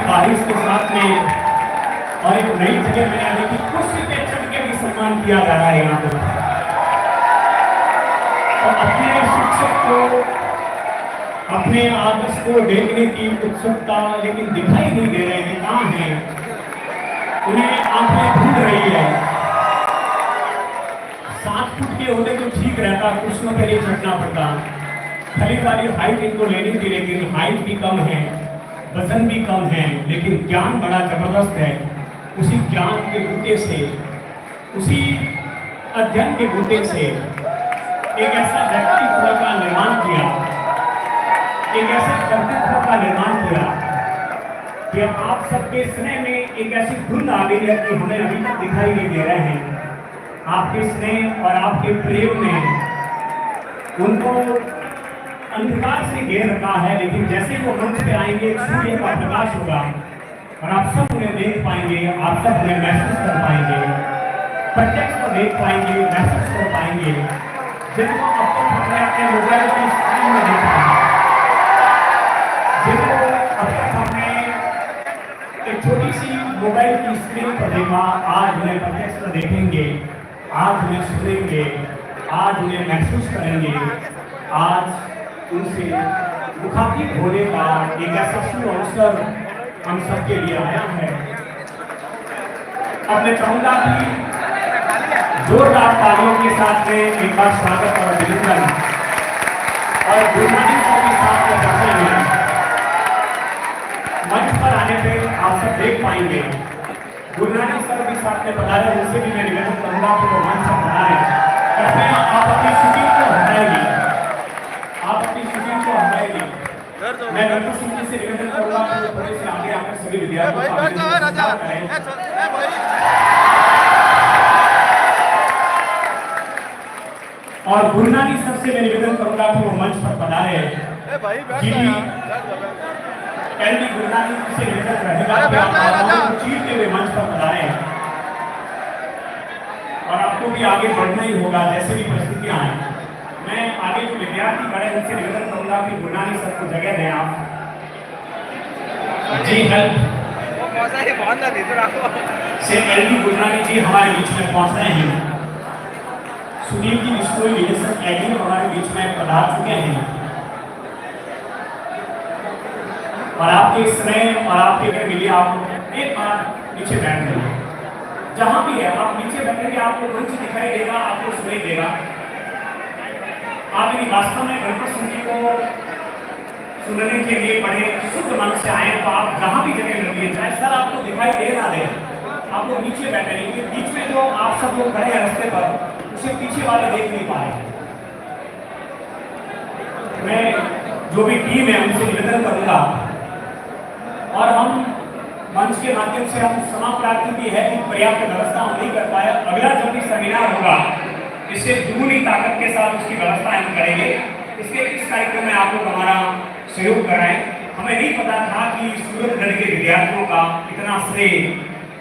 बारिश के साथ में और एक नई जगह में आने की कुर्सी पे चढ़ के भी सम्मान किया जा रहा है यहाँ पर। तो अपने शिक्षक को, अपने आदर्श को देखने की उत्सुकता लेकिन दिखाई नहीं दे रहे हैं, कहाँ हैं? उन्हें आंखें ढूंढ रही है। 7 फुट के होते तो ठीक रहता, कुर्सियों पर ही चढ़ना पड़ता। खली वाली हाइट इनको लेनी थी, लेकिन हाइट भी कम है, वजन भी कम है, लेकिन ज्ञान बड़ा जबरदस्त है। उसी ज्ञान के बूते से, उसी अध्ययन के बूते से एक ऐसा व्यक्तित्व का निर्माण किया, एक ऐसे व्यक्तित्व का निर्माण किया कि आप सबके स्नेह में एक ऐसी धुन आ गई है कि हमें अभी तक दिखाई नहीं दे रहे हैं। आपके स्नेह और आपके प्रेम ने उनको अंधकार से घेर रखा है, लेकिन जैसे वो मंच पे आएंगे सूर्य का प्रकाश होगा और आप सब उन्हें देख पाएंगे, आप सब उन्हें महसूस कर पाएंगे, प्रत्यक्ष को देख पाएंगे, महसूस कर पाएंगे, जिनको अब तक हमने अपने मोबाइल की स्क्रीन में देखा, जिनको अब तक हमने एक छोटी सी मोबाइल की स्क्रीन पर देखा, आज उन्हें प्रत्यक्ष को देखेंगे, आज उन्हें सुनेंगे, आज उन्हें महसूस करेंगे। आज उनसे मुखातिब होने का एक ऐसा सुअवसर हम सबके लिए आया है। अब मैं चाहूंगा कि जोरदार तालियों के साथ में एक बार स्वागत और अभिनंदन और गुरुनानी सर के साथ में करते हैं। मंच पर आने पे आप सब देख पाएंगे गुरुनानी सर के साथ में बता रहे, उनसे भी मैं निवेदन करूंगा कि वो मंच पर बता रहे। आप अपनी शूटिंग को हटाएंगे, आप अपनी शूटिंग को हटाएंगे। मैं डॉक्टर सिंह जी से निवेदन करूंगा कि थोड़े से आगे आकर सभी विद्यार्थियों और गुरुनानी सर से मैं निवेदन करूंगा कि वो मंच पर पधारे। एलडी गुरुनानी से निवेदन रहेगा कि आप चीरते हुए मंच पर पधारे और आपको भी आगे बढ़ना ही होगा जैसे भी परिस्थितियां आए। मैं आगे जो विद्यार्थी खड़े हैं उनसे निवेदन करूंगा कि गुरुनानी सर को जगह दें आप। जी हेल्प से एलडी गुरुनानी जी हमारे बीच में पहुंच रहे हैं। सुनील जी विश्नोई निदेशक एलडी हमारे बीच में पधार चुके हैं और आपके स्नेह और आपके घर मिलिए आप एक बार नीचे बैठ जाइए। जहां भी है आप नीचे बैठेंगे, आपको मंच दिखाई देगा, आपको सुनाई देगा। आप यदि वास्तव में गणपत सिंह जी को सुनने के लिए बड़े शुद्ध मन से आए तो आप जहां भी जगह लगिए, चाहे सर आपको दिखाई दे ना दे, आप लोग नीचे बैठे रहेंगे। बीच में जो आप सब लोग खड़े हैं रास्ते पर, उसे पीछे वाले देख नहीं पाए। मैं जो भी टीम है उनसे निवेदन करूंगा और हम मंच के माध्यम से हम क्षमा प्रार्थी भी है कि पर्याप्त व्यवस्था हम नहीं कर पाए। अगला जो भी सेमिनार होगा इससे दुगुनी ताकत के साथ उसकी व्यवस्था हम करेंगे। इस कार्यक्रम में आप लोग हमारा सहयोग कराएं। हमें नहीं पता था कि सूरतगढ़ के विद्यार्थियों का इतना श्रेय,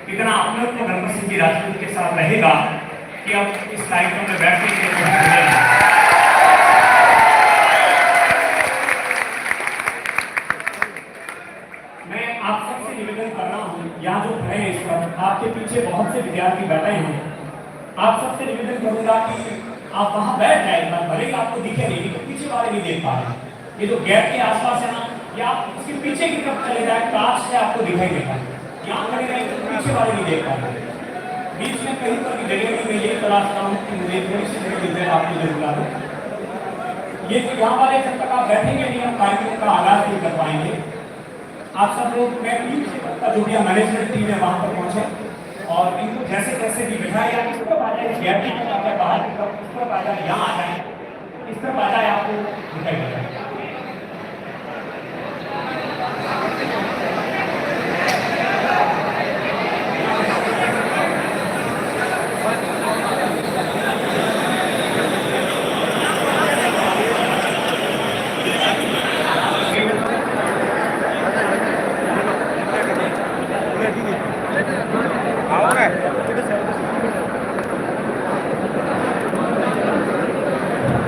इतना अपनत्व गणपत सिंह जी राजपूत के साथ रहेगा कि अब इस कार्यक्रम में बैठने के लिए आप सबसे निवेदन कर रहा हूँ, यहाँ जो खड़े हैं इस वक्त आपके पीछे बहुत से विद्यार्थी बैठे हैं। आप सबसे निवेदन करूंगा कि आप वहाँ बैठ जाए, भले ही आपको दिखे नहीं तो पीछे वाले नहीं देख पा रहे। ये जो गैप के आसपास है ना, ये आप उसके पीछे की तरफ चले जाए, कांच से आपको दिखाई देगा। यहाँ खड़े रहे तो पीछे वाले नहीं देख पा रहे। बीच में कहीं पर भी जगह नहीं, मैं ये तलाशता हूँ कि मुझे थोड़ी सी जगह मिल जाए आपकी जरूरत। ये जो यहाँ वाले जब तक आप बैठेंगे नहीं, हम कार्यक्रम का आगाज नहीं कर पाएंगे। आप सब लोग मैं टीम से जो भी मैनेजमेंट टीम है वहाँ पर पहुँचे और इनको जैसे जैसे भी बिठाए या इस तरफ आ जाए, बाहर की तरफ इस तरफ आ जाए, यहाँ आ जाए, इस तरफ आ जाए, आपको दिखाई देगा।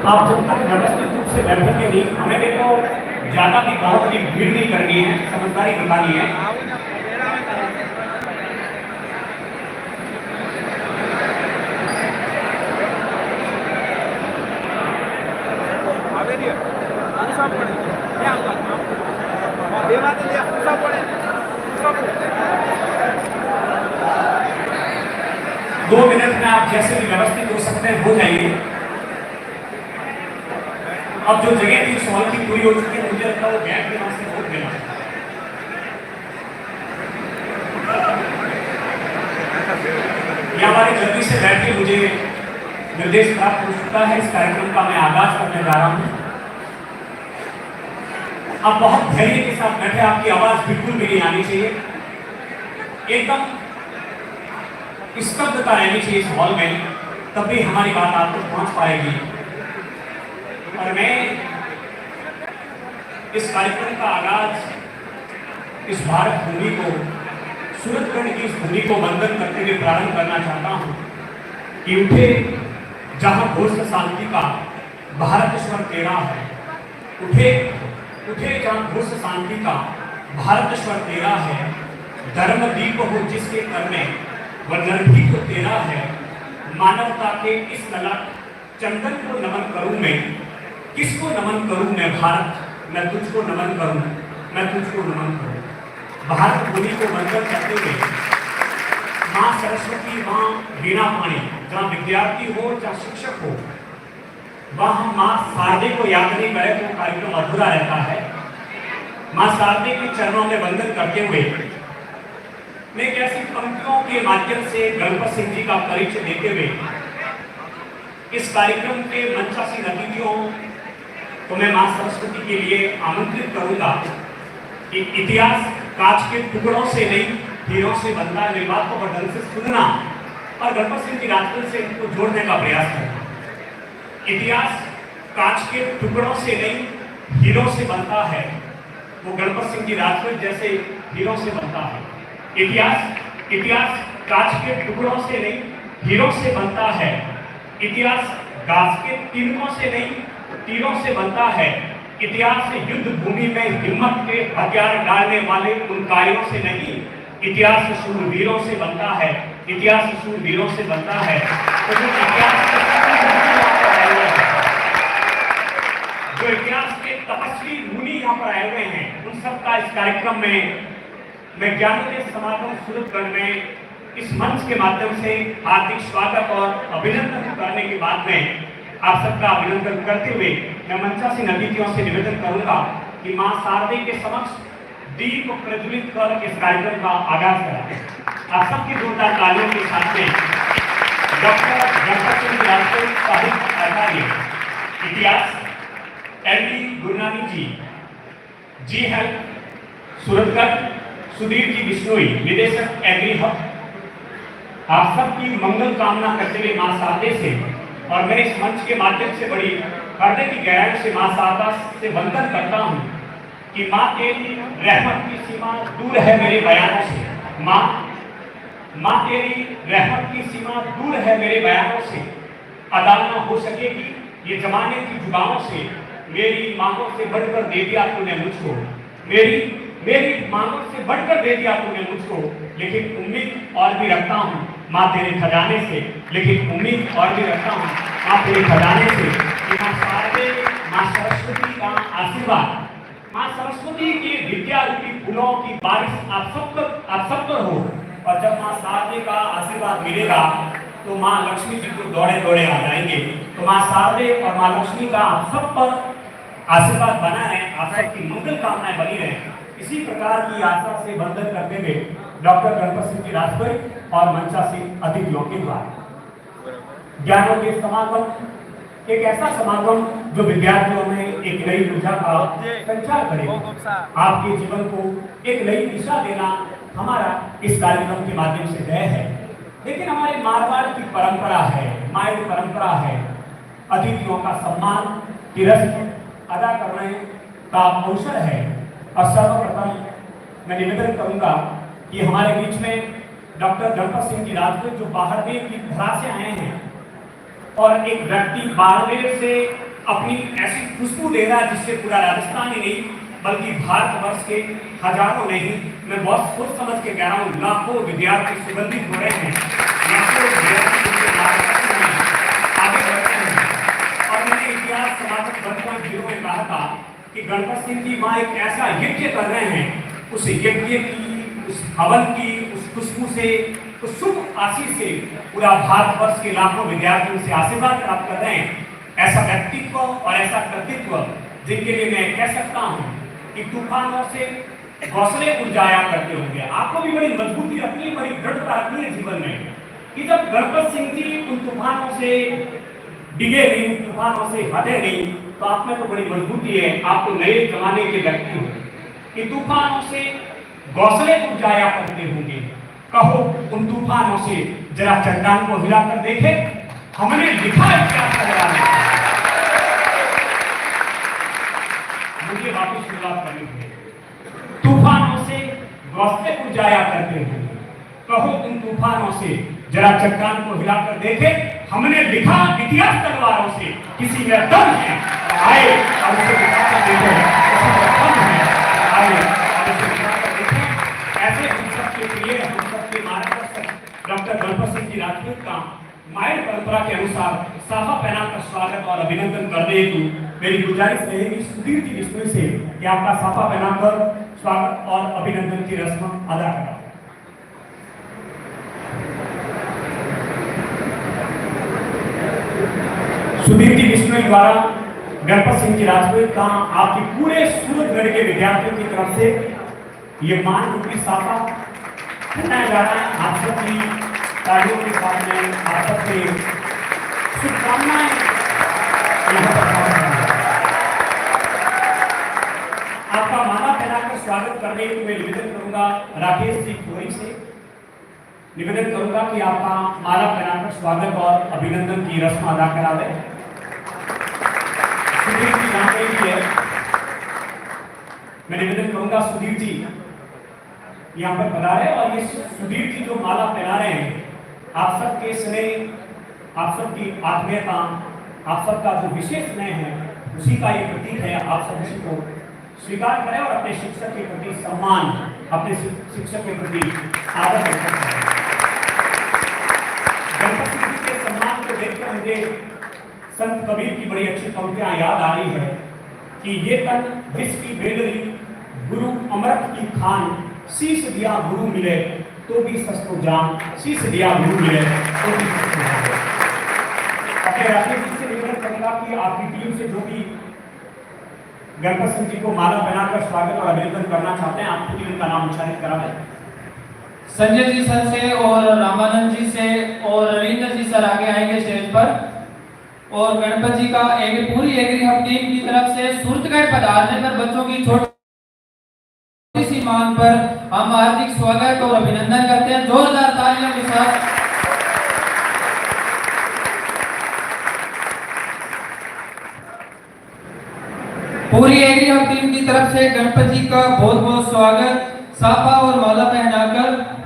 आप जब तक व्यवस्थित रूप से बैठेंगे नहीं, हमें देखो ज्यादा भी बहुत भी भीड़ नहीं करनी है, समझदारी बतानी है। 2 मिनट में आप जैसे भी व्यवस्थित हो सकते हैं हो जाइए। अब जो जगह थी उस हॉल की पूरी हो चुकी है, मुझे लगता है वो गैप के वहां से बहुत देना। ये हमारे जल्दी से बैठ के मुझे निर्देश प्राप्त हो चुका है, इस कार्यक्रम का मैं आगाज करने जा रहा हूं। आप बहुत धैर्य के साथ बैठे, आपकी आवाज बिल्कुल भी नहीं आनी चाहिए, एकदम स्तब्धता रहनी चाहिए इस हॉल में, तभी हमारी बात आपको पहुंच पाएगी। और मैं इस कार्यक्रम का आगाज इस भारत भूमि को, सूरतगढ़ की इस भूमि को वंदन करते हुए प्रारंभ करना चाहता हूं कि उठे जहां घोष शांति का भारत स्वर तेरा है, उठे उठे जहां घोष शांति का भारत स्वर तेरा है, धर्म दीप हो जिसके कर में वह निर्भीक तो तेरा है, मानवता के इस ललाट चंदन को नमन करूं मैं, किसको नमन करूं मैं भारत, मैं तुझको नमन करूं, मैं तुझको नमन करूं। भारत भूमि को वंदन करते हुए माँ सरस्वती, माँ वीणा पाणी, जहाँ विद्यार्थी हो चाहे शिक्षक हो, वहाँ माँ शारदे को याद नहीं करे तो कार्यक्रम अधूरा रहता है। माँ शारदे के चरणों में वंदन करते हुए मैं एक ऐसी पंक्तियों के माध्यम से गणपत सिंह जी का परिचय देते हुए इस कार्यक्रम के मंचासीन अतिथियों को मैं माँ सरस्वती के लिए आमंत्रित करूंगा कि इतिहास कांच के टुकड़ों से नहीं हीरों से बनता है। मेरी बात को ढंग से सुनना और गणपत सिंह जी राजपूत से इनको जोड़ने का प्रयास करना। इतिहास कांच के टुकड़ों से नहीं हीरों से बनता है, वो गणपत सिंह जी राजपूत जैसे हीरों से बनता है। इतिहास कांच के टुकड़ों से नहीं हीरों से बनता है, इतिहास घास के तिनकों से नहीं तीरों से बनता है, इतिहास युद्ध भूमि में हिम्मत के हथियार डालने वाले उन कार्यों से नहीं, इतिहास शूरवीरों से बनता है, इतिहास शूरवीरों से बनता है। तो जो इतिहास के तपस्वी मुनि यहाँ पर आए हुए हैं, उन सबका इस कार्यक्रम में मैं ज्ञानोदय समागम सूरतगढ़ में इस मंच के माध्यम से हार्दिक स्वागत और अभिनंदन करने के बाद में आप सबका अभिनंदन करते हुए मैं मंचासीन अतिथियों से निवेदन करूंगा कि मां शारदे के समक्ष दीप प्रज्वलित कर इस कार्यक्रम का आगाज करें। आप सबकी जोरदार तालियों के साथ में डॉक्टर गणपत सिंह राजपूत साहित्य आचार्य इतिहास एल.डी. गुरनानी जी हेल्थ सूरतगढ़, सुधीर जी बिश्नोई निदेशक एग्री हब, आप सबकी मंगल कामना करते हुए मां शारदे से और मैं इस मंच के माध्यम से बड़ी हृदय की गहराई से मां शारदा से वंदन करता हूं कि मां तेरी रहमत की सीमा दूर है मेरे बयानों से। मां तेरी रहमत की सीमा दूर है मेरे बयानों से, अदा न हो सकेगी ये जमाने की जुबानों से, मेरी मांगों से बढ़कर दे दिया तूने मुझको, मेरी मांगों से बढ़कर दे दिया तूने मुझको, लेकिन उम्मीद और भी रखता हूँ माँ तेरे खजाने से, लेकिन उम्मीद और भी रखता हूँ माँ तेरे खजाने से कि माँ शारदे, माँ सरस्वती का आशीर्वाद, माँ सरस्वती की विद्या रूपी फूलों की बारिश आप सब पर हो। और जब माँ शारदे का आशीर्वाद मिलेगा तो माँ लक्ष्मी जी को दौड़े दौड़े आ जाएंगे। तो माँ शारदे और माँ लक्ष्मी का आप सब पर आशीर्वाद बना है, आप सबकी मंगल कामनाएं बनी रहे। इसी प्रकार की आशा से वंदन करते हुए डॉक्टर गणपत सिंह जी राजपूत और मंचासीन अतिथियों के द्वारा ज्ञानों के समागम एक ऐसा समागम जो विद्यार्थियों में एक नई ऊर्जा का संचार करेगा, आपके जीवन को एक नई दिशा देना हमारा इस कार्यक्रम के माध्यम से ध्येय है। लेकिन हमारे मारवाड़ की परंपरा है, माइल परंपरा है, अतिथियों का सम्मान की रस्म अदा करने का अवसर है। और सर्वप्रथम मैं निवेदन करूंगा कि हमारे बीच में डॉक्टर गणपत सिंह जी राजपूत जो बाहरदेव की धरा से आए हैं और एक व्यक्ति बाहरदेव से अपनी ऐसी खुशबू दे रहा है जिससे पूरा राजस्थान ही नहीं बल्कि भारतवर्ष के हजारों नहीं, मैं बहुत सोच समझ के कह रहा हूँ, लाखों विद्यार्थी सुगंधित हो रहे हैं, लाखों विद्यार्थी आगे बढ़ रहे हैं। और मैंने इतिहास समागम 1.0 में कहा था कि गणपत सिंह जी माँ एक ऐसा यज्ञ कर रहे हैं, उस यज्ञ की, उस हवन की, उस खुशबू से तो शुभ आशीष से पूरा भारतवर्ष के लाखों विद्यार्थियों से आशीर्वाद प्राप्त कर रहे हैं। ऐसा व्यक्तित्व और ऐसा कृतित्व जिनके लिए मैं कह सकता हूं कि तूफानों से हौसले उजाया करते होंगे। आपको भी बड़ी मजबूती रखनी है, बड़ी दृढ़ता रखनी है जीवन में कि जब गणपत सिंह जी उन तूफानों से डिगे नहीं, तूफानों से हटे नहीं, तो आप में तो बड़ी मजबूती है। आप तो नए जमाने के व्यक्ति हो कि तूफानों से हौसले उजाया करते होंगे। कहो उन तूफानों से जरा चट्टान को हिलाकर देखे, हमने लिखा है क्या कर मुझे वापस शुरुआत करनी है। तूफानों से हौसले उजाया करते होंगे। कहो उन तूफानों से जरा चट्टान को हिलाकर देखे, हमने लिखा इतिहास तलवारों से, किसी में दम है आए और उसे दिखाकर देखे, किसी में दम है आए और उसे दिखाकर देखे। ऐसे हम सबके प्रिय, हम सबके मार्गदर्शक डॉक्टर गणपत सिंह जी राजपूत का मायर परंपरा के अनुसार साफा पहनाकर स्वागत और अभिनंदन करने हेतु मेरी गुजारिश रहेगी सुधीर जी बिश्नोई से कि आपका साफा पहनाकर स्वागत और अभिनंदन की रस्म अदा करा। सुधीर जी बिश्नोई द्वारा गणपत सिंह जी राजपूत का आपके पूरे सूरतगढ़ के विद्यार्थियों की तरफ से ये मान रूपी साफा पहनाया जा रहा है। आप सबकी तालियों के साथ में आप सबके शुभकामनाएं आपका माला पहनाकर स्वागत करने के मैं निवेदन करूंगा राकेश जी खोरी से निवेदन करूंगा कि आपका माला पहनाकर स्वागत और अभिनंदन की रस्म अदा करा दे। सुधीर जी यहाँ पे भी है, मैं निवेदन करूंगा सुधीर जी यहाँ पर पधारे और ये सुधीर जी जो माला पहना रहे हैं, आप सबके स्नेह, आप सबकी आत्मीयता, आप सबका जो विशेष स्नेह है उसी का ये प्रतीक है। आप सब उसी को स्वीकार करें और अपने शिक्षक के प्रति सम्मान, अपने शिक्षक के प्रति आदर व्यक्त करें। गणपत सिंह जी के सम्मान को देखकर मुझे संत कबीर की बड़ी अच्छी पंक्तियां याद आ रही है कि ये तन विष की बेलरी, गुरु अमृत की खान, शीश दिया गुरु मिले तो भी सस्तो जान, शीश दिया गुरु मिले तो भी सस्तो जान। अपने राकेश जी से निवेदन करूंगा कि आपकी टीम से जो भी गणपत सिंह जी को माला पहनाकर स्वागत और अभिनंदन करना चाहते हैं, आप खुद ही उनका नाम उच्चारित करा दें। संजय जी सर से और रामानंद जी से और रविंद्र जी सर आगे आएंगे स्टेज पर। और गणपत जी का एक पूरी एग्री हम टीम की तरफ से सूरतगढ़ पधारने पर बच्चों की छोटी सी मांग पर हम हार्दिक स्वागत और अभिनंदन करते हैं जोरदार तालियों के साथ। पूरी एग्री हम टीम की तरफ से गणपत जी का बहुत बहुत स्वागत साफा और माला पहनाकर।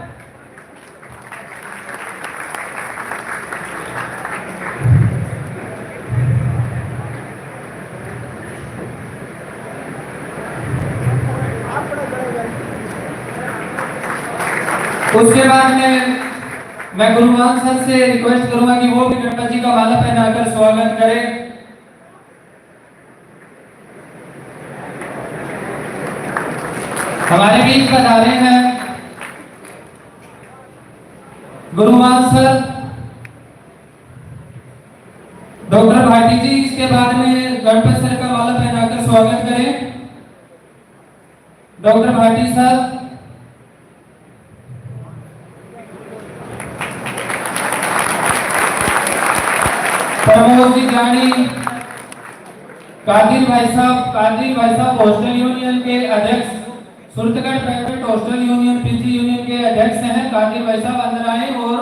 उसके बाद में मैं गुरुमान सर से रिक्वेस्ट करूंगा कि वो भी गणपत जी का माला पहनाकर स्वागत करें। हमारे बीच पधारे हैं गुरुमान सर, डॉक्टर भाटी जी। इसके बाद में गणपत सर का माला पहनाकर स्वागत करें डॉक्टर भाटी सर। प्रमोद जी जानी, कादिर भाई साहब हॉस्टल यूनियन के अध्यक्ष, Suratgarh private hostel union PG union के अध्यक्ष हैं। कादिर भाई साहब अंदर आए और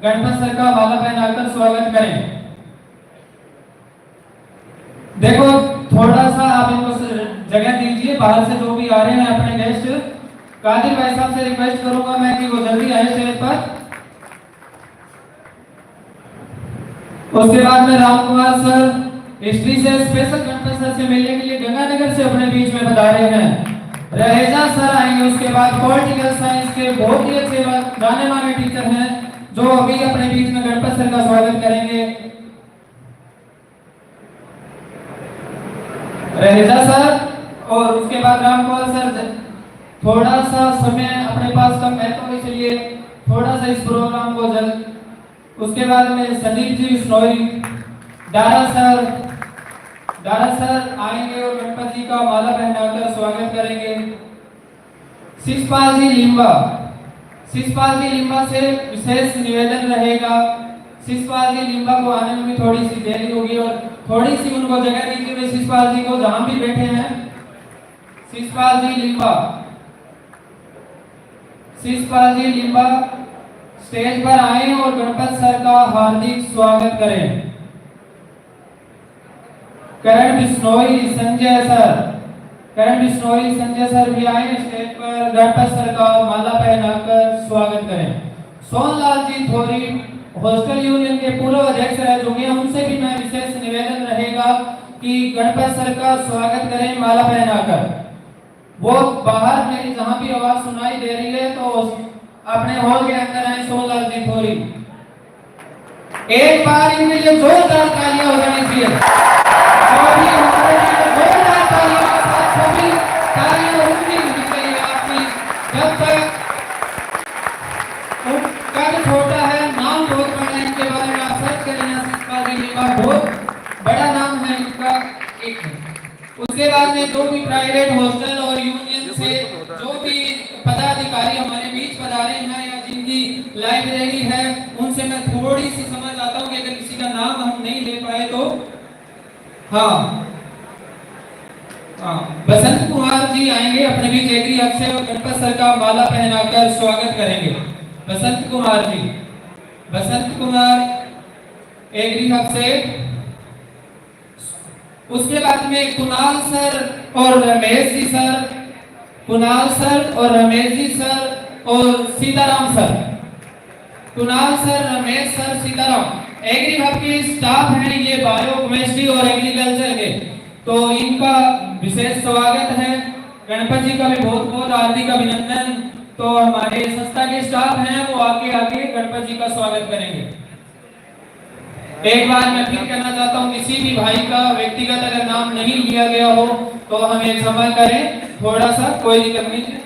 गणपत सर का माला पहनाकर स्वागत करें। देखो थोड़ा सा आप इनको जगह दीजिए, बाहर से जो भी आ रहे हैं अपने गेस्ट। कादिर भाई साहब से रिक्वेस्ट करूंगा मैं कि वो जल्दी आए स्टेज पर। उसके बाद में राम कुमार सर हिस्ट्री से स्पेशल गणपत सर से मिलने के लिए गंगानगर से अपने बीच में बता रहे हैं। रहेजा सर आएंगे। उसके बाद पॉलिटिकल साइंस के बहुत ही अच्छे जाने माने टीचर हैं जो अभी अपने बीच में गणपत सर का स्वागत करेंगे। रहेजा सर और उसके बाद राम कुमार सर। थोड़ा सा समय अपने पास कम है तो इसलिए थोड़ा सा इस प्रोग्राम को जल्द। उसके बाद में संदीप जी बिश्नोई, डारा सर आएंगे और गणपति जी का माला पहनाकर स्वागत करेंगे। शिषपाल जी लिम्बा से विशेष निवेदन रहेगा। शिषपाल जी लिम्बा को आने में भी थोड़ी सी देरी होगी और थोड़ी सी उनको जगह दीजिए वे शिषपाल जी को जहां भी बैठे हैं। शिषपाल जी लिम्बा स्टेज पर आए और गणपत सर का हार्दिक स्वागत करें। करण बिश्नोई संजय सर भी आए स्टेज पर, गणपत सर का माला पहनाकर स्वागत करें। सोनलाल जी थोरी हॉस्टल यूनियन के पूर्व अध्यक्ष रह चुके हैं, उनसे भी मैं विशेष निवेदन रहेगा कि गणपत सर का स्वागत करें माला पहनाकर। वो बाहर मेरी जहां भी आवाज सुनाई दे रही है तो अपने हॉल के अंदर आए सोनलाल जी थोरी। एक बार इनके लिए जोरदार तालियां हो जानी चाहिए। जोरदार तालियों के साथ सभी तालियां उनकी होनी चाहिए आपकी। जब तक कद छोटा है, नाम बहुत बड़ा है, इनके बारे में आप सर्च करें। बहुत बड़ा नाम है इनका। उसके बाद में जो भी प्राइवेट हॉस्टल और यूनियन से जो भी पदाधिकारी हमारे बीच पधारे हैं या जिनकी लाइब्रेरी है, उनसे मैं थोड़ी सी समझ आता हूँ कि अगर किसी का नाम हम नहीं ले पाए तो हाँ बसंत कुमार जी आएंगे अपने बीच एग्री हब से और गणपत सर का माला पहनाकर स्वागत करेंगे। बसंत कुमार एग्री हब से। उसके बाद में कुणाल सर और रमेश जी सर और Sitaram sir. Kunal sir, Ramesh sir, Sitaram agri hub के स्टाफ हैं, ये बायो केमिस्ट्री और एग्रीकल्चर के, तो इनका विशेष स्वागत है। गणपत जी का भी बहुत बहुत हार्दिक अभिनंदन। तो हमारे संस्था के स्टाफ हैं वो आगे गणपत जी का स्वागत करेंगे। एक बार मैं फिर कहना चाहता हूँ, किसी भी भाई का व्यक्तिगत अगर नाम नहीं लिया गया हो तो हमें क्षमा करें, थोड़ा सा कोई दिक्कत नहीं है।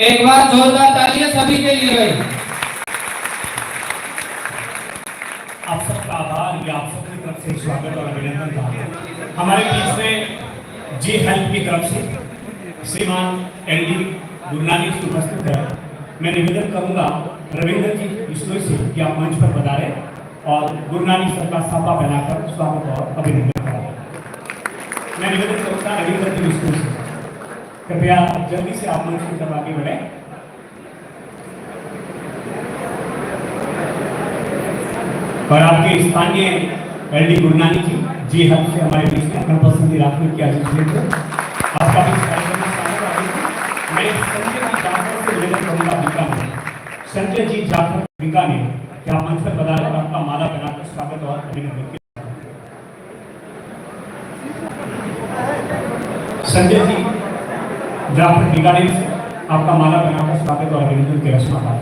एक बार जोरदार तालियां सभी के लिए भाई। आप सबका आभार, या आप सबकी तरफ से स्वागत और अभिनंदन था। हमारे बीच में जी हेल्प की तरफ से श्रीमान एलडी गुरनानी जी उपस्थित है। मैं निवेदन करूंगा रविंद्र जी बिश्नोई से कि आप मंच पर पधारे और गुरनानी सर का साफा पहनाकर स्वागत और अभिनंदन कराएं। मैं निवेदन करूंगा रविंद्र जी बिश्नोई से, कृपया जल्दी से आप मंच की तरफ आगे बढ़े। और आपके स्थानीय एलडी गुरनानी जी हेल्प से हमारे बीच में गणपत सिंह राठौर की आज आपका भी कार्यक्रम में मैं संजय जी जाफर बीकानेर क्या मंच पर पधारे और आपका माला पहनाकर स्वागत और अभिनंदन किया। संजय जी जाफर बीकानेर से आपका माला पहनाकर स्वागत और अभिनंदन की रस्म है।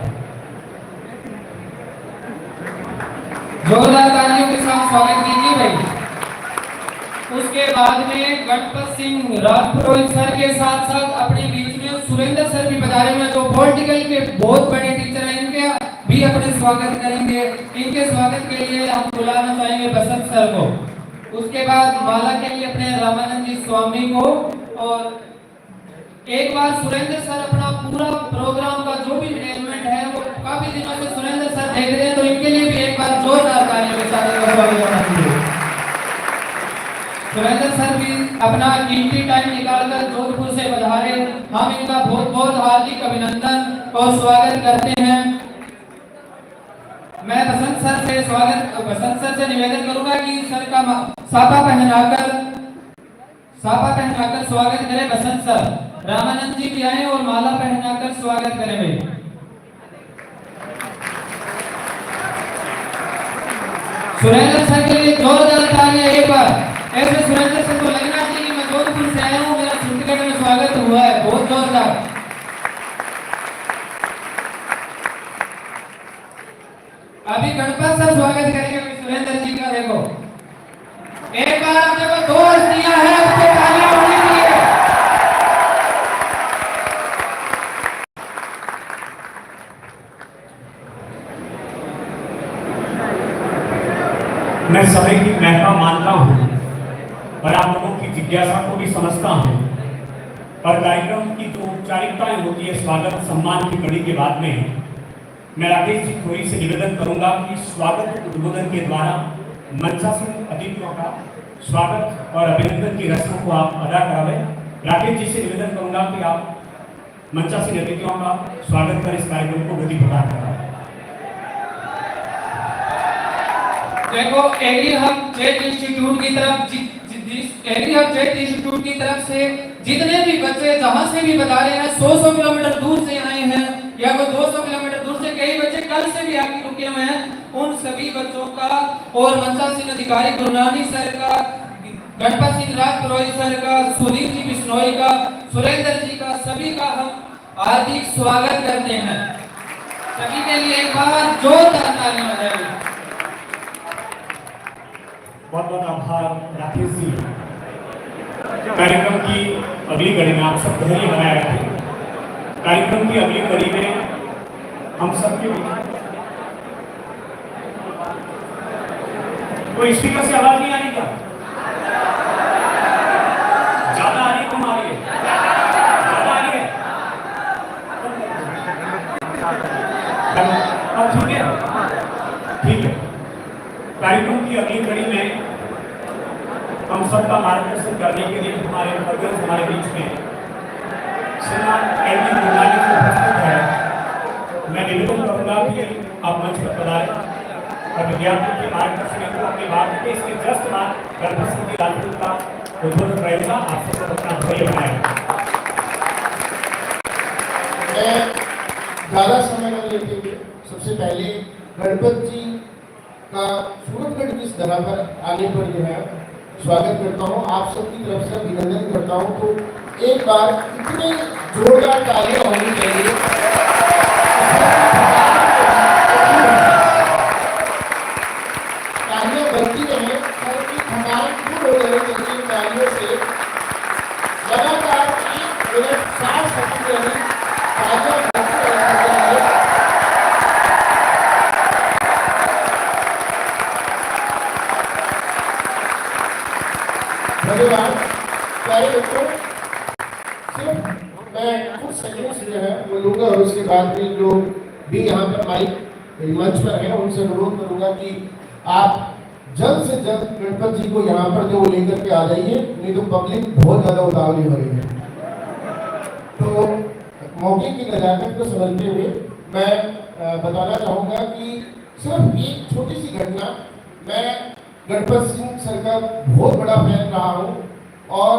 जोरदार तालियों के साथ स्वागत कीजिए भाई। उसके बाद में गणपत सिंह राजपुरोहित सर के साथ साथ अपने बीच में सुरेंद्र सर भी पधारे हुए, तो पॉलिटिकल के बहुत बड़े टीचर हैं, इनके भी अपने स्वागत करेंगे। इनके स्वागत के लिए हम बुलाना चाहेंगे बसंत सर को। उसके बाद माला के लिए अपने रामानंद जी स्वामी को, और एक बार सुरेंद्र सर अपना पूरा प्रोग्राम का जो भी मैनेजमेंट है वो काफी दिनों से सुरेंद्र सर देख रहे हैं, तो इनके लिए भी एक बार जोरदार तालियों के साथ स्वागत करना चाहिए। सुरेंद्र सर भी अपना कीमती टाइम निकालकर जोधपुर से पधारे, हम इनका बहुत बहुत हार्दिक अभिनंदन और स्वागत करते हैं। मैं बसंत सर से निवेदन करूंगा कि सर का साफा पहनाकर स्वागत करें बसंत सर। रामानंद जी भी आए और माला पहनाकर स्वागत करें भाई। सुरेंद्र सर के लिए जोरदार तालियां एक बार। ऐसे सुरेंद्र सर को लगना चाहिए कि मैं जोधपुर से आया हूँ, मेरा छत्तीसगढ़ में स्वागत हुआ है, बहुत जोरदार। अभी गणपत सर स्वागत करेंगे सुरेंद्र जी का। देखो एक बार आप देखो, दो हस्तियां हैं, उसके तालियां होनी चाहिए। मैं समय की महत्ता मानता हूँ और आप लोगों की जिज्ञासा को भी समझता हूँ और कार्यक्रम की जो औपचारिकताएं होती है स्वागत सम्मान की कड़ी के बाद में मैं राकेश जी थोड़ी से निवेदन करूंगा कि स्वागत उद्बोधन के द्वारा मंचासीन अतिथियों का स्वागत और अभिनंदन की रस्म को आप अदा करावें। राकेश जी से निवेदन करूंगा कि आप मंचासीन अतिथियों का स्वागत कर इस कार्यक्रम को गति प्रदान कराएं। देखो एग्री हब जेट इंस्टीट्यूट की तरफ एग्री हब जेट इंस्टीट्यूट की तरफ से जितने भी बच्चे जहां से भी बता रहे हैं 100 किलोमीटर दूर से आए हैं या कोई 200 किलोमीटर दूर से, कई बच्चे कल से भी आके रुके हुए हैं, उन सभी बच्चों का और मंचासीन अधिकारी गुरुनानी सर का, गणपत सिंह राजपुरोहित सर का, सुधीर जी बिश्नोई का, सुरेंद्र जी का, सभी का हम हार्दिक स्वागत करते हैं। सभी के लिए एक बार जोरदार तालियां बजाएं। बहुत बहुत आभार राकेश जी। कार्यक्रम की अगली कड़ी में आप सब पहले बनाए रखें। कार्यक्रम की अगली कड़ी में हम सबके कोई स्पीकर से आवाज नहीं आ रही क्या? ज्यादा आ रही है, कम आ रही है? ज्यादा आ रही है? अब ठीक है, ठीक है। कार्यक्रम की अगली कड़ी में हम सबका मार्गदर्शन करने के लिए हमारे बीच में श्रीमान एल.डी. गुरनानी जी उपस्थित है। मैं निवेदन करूंगा कि आप मंच पर पधारें और विद्यार्थियों के मार्गदर्शन हेतु अपनी बात के इसके जस्ट बाद गणपत सिंह की राजपूत का उद्बोधन रहेगा। आप सबको अपना धैर्य बनाएगा। मैं ज़्यादा समय न लेते हुए सबसे पहले गणपत जी का सूरतगढ़ की इस जगह पर आने पर जो है स्वागत करता हूँ, आप सबकी तरफ से अभिनंदन करता हूँ। तो एक बार इतने जोरदार तालियां होनी चाहिए। तालियां बनती रहे, सबकी थकान दूर हो रही है। तालियों से लगातार 1 मिनट 60 सेकंड रही तालियां बनती रहनी चाहिए। धन्यवाद प्यारे बच्चों। सिर्फ मैं कुछ सेकंड्स जो है वो लूँगा और उसके बाद में जो भी यहाँ पर माइक मंच पर है उनसे अनुरोध करूँगा कि आप जल्द से जल्द गणपत जी को यहाँ पर जो लेकर के आ जाइए, नहीं तो पब्लिक बहुत ज़्यादा उतावली हो रही है। तो मौके की नज़ाकत को समझते हुए मैं बताना चाहूँगा कि सिर्फ एक छोटी सी घटना, मैं गणपत सिंह सर का बहुत बड़ा फैन रहा हूँ और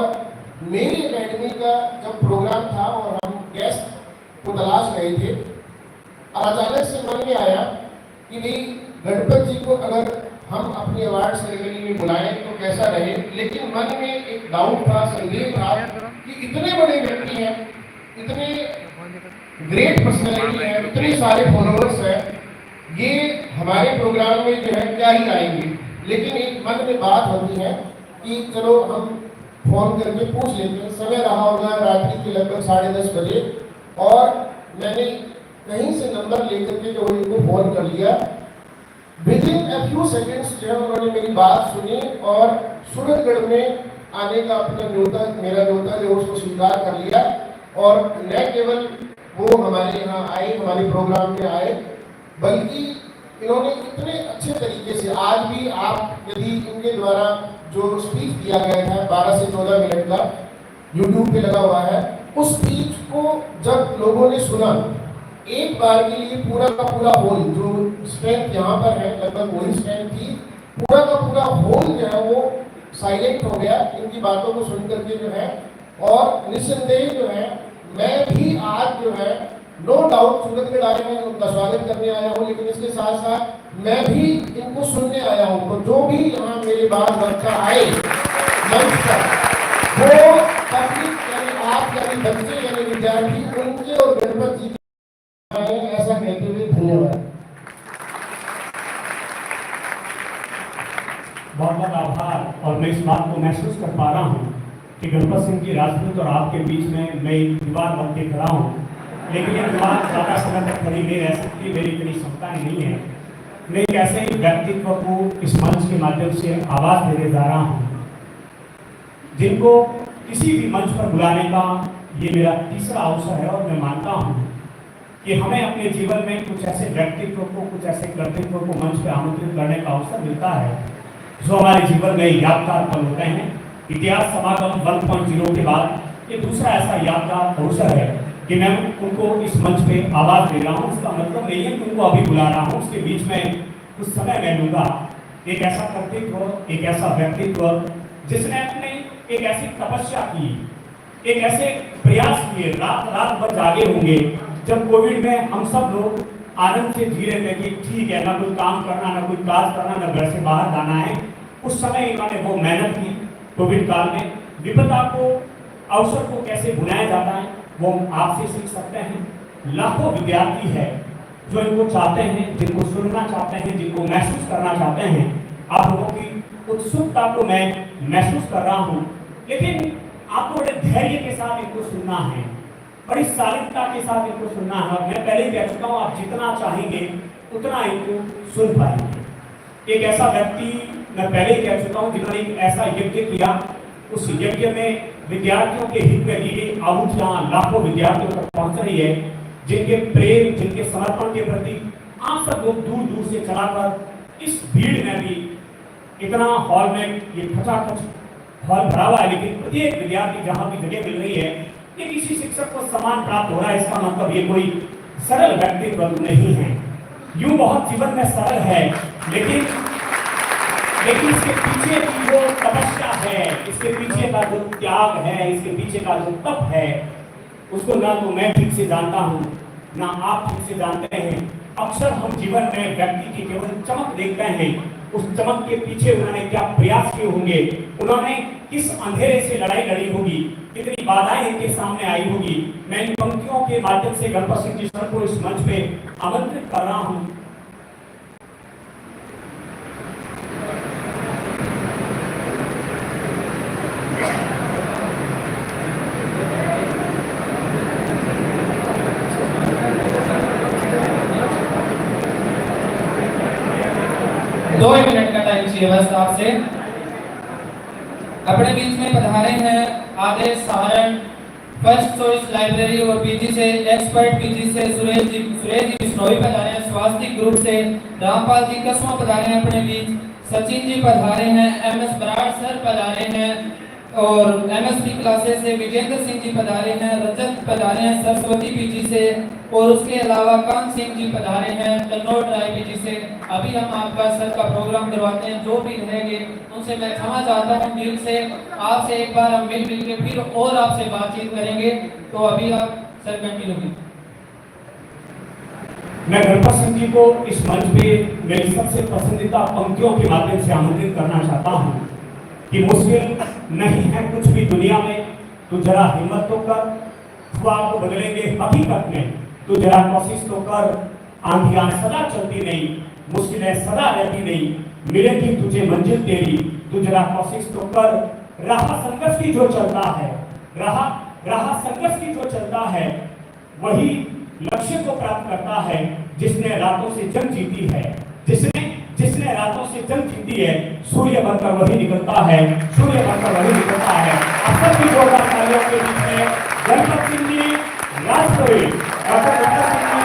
मेरी एकेडमी का जब प्रोग्राम था और हम गेस्ट को तलाश रहे थे और अचानक से मन में आया कि भाई गणपत जी को अगर हम अपनी अवार्ड सेरेमनी में बुलाएं तो कैसा रहे। लेकिन मन में एक डाउट था, संदेह था कि इतने बड़े व्यक्ति हैं, इतने ग्रेट पर्सनैलिटी है, इतने सारे फॉलोअर्स हैं, ये हमारे प्रोग्राम में जो है क्या ही आएंगे। लेकिन एक मन में बात होती है कि चलो हम फोन करके पूछ लेते हैं। समय रहा होगा रात्रि के लगभग 10:30 बजे और मैंने कहीं से नंबर लेकर के जो उनको फोन कर लिया। विदिन अ फ्यू सेकेंड्स जो है उन्होंने मेरी बात सुनी और सूरतगढ़ में आने का अपना न्योता, मेरा न्योता जो उसको स्वीकार कर लिया और न केवल वो हमारे यहाँ आए, हमारे प्रोग्राम में आए, बल्कि इन्होंने इतने अच्छे तरीके से आज भी आप यदि इनके द्वारा जो स्पीच दिया गया था 12 से 14 मिनट का यूट्यूब पे लगा हुआ है, उस स्पीच को जब लोगों ने सुना एक बार के लिए पूरा का पूरा होल जो स्ट्रेंथ यहाँ पर है लगभग वही स्ट्रेंथ थी, पूरा का पूरा होल जो है वो साइलेंट हो गया इनकी बातों को सुन करके जो है। और निस्संदेह जो है मैं भी आज जो है नो डाउट सूरतगढ़ आए हैं, उनका स्वागत करने आया हूँ, लेकिन इसके साथ साथ मैं भी इनको सुनने आया हूँ। तो जो भी यहाँ मेरे बाद बच्चा आए मंच पर, वो पब्लिक यानी आप यानी बच्चे यानी विद्यार्थी उनके और गणपत जी आए, ऐसा कहते हुए धन्यवाद। बहुत बहुत आभार। और मैं इस बात को महसूस कर पा रहा हूँ कि गणपत सिंह जी राजपूत और आपके बीच में मैं दीवार बन के खड़ा हूँ, लेकिन ये दीवार ज़्यादा समय तक खड़ी नहीं रह सकती, मेरी इतनी क्षमता नहीं है। मैं एक ऐसे ही व्यक्तित्व को इस मंच के माध्यम से आवाज देने जा रहा हूं जिनको किसी भी मंच पर बुलाने का ये मेरा तीसरा अवसर है। और मैं मानता हूं कि हमें अपने जीवन में कुछ ऐसे व्यक्तित्व को, कुछ ऐसे कर्तव्य को मंच पर आमंत्रित करने का अवसर मिलता है जो हमारे जीवन में यादगार पल होते हैं। इतिहास समागम 1.0 के बाद ये दूसरा ऐसा यादगार अवसर है कि मैं उनको इस मंच पे आवाज दे रहा हूँ। इसका मतलब नहीं है कि उनको अभी बुला रहा हूँ, उसके बीच में कुछ समय मैं लूंगा। एक ऐसा कर्तव्य, एक ऐसा व्यक्तित्व जिसने अपने एक ऐसी तपस्या की, एक ऐसे प्रयास किए, रात रात भर जागे होंगे। जब कोविड में हम सब लोग आनंद से जी रहे थे कि ठीक है, ना कोई काम करना, ना कोई काज करना, ना घर से बाहर जाना है, उस समय इन्होंने वो मेहनत की। कोविड काल में विपदा को, अवसर को कैसे बुलाया जाता है वो आपसे सीख सकते हैं। लाखों विद्यार्थी है जो इनको चाहते हैं, जिनको सुनना चाहते हैं, जिनको महसूस करना चाहते हैं। आप लोगों की उत्सुकता को मैं महसूस कर रहा हूँ, लेकिन आपको बड़े धैर्य के साथ इनको सुनना है, बड़ी शालीनता के साथ इनको सुनना है। मैं पहले ही कह चुका हूँ, आप जितना चाहेंगे उतना इनको सुन पाएंगे। एक ऐसा व्यक्ति मैं पहले ही कह चुका हूँ जिन्होंने एक ऐसा यज्ञ किया, उस यज्ञ में विद्यार्थियों के हित में दी गई आहुतियां लाखों विद्यार्थियों तक पहुंच रही है, जिनके प्रेम, जिनके समर्पण के प्रति आप सब लोग दूर दूर से चलाकर इस भीड़ में भी इतना हॉल में ये खचाखच हॉल भरा हुआ है, लेकिन प्रत्येक विद्यार्थी जहां भी जगह मिल रही है, ये किसी शिक्षक को सम्मान प्राप्त हो रहा है। इसका मतलब ये कोई सरल व्यक्तित्व नहीं है। यूं बहुत जीवन में सरल है, लेकिन इसके पीछे की जो तपस्या है, इसके पीछे का जो त्याग है, इसके पीछे का जो तप है, उसको ना तो मैं ठीक से जानता हूँ, ना आप ठीक से जानते हैं। अक्सर हम जीवन में व्यक्ति की केवल चमक देखते हैं, उस चमक के पीछे उन्होंने क्या प्रयास किए होंगे, उन्होंने किस अंधेरे से लड़ाई लड़ी होगी, कितनी बाधाएं इनके सामने आई होगी। मैं इन पंक्तियों के माध्यम से गणपत सिंह जी सर को इस मंच पे आमंत्रित कर रहा हूँ। दो मिनट का टाइम चाहिए बस आपसे। अपने बीच में पधारे हैं आदेश सारण फर्स्ट चॉइस लाइब्रेरी और पीजी से, एक्सपर्ट पीजी से सुरेश जी बिश्नोई पधारे हैं, स्वास्थ्य ग्रुप से रामपाल जी कसवा पधारे हैं अपने बीच, सचिन जी पधारे हैं, एमएस बराड़ सर पधारे हैं और एमएसपी क्लासेस से विजेंद्र सिंह जी पधारे हैं, रजत पधारे हैं सरस्वती पीजी से और उसके अलावा कांत सिंह जी पधारे हैं कन्नौज राय पीजी से। अभी हम आपका सर का प्रोग्राम करवाते हैं, जो भी रहेंगे उनसे मैं क्षमा चाहता हूं दिल से। आपसे एक बार हम मिल के फिर और आपसे बातचीत करेंगे, तो अभी आप सर कंटिन्यू कीजिए। मैं गणपत सिंह जी को इस मंच पे मेरी सबसे पसंदीदा पंक्तियों के माध्यम से आमंत्रित करना चाहता हूँ कि मुश्किल नहीं है कुछ भी दुनिया में, तो जरा हिम्मत तो कर, ख्वाब को बदलेंगे हकीकत में, तो जरा कोशिश तो कर। आंधियां सदा चलती नहीं, मुश्किलें सदा रहती नहीं, मिलेगी तुझे मंजिल तेरी, तू जरा कोशिश तो कर। राह संघर्ष की जो चलता है, राह संघर्ष की जो चलता है, वही लक्ष्य को प्राप्त करता है। जिसने रातों से जंग जीती है, जिसने रातों से जंग जीती है, सूर्य बनकर वही निकलता है, सूर्य बनकर वही निकलता है। अब सब की जोरदार तालियों के बीच में गणपत सिंह जी राष्ट्रपति डॉक्टर गणपत सिंह जी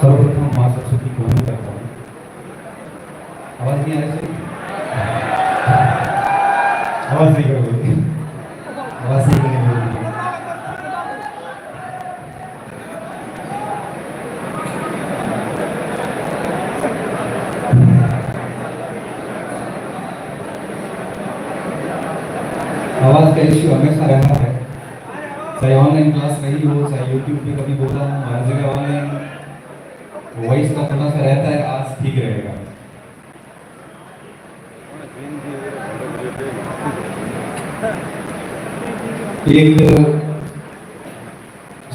सर्वप्रथम माँ सरस्वती को भी करता हूँ। आवाज नहीं आ रही? आवाज नहीं करोगे? आवाज नहीं करेंगे। आवाज का इश्यू हमेशा रहा है। चाहे ऑनलाइन क्लास रही हो, चाहे यूट्यूब पे कभी बोला हूँ, हर जगह ऑनलाइन वॉइस का थोड़ा सा रहता है, आज ठीक रहेगा। एक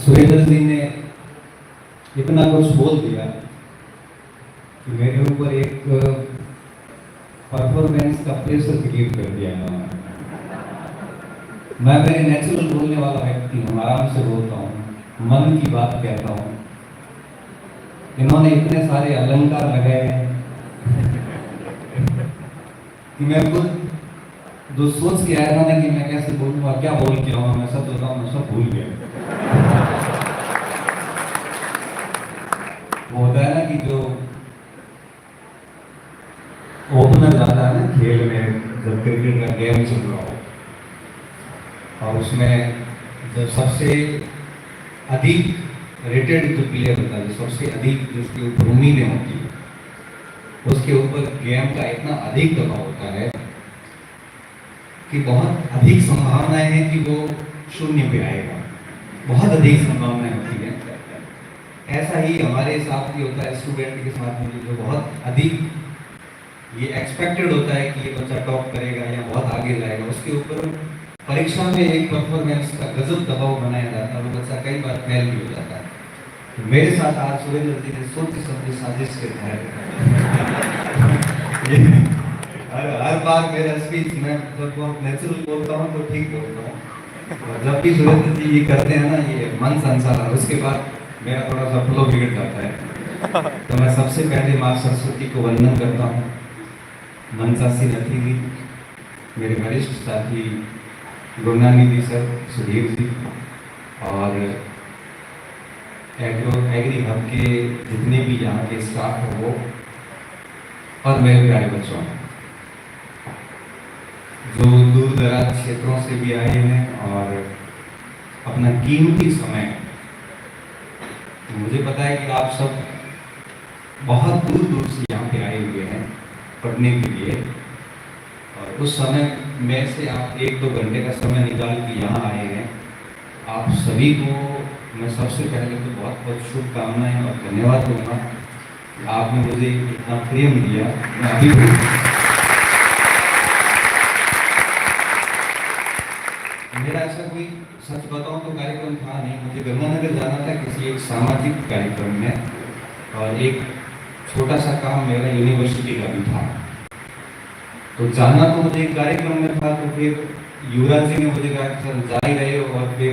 सुरेंद्र जी ने इतना कुछ बोल दिया कि मेरे ऊपर एक परफॉर्मेंस का प्रेशर क्रिएट कर दिया इन्होंने। मैं मेरे नेचुरल बोलने वाला व्यक्ति हूँ, आराम से बोलता हूँ, मन की बात कहता हूँ। इन्होंने इतने सारे अलंकार लगाए हैं कि मैं खुद जो सोच के आया था ना कि मैं कैसे बोलूँगा, क्या बोल के आऊँगा, मैं सब बताऊँ, मैं सब भूल गया। वो होता है ना कि जो ओपनर जाता है ना खेल में, जब क्रिकेट का गेम चल रहा हो और उसमें जब सबसे अधिक रेटेड जो प्लेयर होता है, जो सबसे अधिक जिसकी ऊपर उम्मीदें होती है, उसके ऊपर गेम का इतना अधिक दबाव होता है कि बहुत अधिक संभावनाएं हैं कि वो शून्य पे आएगा, बहुत अधिक संभावनाएं होती है। ऐसा ही हमारे साथ भी होता है स्टूडेंट के साथ में, जो बहुत अधिक ये एक्सपेक्टेड होता है कि ये बच्चा टॉप करेगा या बहुत आगे जाएगा, उसके ऊपर परीक्षा में एक परफॉर्मेंस का गजब दबाव बनाया जाता है, वो बच्चा कई बार फेल भी हो जाता है। तो मेरे साथ आज सुरेंद्र जी ने सोच समझी साजिश के तहत हर बार मेरा स्पीच मैं बहुत नेचुरल बोलता हूँ तो ठीक बोलता हूँ, और जब भी सुरेंद्र जी ये करते हैं ना ये मन संचार, उसके बाद मेरा थोड़ा सा फ्लो बिगड़ जाता है। तो मैं सबसे पहले माँ सरस्वती को वंदन करता हूँ, मनसासी रखी हुई मेरे वरिष्ठ साथी गुरनानी सर, सुधीर जी और एग्री हब के जितने भी यहाँ के स्टाफ हैं वो, और मेरे प्यारे बच्चों जो दूर दराज क्षेत्रों से भी आए हैं और अपना कीमती समय, मुझे पता है कि आप सब बहुत दूर दूर से यहाँ पे आए हुए हैं पढ़ने के लिए, और उस समय में से आप 1-2 घंटे का समय निकाल के यहाँ आए हैं। आप सभी को मैं सबसे पहले तो बहुत बहुत शुभकामनाएं और धन्यवाद दूंगा कि आपने मुझे इतना प्रेम दिया। मैं अभी भी मेरा ऐसा कोई सच बताऊं तो कार्यक्रम था नहीं, मुझे गंगानगर जाना था किसी एक सामाजिक कार्यक्रम में, और एक छोटा सा काम मेरा यूनिवर्सिटी का भी था, तो जाना तो मुझे एक कार्यक्रम में था। तो फिर युवराज जी ने मुझे कहा कि सर जा ही रहे हो, और फिर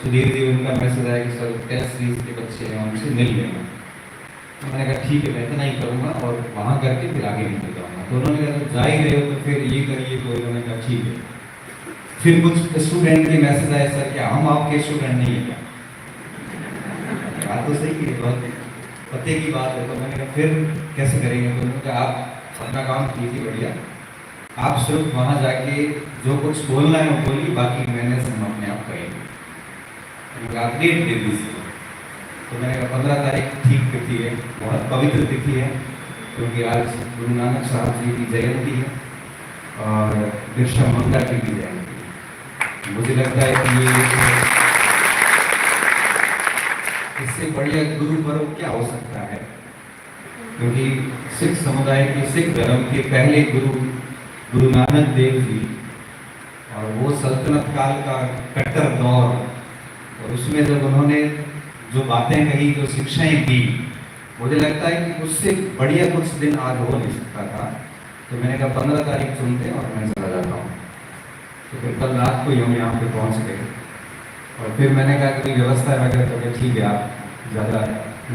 सुधीर जी उनका मैसेज आया कि सर टेस्ट सीरीज के बच्चे हैं उनसे मिल लेना। तो मैंने कहा ठीक है मैं इतना ही करूँगा और वहाँ करके फिर आगे निकल जाऊँगा। तो उन्होंने कहा जा ही रहे हो तो फिर ये करिए, तो उन्होंने कहा ठीक है। फिर कुछ स्टूडेंट के मैसेज आए सर क्या हम आपके स्टूडेंट नहीं है क्या? बात तो सही है, बहुत पते की बात है। तो मैंने कहा फिर कैसे करेंगे? तो उन्होंने कहा आप अपना काम कीजिए बढ़िया, आप सिर्फ वहाँ जाके जो कुछ बोलना है वो बोलिए, बाकी मैनेज हम अपने आप करेंगे। आप डेट दे दीजिए। तो मैंने कहा 15 तारीख ठीक तिथि है, बहुत पवित्र तिथि है, क्योंकि आज गुरु नानक साहब जी की जयंती है और बिरसा मुंडा की भी जयंती है। मुझे लगता है कि ये इससे बढ़िया गुरु पर्व क्या हो सकता है, क्योंकि सिख समुदाय के, सिख धर्म के पहले गुरु नानक देव जी, और वो सल्तनत काल का कट्टर दौर, और उसमें जब उन्होंने जो बातें कही, जो शिक्षाएं दी, मुझे लगता है कि उससे बढ़िया कुछ दिन आज हो नहीं सकता था। तो मैंने कहा 15 तारीख चुनते हैं और मैं चला जाता हूँ। तो फिर कल रात को ही हम यहाँ पे पहुँच गए, और फिर मैंने कहा कि व्यवस्था वगैरह तो ठीक है, आप ज़्यादा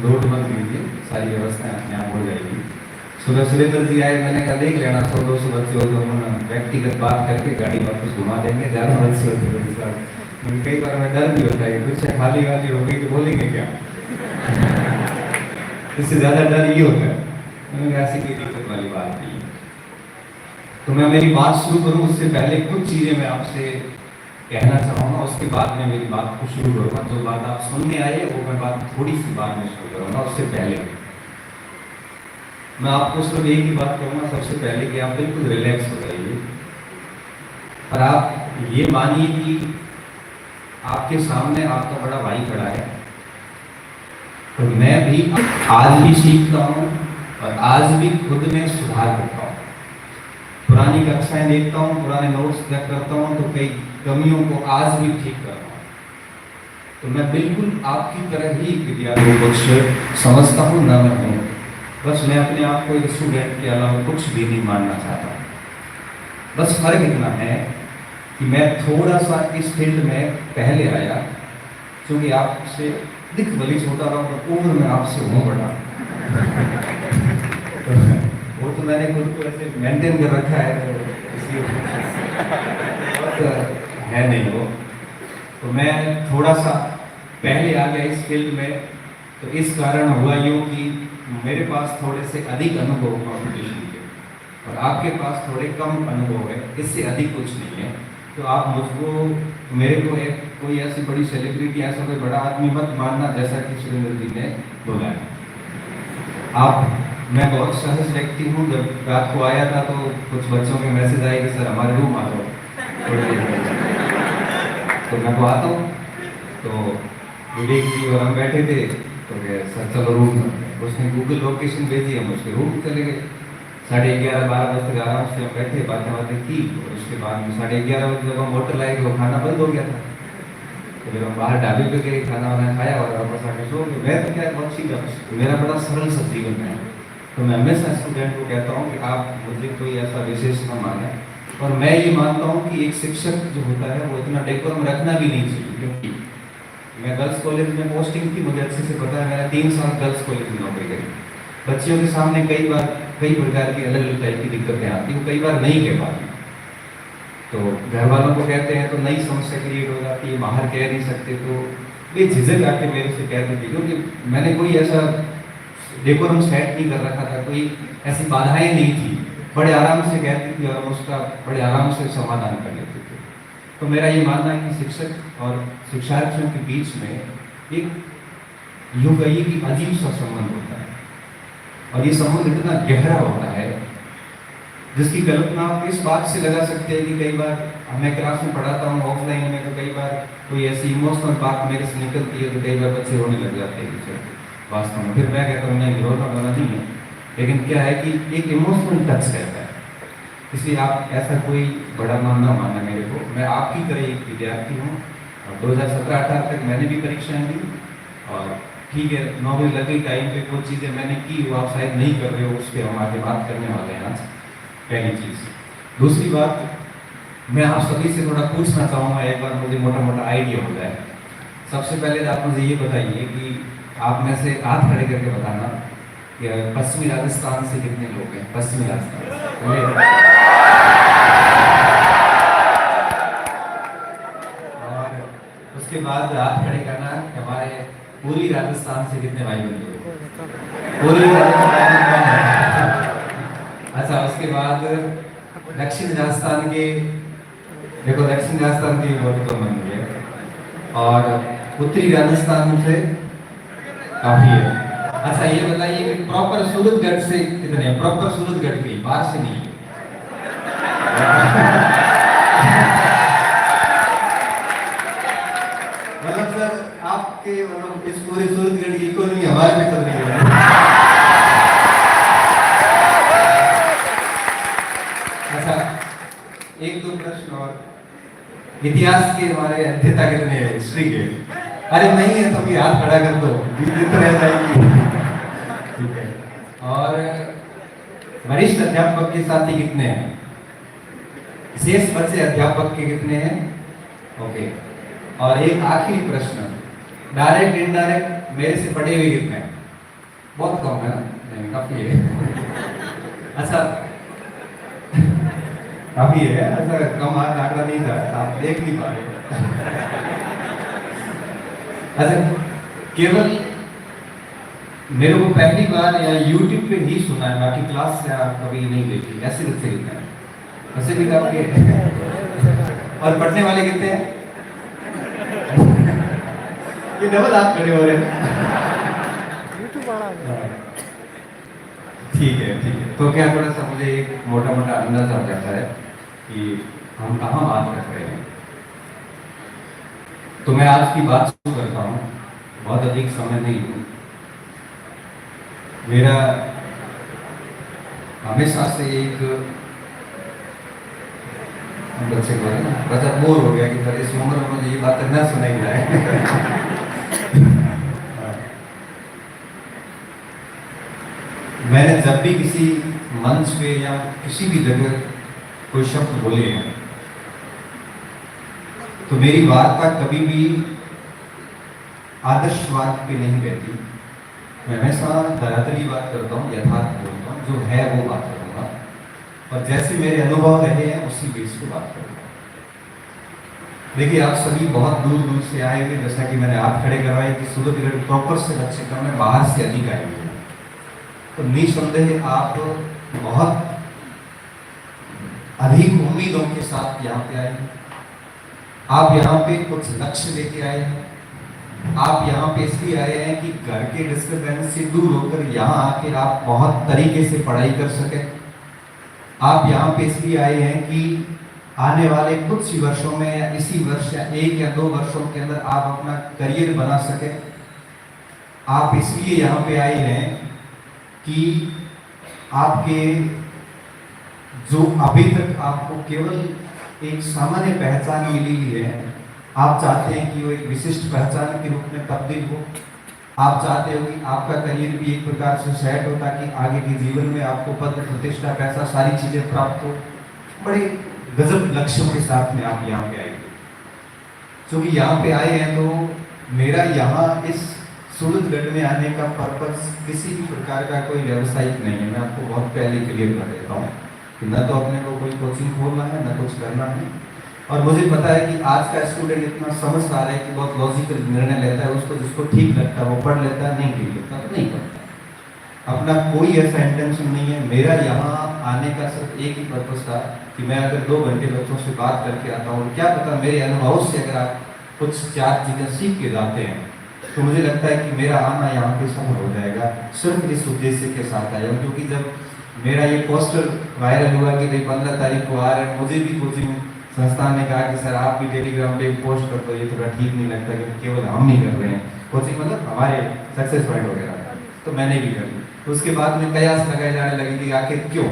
लोड मत लीजिए, सारी व्यवस्थाएं अपने आप हो जाएगी। सुबह सुरेंद्र जी आए, मैंने कहा देख लेना 100-200 बच्चे हो तो हम व्यक्तिगत बात करके गाड़ी वापस घुमा देंगे, ज़्यादा बच्चे होते हैं। कई बार हमें डर भी होता है कुछ खाली वाली हो गई तो बोलेंगे क्या, इससे ज़्यादा डर ये होता है। मैंने कहा ऐसी कोई दिक्कत वाली बात नहीं। तो मैं मेरी बात शुरू करूँ उससे पहले कुछ चीज़ें मैं आपसे कहना चाहूँगा, उसके बाद में मेरी बात को शुरू करूँगा। जो बात आप सुनने आए वो मैं बात थोड़ी सी बाद में शुरू करूँगा। उससे पहले मैं आपको सिर्फ एक ही बात कहूँगा, सबसे पहले कि आप बिल्कुल रिलैक्स हो जाइए, और आप ये मानिए कि आपके सामने आपका बड़ा भाई खड़ा है, तो मैं भी आज भी सीखता हूँ और आज भी खुद में सुधार करता हूँ। पुरानी कक्षाएं देखता हूँ, पुराने नोट्स चेक करता हूँ, तो कई कमियों को आज भी ठीक करता हूँ। तो मैं बिल्कुल आपकी तरह ही विद्यार्थी कुछ समझता हूँ ना मैं हूँ, बस मैं अपने आप को एक स्टूडेंट के अलावा कुछ भी नहीं मानना चाहता। बस फर्क इतना है कि मैं थोड़ा सा इस फील्ड में पहले आया, क्योंकि आपसे दिख भले छोटा रहा पर उम्र में आपसे हूँ बड़ा। वो तो मैंने खुद को ऐसे मेंटेन कर रखा है, तो इसलिए है नहीं वो। तो मैं थोड़ा सा पहले आ गया इस फील्ड में, तो इस कारण हुआ यूँ कि मेरे पास थोड़े से अधिक अनुभव कॉम्पिटिशन के, और आपके पास थोड़े कम अनुभव है, इससे अधिक कुछ नहीं है। तो आप मुझको, मेरे को एक कोई ऐसी बड़ी सेलिब्रिटी, ऐसा कोई बड़ा आदमी मत मानना, जैसा कि सुरेंद्र जी ने बोला है। मैं बहुत सहज व्यक्ति हूँ। जब रात को आया था तो कुछ बच्चों के मैसेज आए कि सर हमारे रूम आ जाओ थोड़ी देर, तो मैं को आता हूँ। तो विवेक जी और हम बैठे थे, तो सर चलो रूम में, उसने गूगल लोकेशन भेजी, हम उसके रूम चले गए। 11:30-12 बजे तक आराम से हम बैठे, बातें की। और उसके बाद में 11:30 बजे जब हम होटल आए तो खाना बंद हो गया था। तो फिर हम बाहर ढाबे पे गए, खाना वाना खाया और वापस आके सो गए। मैं तो क्या बहुत सीधा, मेरा बड़ा सरल सा जीवन है। तो मैं हमेशा स्टूडेंट को कहता हूँ कि आप मुझे कोई ऐसा विशेष न माने, और मैं ये मानता हूँ कि एक शिक्षक जो होता है वो इतना डेकोरम रखना भी नहीं चाहिए। क्योंकि मैं गर्ल्स कॉलेज में पोस्टिंग थी, मुझे अच्छे से पता है, मैंने 3 साल गर्ल्स कॉलेज में नौकरी करी। बच्चियों के सामने कई बार कई प्रकार की अलग अलग टाइप की दिक्कतें आती हैं, कई बार नहीं कह पाती। तो घर वालों को कहते हैं तो नई समस्या क्रिएट हो जाती है, बाहर कह नहीं सकते, तो वे झिझक आके मेरे से कहते थे, क्योंकि मैंने कोई ऐसा डेकोरम सेट नहीं कर रखा था, कोई ऐसी बाधाएं नहीं थी। बड़े आराम से कहती थी और उसका बड़े आराम से समाधान कर लेते थे। तो मेरा ये मानना है कि शिक्षक और शिक्षार्थियों के बीच में एक यूं कहिए कि अजीब सा संबंध होता है, और ये संबंध इतना गहरा होता है जिसकी कल्पना आप इस बात से लगा सकते हैं कि कई बार मैं क्लास में पढ़ाता हूँ ऑफलाइन में, तो कई बार कोई ऐसी इमोशनल बात मेरे से निकलती है तो कई बार बच्चे रोने लग जाते हैं वास्तव में। फिर मैं कहता हूँ नहीं, रोना बना नहीं है, लेकिन क्या है कि एक इमोशनल टच रहता है। इसलिए आप ऐसा कोई बड़ा नाम ना मानना मेरे को, मैं आपकी तरह एक विद्यार्थी हूँ। और 2017-18 तक मैंने भी परीक्षाएं दी, और ठीक है नौकरी लगी टाइम पे कुछ चीज़ें मैंने की, वो आप शायद नहीं कर रहे हो, उस पर हम आगे बात करने वाले हैं आज। पहली चीज़। दूसरी बात, मैं आप सभी से थोड़ा पूछना चाहूँगा, एक बार मुझे मोटा मोटा आइडिया हो जाए। सबसे पहले आप मुझे ये बताइए कि आप में से हाथ खड़े करके बताना कि पश्चिमी राजस्थान से कितने लोग हैं? पश्चिमी राजस्थान। और उसके बाद हाथ खड़े करना कि हमारे पूरी राजस्थान से कितने भाई बंधु हैं? पूरी राजस्थान। अच्छा, उसके बाद दक्षिण राजस्थान के, देखो दक्षिण राजस्थान की बहुत कम बन गई है, और उत्तरी राजस्थान से काफी है। अच्छा ये बताइए कि प्रॉपर सूरतगढ़ से कितने हैं? प्रॉपर सूरतगढ़ के, बाहर से नहीं। मतलब सर आपके, मतलब इस पूरे सूरतगढ़ की इकोनॉमी हमारे में चल रही है। अच्छा, 1-2 प्रश्न और। इतिहास के हमारे अध्येता कितने हैं? हिस्ट्री के? अरे नहीं है तो भी हाथ खड़ा कर दो, रह जाएगी। ठीक है। और वरिष्ठ अध्यापक के साथी कितने हैं? शेष बचे अध्यापक के कितने हैं? ओके। और एक आखिरी प्रश्न, डायरेक्ट इनडायरेक्ट मेरे से पढ़े हुए कितने हैं? बहुत कम है ना? नहीं, काफी है। अच्छा काफी है, ऐसा कम आंकड़ा नहीं था, आप देख नहीं पा रहे। अच्छा, केवल मेरे को पहली बार या YouTube पे ही सुना है, बाकी क्लास से आप कभी नहीं देखी। ऐसे बच्चे कितने हैं? ऐसे भी आपके और पढ़ने वाले कितने हैं? ये डबल हाथ खड़े हो रहे हैं। ठीक है, ठीक है। तो क्या थोड़ा सा मुझे एक मोटा मोटा अंदाजा हो जाता है कि हम कहाँ बात कर रहे हैं। तो मैं आज की बात शुरू करता हूँ, बहुत अधिक समय नहीं लूँ। मेरा हमेशा से एक बच्चे को है ना, बच्चा बोर हो गया कि सर इस उम्र में मुझे ये बातें न सुनाई जाए। मैंने जब भी किसी मंच पे या किसी भी जगह कोई शब्द बोले हैं तो मेरी वार्ता कभी भी आदर्शवाद पे नहीं रहती। मैं हमेशा धरातली बात करता हूँ, यथार्थ बोलता हूँ, जो है वो बात करूँगा और जैसे मेरे अनुभव रहे हैं उसी बेस पे बात करूँगा। देखिए, आप सभी बहुत दूर दूर से आए हुए, जैसा कि मैंने हाथ खड़े करवाए कि सूरतगढ़ प्रॉपर से बच्चे कम है, बाहर से अधिक आए हुए हैं। तो निसंदेह आप बहुत अधिक उम्मीदों के साथ यहाँ पे आए। आप यहाँ पे कुछ लक्ष्य लेके आए हैं। आप यहाँ पे इसलिए आए हैं कि घर के डिस्टर्बेंस से दूर होकर यहाँ आके आप बहुत तरीके से पढ़ाई कर सके। आप यहाँ पे इसलिए आए हैं कि आने वाले कुछ ही वर्षों में या इसी वर्ष या 1 या 2 वर्षों के अंदर आप अपना करियर बना सके। आप इसलिए यहाँ पे आए हैं कि आपके जो अभी तक आपको केवल एक सामान्य पहचान मिली है, आप चाहते हैं कि वो एक विशिष्ट पहचान के रूप में तब्दील हो। आप चाहते हो कि आपका करियर भी एक प्रकार से सेट हो ताकि आगे के जीवन में आपको पद प्रतिष्ठा, पैसा, सारी चीजें प्राप्त हो। बड़े गजब लक्ष्यों के साथ में आप यहाँ पे आए। क्योंकि यहाँ पे आए हैं तो मेरा यहाँ इस सूरतगढ़ में आने का पर्पस किसी भी प्रकार का कोई व्यवसायिक नहीं है। मैं आपको बहुत पहले क्लियर कर देता हूँ कि न तो अपने को कोई कोचिंग खोलना है, न कुछ करना है। और मुझे पता है कि आज का स्टूडेंट इतना समझदार है कि बहुत लॉजिकल निर्णय लेता है। उसको जिसको ठीक लगता है वो पढ़ लेता है, नहीं ठीक लगता तो नहीं पढ़ता। अपना कोई ऐसा इंटेंशन नहीं है। मेरा यहाँ आने का सिर्फ एक ही पर्पस था कि मैं अगर 2 घंटे बच्चों से बात करके आता हूँ, क्या पता मेरे अनुभव से अगर आप कुछ 4 चीज़ें सीख के जाते हैं तो मुझे लगता है कि मेरा आना यहाँ पे सफल हो जाएगा। सिर्फ इस उद्देश्य के साथ आया हूँ। क्योंकि जब मेरा ये पोस्टर वायरल हुआ कि भाई 15 तारीख को आ रहे हैं, मुझे भी कोचिंग संस्थान ने कहा कि सर आप भी टेलीग्राम पे पोस्ट कर दो, ये थोड़ा ठीक नहीं लगता कि केवल हम नहीं कर रहे हैं कोचिंग, मतलब हमारे सक्सेस पॉइंट वगैरह, तो मैंने भी कर दी। तो उसके बाद में कयास लगाए जाने लगे कि आखिर क्यों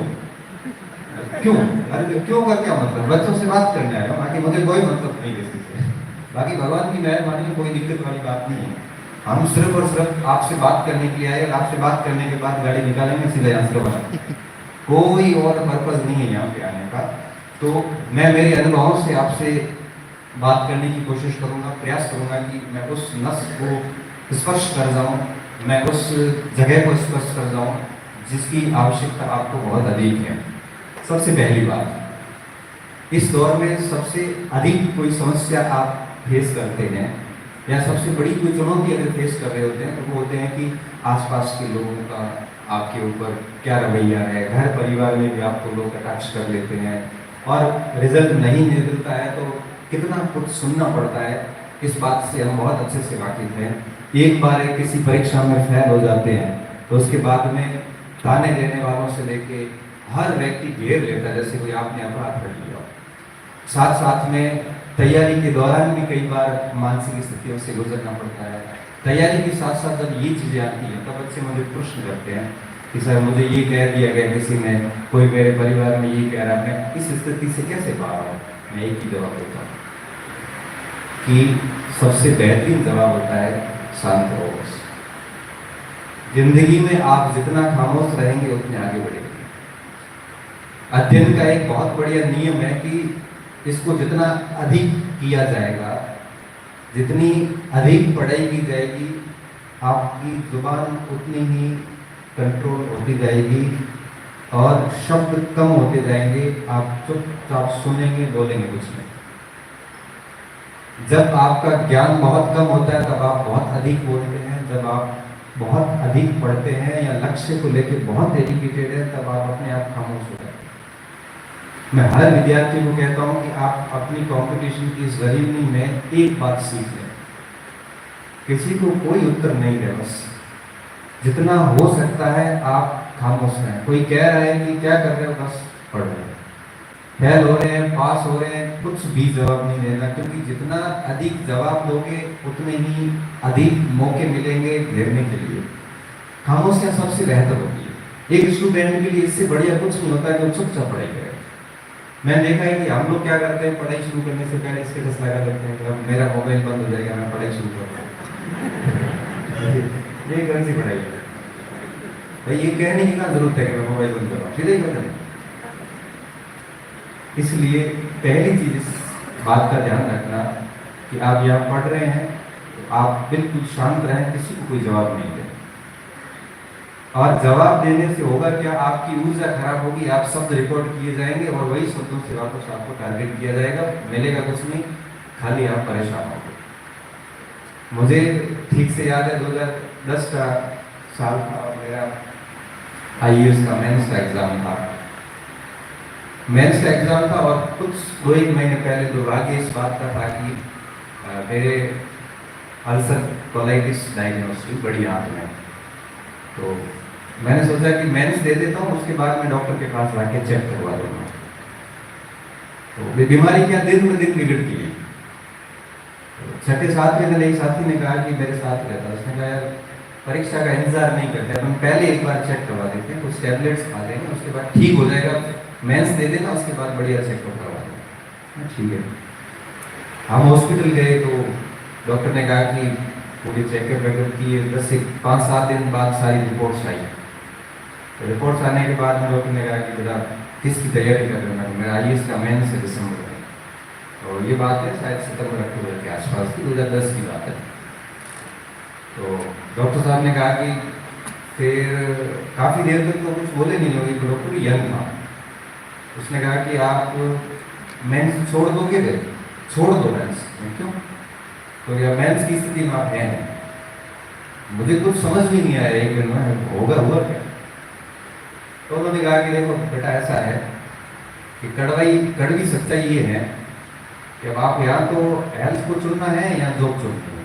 क्यों अरे क्यों का क्या मतलब, बच्चों से बात करने आया हूँ, बाकी मुझे कोई मतलब नहीं किसी से। बाकी भगवान की मेहरबानी में कोई दिक्कत वाली बात नहीं है। हम सिर्फ और सिर्फ आपसे बात करने के लिए आए और आपसे बात करने के बाद गाड़ी निकालेंगे सीधे यहाँ से बना, कोई और पर्पज नहीं है यहाँ पे आने का। तो मैं मेरे अनुभवों से आपसे बात करने की कोशिश करूँगा, प्रयास करूँगा कि मैं उस नस को स्पर्श कर जाऊँ, मैं उस जगह को स्पर्श कर जाऊँ जिसकी आवश्यकता आपको बहुत अधिक है। सबसे पहली बात, इस दौर में सबसे अधिक कोई समस्या आप फेस करते हैं या सबसे बड़ी कोई चुनौती अगर फेस कर रहे होते हैं तो वो होते हैं कि आसपास के लोगों का आपके ऊपर क्या रवैया है। घर परिवार में भी आपको लोग कटाक्ष कर लेते हैं और रिजल्ट नहीं मिलता है तो कितना कुछ सुनना पड़ता है। इस बात से हम बहुत अच्छे से वाकिफ हैं। एक बार किसी परीक्षा में फेल हो जाते हैं तो उसके बाद में ताने देने वालों से लेके हर व्यक्ति घेर लेता है जैसे कोई आपने अपराध कर लिया। साथ साथ में तैयारी के दौरान भी कई बार मानसिक स्थितियों से गुजरना पड़ता है। तैयारी के साथ साथ जब ये चीज़ें आती हैं तब बच्चे मुझे प्रश्न करते हैं कि सर मुझे ये कह दिया गया किसी ने, कोई मेरे परिवार में ये कह रहा, मैं इस स्थिति से कैसे बाहर आऊँ। मैं एक ही जवाब देता हूँ कि सबसे बेहतरीन जवाब होता है शांत रहो। बस जिंदगी में आप जितना खामोश रहेंगे उतने आगे बढ़ेंगे। अध्ययन का एक बहुत बढ़िया नियम है कि इसको जितना अधिक किया जाएगा, जितनी अधिक पढ़ाई की जाएगी, आपकी जुबान उतनी ही कंट्रोल होती जाएगी और शब्द कम होते जाएंगे। आप चुपचाप सुनेंगे, बोलेंगे कुछ नहीं। जब आपका ज्ञान बहुत कम होता है तब आप बहुत अधिक बोलते हैं। जब आप बहुत अधिक पढ़ते हैं या लक्ष्य को लेकर बहुत डेडिकेटेड है तब आप अपने आप खामोश हो जाते हैं। मैं हर विद्यार्थी को कहता हूं कि आप अपनी कंपटीशन की इस जर्नी में एक बात सीख लें, किसी को कोई उत्तर नहीं है, बस जितना हो सकता है आप खामोश रहें। कोई कह रहा है कि क्या कर रहे हो, बस पढ़ रहे हैं। फेल हो रहे हैं, पास हो रहे हैं, कुछ भी जवाब नहीं देना, क्योंकि जितना अधिक जवाब दोगे उतने ही अधिक मौके मिलेंगे घेरने के लिए। खामोशियाँ सबसे बेहतर होती है। एक स्टूडेंट के लिए इससे बढ़िया कुछ नहीं होता है कि वो चुपचाप पढ़ाई करे। मैंने देखा है कि हम लोग क्या करते हैं, पढ़ाई शुरू करने से पहले स्टेटस लगा देते हैं कि अब मेरा मोबाइल बंद हो जाएगा, मैं पढ़ाई शुरू कर रहा हूँ। ये कौन सी पढ़ाई है भाई? ये कहने की क्या जरूरत है कि मैं मोबाइल बंद कर रहा हूँ? सीधे ही कर दें। इसलिए पहली चीज इस बात का ध्यान रखना कि आप यहाँ पढ़ रहे हैं तो आप बिल्कुल शांत रहें, किसी को कोई जवाब नहीं दें। और जवाब देने से होगा क्या, आपकी ऊर्जा खराब होगी, आप शब्द रिकॉर्ड किए जाएंगे और वही शब्दों से वापस आपको टारगेट किया जाएगा, मिलेगा कुछ नहीं, खाली आप परेशान होंगे। मुझे ठीक से याद है 2010 का साल था और मेरा IAS का मेंस का एग्जाम था। मेंस का एग्जाम था और कुछ 2-1 महीने पहले दुर्भाग्य इस बात का था कि मेरे अल्सर कोलाइटिस डायग्नोस हुई बड़ी आंत में। तो मैंने सोचा कि मेंस दे देता हूँ, उसके बाद मैं डॉक्टर के पास जाके चेक करवा दूंगा। तो बीमारी क्या दिन में दिन बिगड़ती है। छठे 7वें दिन एक साथी ने कहा कि मेरे साथ रहता, उसने कहा यार परीक्षा का इंतजार नहीं करते, हम पहले एक बार चेक करवा देते हैं, कुछ टैबलेट्स खा लेंगे, उसके बाद ठीक हो जाएगा, मेंस दे देना, उसके बाद बढ़िया चेकअप करवा देंगे। ठीक है। हम हॉस्पिटल गए तो डॉक्टर ने कहा कि पूरी चेकअप वेकअप किए, 10 से 5-7 दिन बाद सारी रिपोर्ट्स आई। तो रिपोर्ट्स आने के बाद में डॉक्टर ने कहा कि बेटा किसकी तैयारी कर रहे हो? मेरा IAS का मेंस है दिसंबर में। तो ये बात है शायद सितंबर-अक्टूबर के आसपास की, 2010 की बात है। तो डॉक्टर साहब ने कहा कि फिर काफ़ी देर तक तो कुछ बोले नहीं होगी, तो डॉक्टर यंग था, उसने कहा कि आप मेंस छोड़ दोगे? छोड़ दो मेंस। क्यों? तो या मेंस की स्थिति में आप हैं। मुझे कुछ समझ भी नहीं आया एक दिन में हुआ क्या। तो उन्होंने कहा कि देखो बेटा ऐसा है कि कड़वी सच्चाई ये है कि अब आप या तो हेल्थ को चुनना है या जॉब चुनना है।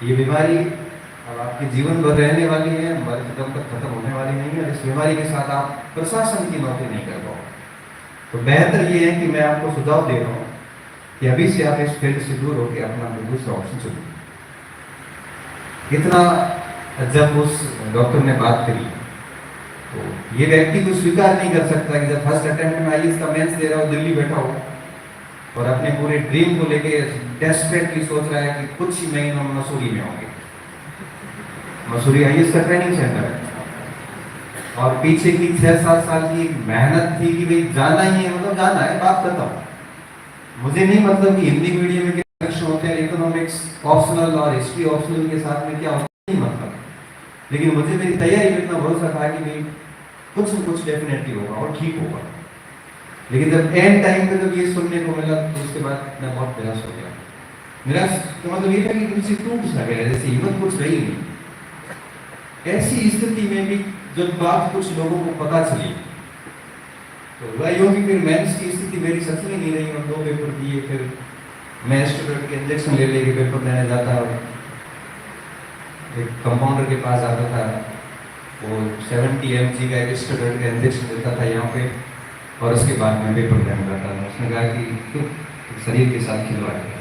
ये बीमारी अब आपके जीवन भर रहने वाली है, मरते तक खत्म होने वाली नहीं है। इस बीमारी के साथ आप प्रशासन की नौकरी नहीं कर पाओगे। तो बेहतर ये है कि मैं आपको सुझाव दे रहा हूँ कि अभी से आप इस फील्ड से दूर होकर अपना दूसरा ऑप्शन चुनिए। इतना जब उस डॉक्टर ने बात करी तो ये व्यक्ति को स्वीकार नहीं कर सकता कि जब फर्स्ट अटेम्प्ट में IAS का मेंस दे रहा हो, दिल्ली बैठा हो और अपने पूरे ड्रीम को लेके डेस्परेटली सोच रहा है कि कुछ ही महीनों में मसूरी में होंगे। मसूरी IAS का ट्रेनिंग सेंटर है और पीछे की 6-7 साल की मेहनत थी कि भाई जाना ही है, मतलब जाना है, बात बताओ। मुझे नहीं मतलब कि हिंदी मीडियम में क्या लक्ष्य होते हैं, इकोनॉमिक्स ऑप्शनल और हिस्ट्री ऑप्शनल के साथ में क्या होता है, नहीं मतलब। लेकिन मुझे मेरी तैयारी में इतना भरोसा था कि भाई कुछ न कुछ डेफिनेटली होगा और ठीक होगा। लेकिन जब एंड टाइम पे जब ये सुनने को मिला तो उसके बाद मैं बहुत निराश हो गया। निराश तो मतलब ये था कि मुझसे टूट सा गया, जैसे हिम्मत कुछ रही नहीं। ऐसी स्थिति में भी जब बात कुछ लोगों को पता चली तो हुआ यूँ कि फिर मेंस की स्थिति मेरी सच में नहीं रही। और 2 पेपर दिए, फिर मैं स्टूडेंट के इंजेक्शन ले लेके पेपर देने जाता और एक कंपाउंडर के पास आता था, वो 70 mg का एक स्टूडेंट का इंजेक्शन देता था यहाँ पे और उसके बाद में पेपर देने जाता था। उसने कहा कि क्यों शरीर के साथ खिलवाड़ किया,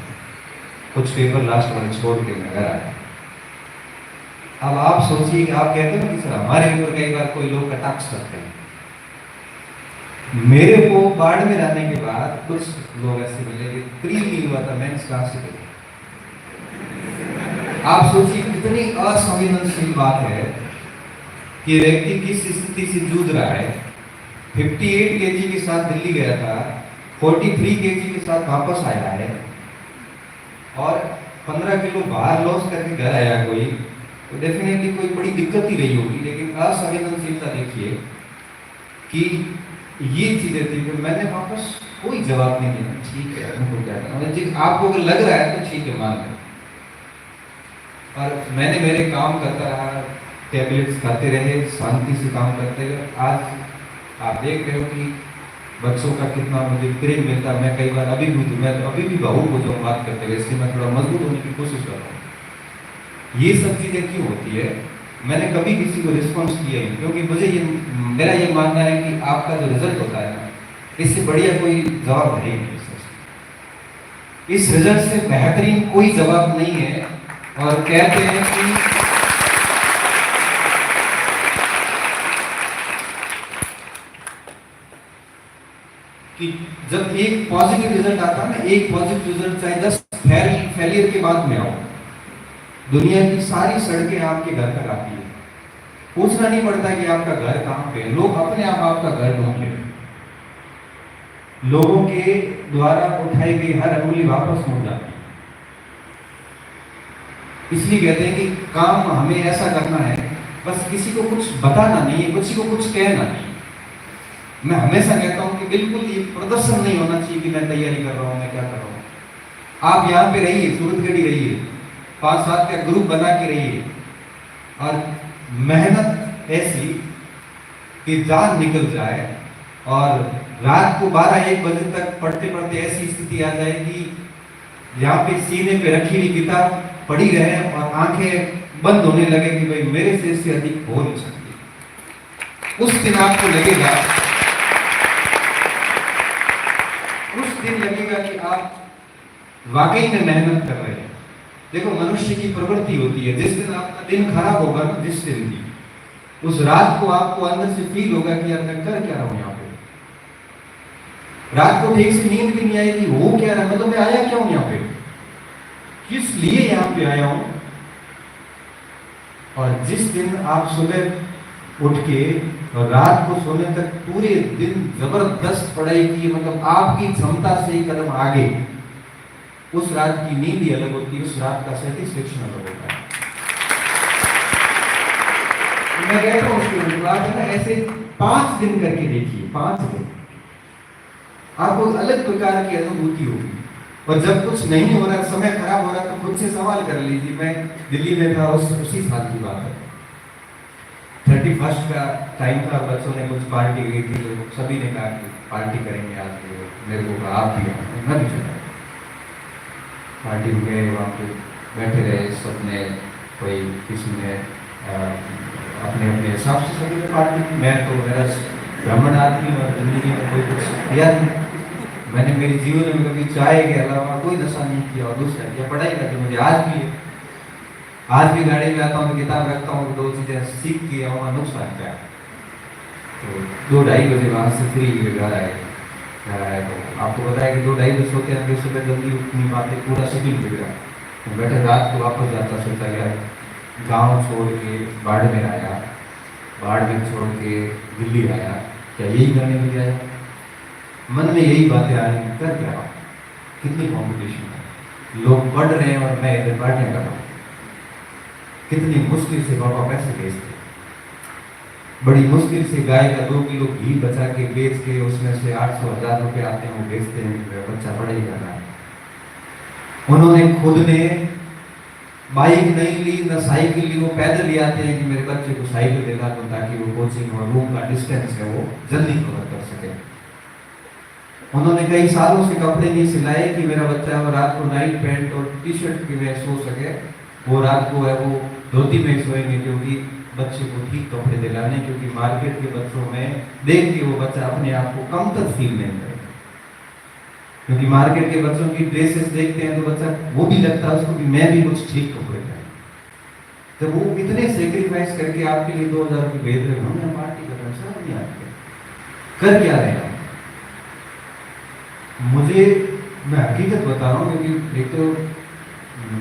कुछ पेपर लास्ट में छोड़ के मैं घर आया। अब आप सोचिए कि आप कहते हो कि सर हमारे ऊपर कई बार कोई लोग कटाक्ष करते हैं। मेरे को बाड़मेर आने के बाद कुछ लोग ऐसे मिले कि प्री नहीं हुआ था, मेंस कहाँ से करें। आप सोचिए कितनी असंवेदनशील बात है कि व्यक्ति किस स्थिति से जूझ रहा है। 58 kg के साथ दिल्ली गया था, 43 kg के साथ वापस आया है और 15 किलो बाहर लॉस करके घर आया कोई, तो डेफिनेटली कोई बड़ी दिक्कत ही रही होगी। लेकिन असंवेदनशीलता देखिए कि ये चीजें थी। फिर मैंने वापस कोई जवाब नहीं दिया, ठीक है उनको क्या करना, आपको अगर लग रहा है तो ठीक है मान लो। और मैंने मेरे काम करता रहा, टैबलेट्स खाते रहे, शांति से काम करते रहे। आज आप देख रहे हो कि बच्चों का कितना मुझे प्रेम मिलता है। मैं कई बार अभी भी मैं अभी भी बहू को जो बात करते हुए इसलिए मैं थोड़ा मजबूत होने की कोशिश कर रहा हूँ। ये सब चीज़ें क्यों होती है, मैंने कभी किसी को रिस्पॉन्स किया नहीं, क्योंकि मुझे मेरा ये मानना है कि आपका जो रिजल्ट होता है ना, इससे बढ़िया कोई जवाब है नहीं। इस रिजल्ट से बेहतरीन कोई जवाब नहीं है। और कहते हैं कि जब एक पॉजिटिव रिजल्ट आता है ना, एक पॉजिटिव रिजल्ट चाहे 10 फेलियर के बाद में आओ, दुनिया की सारी सड़कें आपके घर तक आती है। पूछना नहीं पड़ता कि आपका घर कहां पे है, लोग अपने आप आपका घर ढूंढ लेते। लोगों के द्वारा उठाई गई हर अंगुली वापस हो जाती है। इसलिए कहते हैं कि काम हमें ऐसा करना है, बस किसी को कुछ बताना नहीं है, किसी को कुछ कहना नहीं। मैं हमेशा कहता हूं कि बिल्कुल ये प्रदर्शन नहीं होना चाहिए कि मैं तैयारी कर रहा हूं, मैं क्या कर रहा हूं। आप यहाँ पे रहिए, सूरतगढ़ी रहिए, 5-7 का ग्रुप बना के रहिए और मेहनत ऐसी कि जान निकल जाए और रात को 12-1 बजे तक पढ़ते पढ़ते ऐसी स्थिति आ जाए कि यहाँ पे सीने पे रखी हुई किताब पढ़ी रहे और आंखें बंद होने लगे कि भाई मेरे से इससे अधिक हो नहीं सकती। उस दिन आपको लगेगा, उस दिन लगेगा कि आप वाकई में मेहनत कर रहे हैं। देखो, मनुष्य की प्रवृत्ति होती है, जिस दिन आपका दिन खराब होगा ना, जिस दिन भी, उस रात को आपको अंदर से फील होगा कि यार मैं कर क्या रहा हूं यहाँ पे। रात को ठीक से नींद भी नहीं आएगी, वो क्या रहा, मतलब मैं आया क्यों यहाँ पे, किस लिए यहाँ पे आया हूं। और जिस दिन आप सुबह उठ के और रात को सोने तक पूरे दिन जबरदस्त पढ़ाई की, मतलब आपकी क्षमता से ही कदम आगे, उस रात की नींद ही अलग होती है, उस रात का सेटिस्फेक्शन अलग होता है। मैं कहता हूँ उसके बाद ना ऐसे 5 दिन करके देखिए, 5 दिन आपको अलग प्रकार की अनुभूति होगी। और जब कुछ नहीं हो रहा, समय खराब हो रहा, तो खुद से सवाल कर लीजिए। मैं दिल्ली में था, उसी साल की बात है, 31 का टाइम था, बच्चों ने कुछ पार्टी गई थी, तो सभी ने कहा कि पार्टी करेंगे आज। मेरे को कहा आप भी आओ, मैं भी चला। पार्टी में गए, वहाँ पे बैठे रहे, सबने कोई किसी ने अपने अपने हिसाब से सभी ने पार्टी की। मैं तो मेरा ब्राह्मण आदमी और जिंदगी में कोई कुछ किया नहीं, मैंने मेरे जीवन में कभी चाय के अलावा कोई नशा नहीं किया। और दूसरा क्या, पढ़ाई करके मुझे आज भी गाड़ी में आता हूँ, किताब रखता हूँ, 2 चीजें सीख के आऊँगा, नुकसान क्या। तो 2-2:30 बजे वहाँ से फ्री घर आए। तो आपको पता है कि 2-2:30 बजे सोते हैं, फिर सुबह जल्दी उठनी बातें, पूरा शेड्यूल बिगड़ा। तो बैठे रात को वापस जाता, सोचा यार गाँव छोड़ के बाड़मेर आया, बाड़मेर छोड़ के दिल्ली आया, क्या यही करने के लिए आया। मन में यही बातें आ रही, कर क्या रहा, कितनी कॉम्पिटिशन है, लोग पढ़ रहे हैं और मैं इधर पार्टियां कर रहा हूँ। कितनी मुश्किल से पापा पैसे भेजते, बड़ी मुश्किल से गाय का 2 किलो घी बचा के बेच के उसमें से 800-1000 रुपए आते हैं, वो बेचते हैं, बच्चा पढ़ाई कर रहा है। उन्होंने खुद ने बाइक नहीं ली, न साइकिल ली, वो पैदल ले आते हैं कि मेरे बच्चे को साइकिल दिला दो ताकि वो कोचिंग और रूम का डिस्टेंस है वो जल्दी कवर कर सके। उन्होंने कई सालों से कपड़े नहीं सिलाए कि मेरा बच्चा वो रात को नाइट पैंट और टी-शर्ट में सो सके, वो रात को है वो धोती में सोएंगे, क्योंकि बच्चे को ठीक कपड़े दिलाने, क्योंकि मार्केट के बच्चों में देख के वो बच्चा अपने आप को कमतर फील नहीं करेगा। क्योंकि मार्केट के बच्चों की ड्रेसेस देखते हैं तो बच्चा वो भी लगता है उसको कि मैं भी कुछ ठीक कपड़े पहनूं। तो वो इतने सेक्रीफाइस करके आपके लिए 2000 रुपये भेज रहे हो, मैं पार्टी कर रहा हूँ, समझ नहीं आती कर क्या रहे हैं। मुझे, मैं हकीकत बता रहा हूँ, क्योंकि एक तो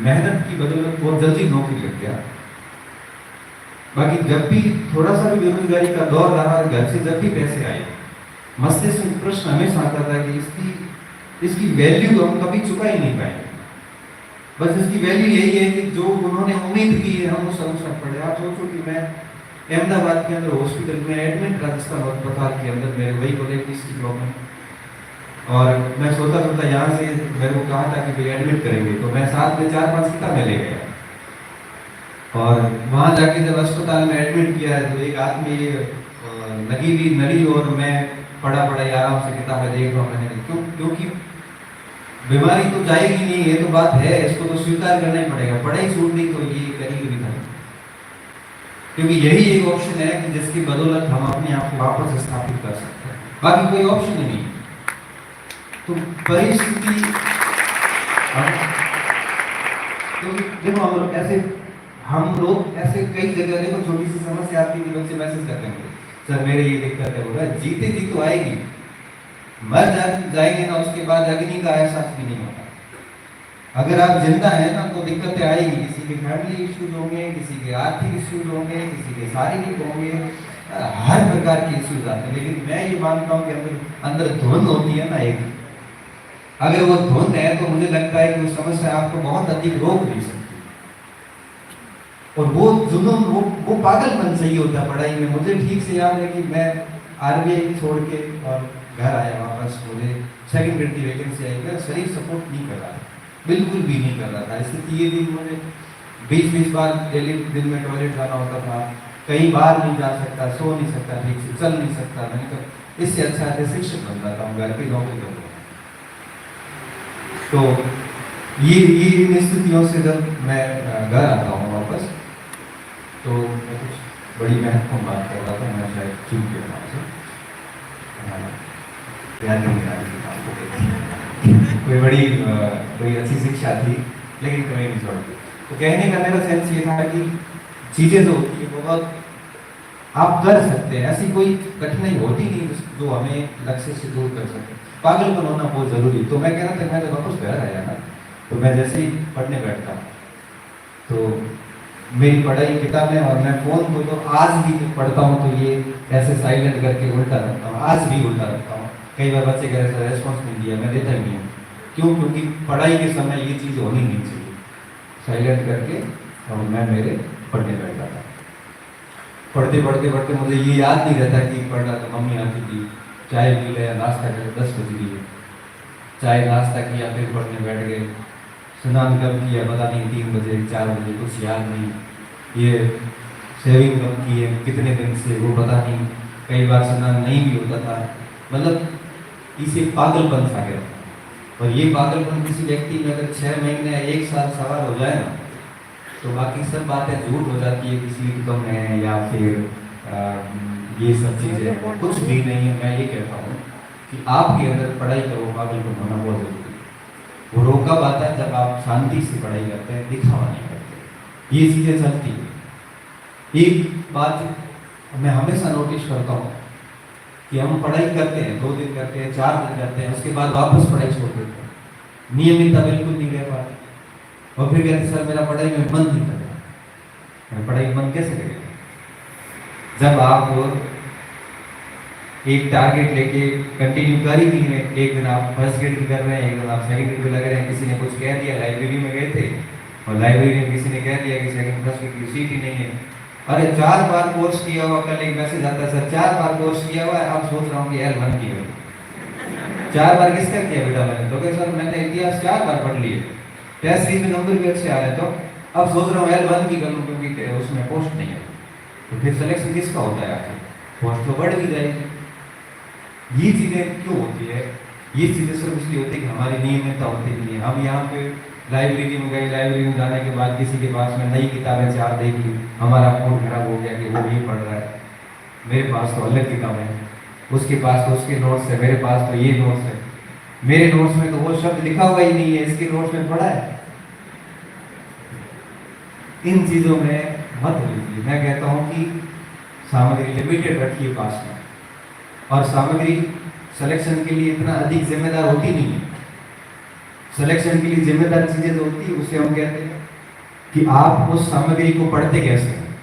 मेहनत की बदौलत बहुत जल्दी नौकरी लग गया। बाकी जब भी थोड़ा सा भी बेरोजगारी का दौर रहा, घर से जब भी पैसे आए, मस्तिष्क में प्रश्न हमेशा आता था कि इसकी वैल्यू तो हम कभी चुका ही नहीं पाएंगे। बस इसकी वैल्यू यही है कि जो उन्होंने उम्मीद की है हम उस अनुसार पढ़े। आप सोचो कि मैं अहमदाबाद के अंदर हॉस्पिटल में एडमिट, राजस्थान अस्पताल के अंदर, मेरे वही बोले किसी प्रॉब्लम, और मैं सोता यहाँ से मेरे को कहा था कि भाई एडमिट करेंगे, तो मैं साथ में 4-5 किताबें ले गया। और वहाँ जाके जब अस्पताल में एडमिट किया है तो एक आदमी लगी हुई नली, और मैं पढ़ा आराम से किताबें देख रहा हूँ। मैंने क्योंकि बीमारी तो जाएगी नहीं, ये तो बात है, इसको तो स्वीकार करना ही पड़ेगा। पढ़ाई छूट नहीं तो ये करेगी भी नहीं, क्योंकि यही एक ऑप्शन है कि जिसकी बदौलत हम अपने आप को वापस स्थापित कर सकते हैं, बाकी कोई ऑप्शन नहीं। तो परिस्थिति तो देखो हम लोग ऐसे कई जगह देखो छोटी सी समस्या आती है कि बच्चे मैसेज करते हैं सर मेरे ये दिक्कत है, बोला जीते जी तो आएगी, मर जाएंगे ना उसके बाद अग्नि का एहसास भी नहीं होता। अगर आप जिंदा है ना तो दिक्कतें आएगी, किसी के फैमिली इश्यूज होंगे, किसी के आर्थिक इश्यूज होंगे, किसी के शारीरिक होंगे, हर प्रकार के इश्यूज आते हैं। लेकिन मैं ये मानता हूँ कि अंदर धुन होती है ना एक, अगर वो धुन है तो मुझे लगता है कि वो समस्या आपको बहुत अधिक रोक नहीं सकती। और वो जुनून वो पागलपन चाहिए होता है पढ़ाई में। मुझे ठीक से याद है कि मैं आरबीआई छोड़ के और घर आया वापस, मुझे सेकंड ग्रेड की वैकेंसी आई, मेरा शरीर सपोर्ट नहीं कर रहा था, बिल्कुल भी नहीं कर रहा था। स्थिति ये थी मुझे 20-20 बार डेली दिन में टॉयलेट जाना होता था, कई बार नहीं जा सकता, सो नहीं सकता, ठीक से चल नहीं सकता। मैंने कहा इससे अच्छा है शिक्षक बन जाता हूँ, घर पे नौकरी करूँगा। तो ये इन स्थितियों से जब मैं घर आता हूँ वापस, तो मैं कुछ बड़ी महत्वपूर्ण बात कर रहा था, मैं शायद चूक गया वहाँ से, ध्यान नहीं आ रही आपको कोई अच्छी शिक्षा थी लेकिन कहीं नहीं छोड़ती। तो कहने का मेरा सेंस ये था कि चीज़ें जो होती है बहुत आप कर सकते हैं, ऐसी कोई कठिनाई होती नहीं जो हमें लक्ष्य से दूर कर सके। पागलपन होना बहुत जरूरी। तो मैं कह रहा था मैं जब वापस घर आया ना, तो मैं जैसे ही पढ़ने बैठता तो मेरी पढ़ाई किताब है और मैं फ़ोन को तो आज भी पढ़ता हूँ तो ये ऐसे साइलेंट करके उल्टा रखता हूँ, आज भी उल्टा रखता हूँ। कई बार बच्चे कह रहे सर रेस्पॉन्स नहीं दिया, मैं देता ही नहीं हूँ। क्यों? क्योंकि पढ़ाई के समय ये चीज़ होनी नहीं चाहिए, साइलेंट करके और मैं मेरे पढ़ने बैठता था। पढ़ते पढ़ते पढ़ते मुझे ये याद नहीं रहता कि पढ़ रहा था, मम्मी आती थी, चाय पी लिया, नाश्ता कर, 10 बज गई, चाय नाश्ता किया, फिर पढ़ने बैठ गए। स्नान कब किया पता नहीं, 3 बजे 4 बजे, कुछ याद नहीं। ये सेविंग कब की है, कितने दिन से, वो पता नहीं। कई बार स्नान नहीं भी होता था। मतलब इसे पागलपन सा गया। और ये पागलपन किसी व्यक्ति में अगर 6 महीने या 1 साल सवार हो जाए ना, तो बाकी सब बातें झूठ हो जाती है, किसी कम है या फिर ये सब चीज़ें कुछ भी नहीं है। मैं ये कहता हूँ कि आपके अंदर पढ़ाई का वो पागलपन होना बहुत जरूरी है। वो रोग कब आता है? जब आप शांति से पढ़ाई करते हैं, दिखावा नहीं करते। ये चीज़ें चलती है। एक बात मैं हमेशा नोटिस करता हूँ कि हम पढ़ाई करते हैं, 2 दिन करते हैं, 4 दिन करते हैं, उसके बाद वापस पढ़ाई छोड़ देते हैं, नियमितता बिल्कुल नहीं रह पाते। और फिर कहते सर मेरा पढ़ाई में मन नहीं कर रहा। पढ़ाई में मन कैसे करेगा? जब आप एक टारगेट लेके कंटिन्यू कर ही नहीं है, एक दिन आप फर्स्ट ग्रेड की कर रहे हैं, एक दिन आप सेकंड ग्रेड पे लग रहे हैं, किसी ने कुछ कह दिया, लाइब्रेरी में गए थे और लाइब्रेरी में किसी ने कह दिया कि सेकंड फर्स्ट ग्रेड की सीट ही नहीं है। अरे 4 बार कोर्स किया हुआ, कल एक मैसेज आता है सर 4 बार कोर्स किया हुआ है, अब सोच रहा हूँ कि L1 की हो। 4 बार किसका किया बेटा मैंने? तो सर मैंने इतिहास 4 बार पढ़ लिए, टेस्ट सीरीज में नंबर भी अच्छे आ रहे, तो अब सोच रहा हूँ L1 की कर लूँ क्योंकि उसमें पोस्ट नहीं है। तो फिर सिलेक्शन किसका होता है आखिर? पोस्ट तो बढ़ भी जाएगी। ये चीज़ें क्यों होती है? ये चीज़ें सिर्फ इसलिए होती है कि हमारी नियमितता होती नहीं है। हम यहाँ पे लाइब्रेरी में गए, लाइब्रेरी में जाने के बाद किसी के पास में नई किताबें 4 देख ली, हमारा मूड खराब हो गया कि वो ये पढ़ रहा है, मेरे पास तो अलग किताबें हैं, उसके पास तो उसके नोट्स है, मेरे पास तो ये नोट्स है, मेरे नोट्स में तो वो शब्द लिखा हुआ ही नहीं है, इसके नोट्स में पढ़ा है। इन चीज़ों में मत लीजिए। मैं कहता हूँ कि सामग्री लिमिटेड रखिए पास में, और सामग्री सिलेक्शन के लिए इतना अधिक जिम्मेदार होती नहीं है। सिलेक्शन के लिए जिम्मेदार चीजें जो होती है उसे हम कहते हैं कि आप उस सामग्री को पढ़ते कैसे हैं।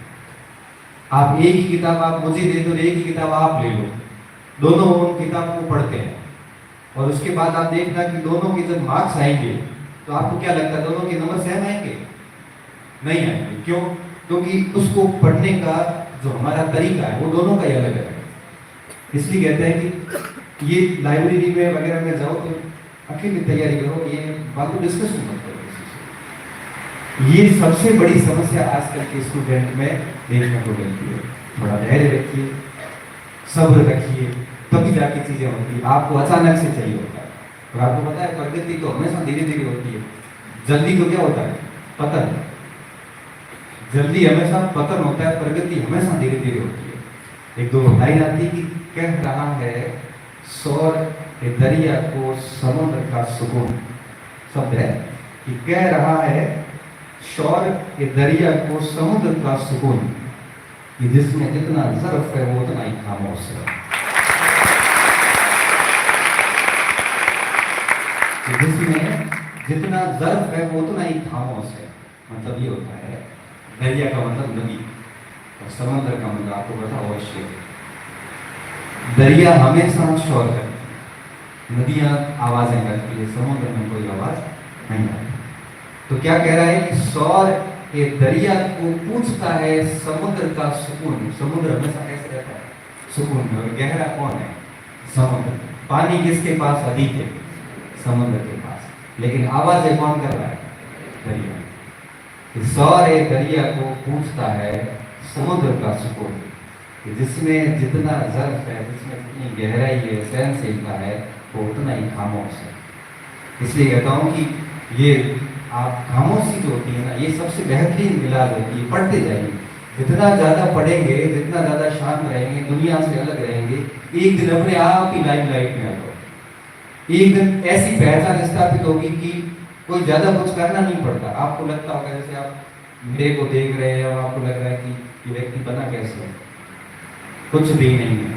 आप एक ही किताब आप मुझे दे दो, एक ही किताब आप ले लो, दोनों उन किताब को पढ़ते हैं और उसके बाद आप देखना कि दोनों के जब मार्क्स आएंगे तो आपको क्या लगता है दोनों के नंबर सेम आएंगे? नहीं आएंगे। क्यों? क्योंकि उसको पढ़ने का जो हमारा तरीका है वो दोनों का ही अलग है। इसलिए कहते हैं कि ये लाइब्रेरी में वगैरह में जाओ तो अकेले तैयारी करो, ये बातों डिस्कशन मत करो। ये सबसे बड़ी समस्या आजकल के स्टूडेंट में देखने को मिलती है। थोड़ा धैर्य रखिए, सब्र रखिए, तभी जाके चीजें होती है। आपको अचानक से चाहिए होता है और आपको पता है प्रगति तो हमेशा धीरे धीरे होती है। जल्दी तो क्या होता है? पतन। जल्दी हमेशा पतन होता है, प्रगति हमेशा धीरे धीरे होती है। एक 2 लाइन आती है कि कह रहा है सौर के दरिया को समुद्र का सुकून, शब्द है कि कह रहा है शौर के दरिया को समुद्र का सुकून, कि जिसमें जितना ज़र्फ है वो उतना ही खामोश है। कि जिसमें जितना ज़र्फ है वो उतना ही खामोश है। मतलब ये होता है, दरिया का मतलब नदी और समुद्र का मतलब आपको पता अवश्य। दरिया हमेशा शोर करती, नदियां आवाजें करती है, समुद्र में कोई आवाज नहीं आती। तो क्या कह रहा है कि शौर के दरिया को पूछता है समुद्र का सुकून। समुद्र हमेशा कैसे रहता है? सुकून में। और गहरा कौन है? समुद्र। पानी किसके पास अधिक है? समुद्र के पास। लेकिन आवाजें कौन कर रहा है? दरिया। शौर ए दरिया को पूछता है समुद्र का सुकून, कि जिसमें जितना ज़र्फ है, जिसमें जितनी गहराई है, सहनशीलता है, वो उतना ही खामोश है। इसलिए कहता हूँ कि ये आप खामोशी जो होती है ना, ये सबसे बेहतरीन इलाज होती है। पढ़ते जाइए, जितना ज़्यादा पढ़ेंगे, जितना ज़्यादा शांत रहेंगे, दुनिया से अलग रहेंगे, एक दिन अपने आप ही लाइफ में आएगा। एक दिन ऐसी पहचान स्थापित होगी कि कोई ज़्यादा कुछ करना नहीं पड़ता। आपको लगता होगा जैसे आप मेरे को देख रहे हैं और आपको लग रहा है कि ये व्यक्ति बना कैसे है, कुछ भी नहीं है।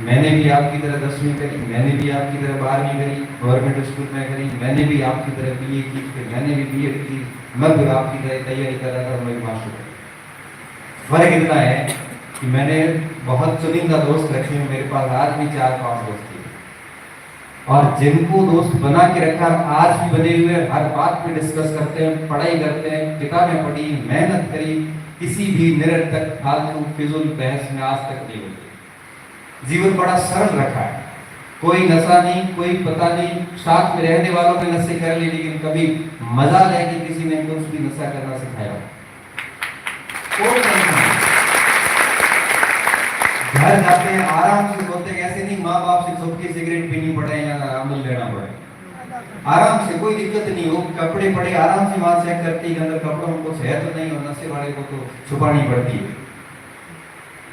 मैंने भी आपकी तरह 10वीं करी, मैंने भी आपकी तरह 12वीं करी, गवर्नमेंट स्कूल में करी, मैंने भी आपकी तरह BA की, फिर मैंने भी BEd की, मैं भी आपकी तरह तैयारी कर रहा था, मेरी मास्टर। फर्क इतना है कि मैंने बहुत चुनिंदा दोस्त रखे हैं, मेरे पास आज भी 4-5 दोस्त हैं, और जिनको दोस्त बना के रखा आज भी बने हुए, हर बात पे डिस्कस करते हैं, पढ़ाई करते हैं, किताबें पढ़ी, मेहनत करी, किसी भी निरर्थक फालतू फिजूल बहस में आज तक नहीं होती। जीवन बड़ा सरल रखा है, कोई नशा नहीं, कोई पता नहीं, साथ में रहने वालों ने नशे कर ली, लेकिन कभी मजा ले कि किसी ने कुछ भी नशा करना सिखाया। घर जाते हैं आराम से सोते हैं, ऐसे नहीं माँ बाप से छुप के सिगरेट पीनी पड़े या अमल लेना पड़े, आराम से, कोई दिक्कत नहीं हो। कपड़े पड़े आराम से वहां चेक करती है अंदर कपड़ों में कुछ है तो नहीं, और नशे वाले को तो छुपानी पड़ती है,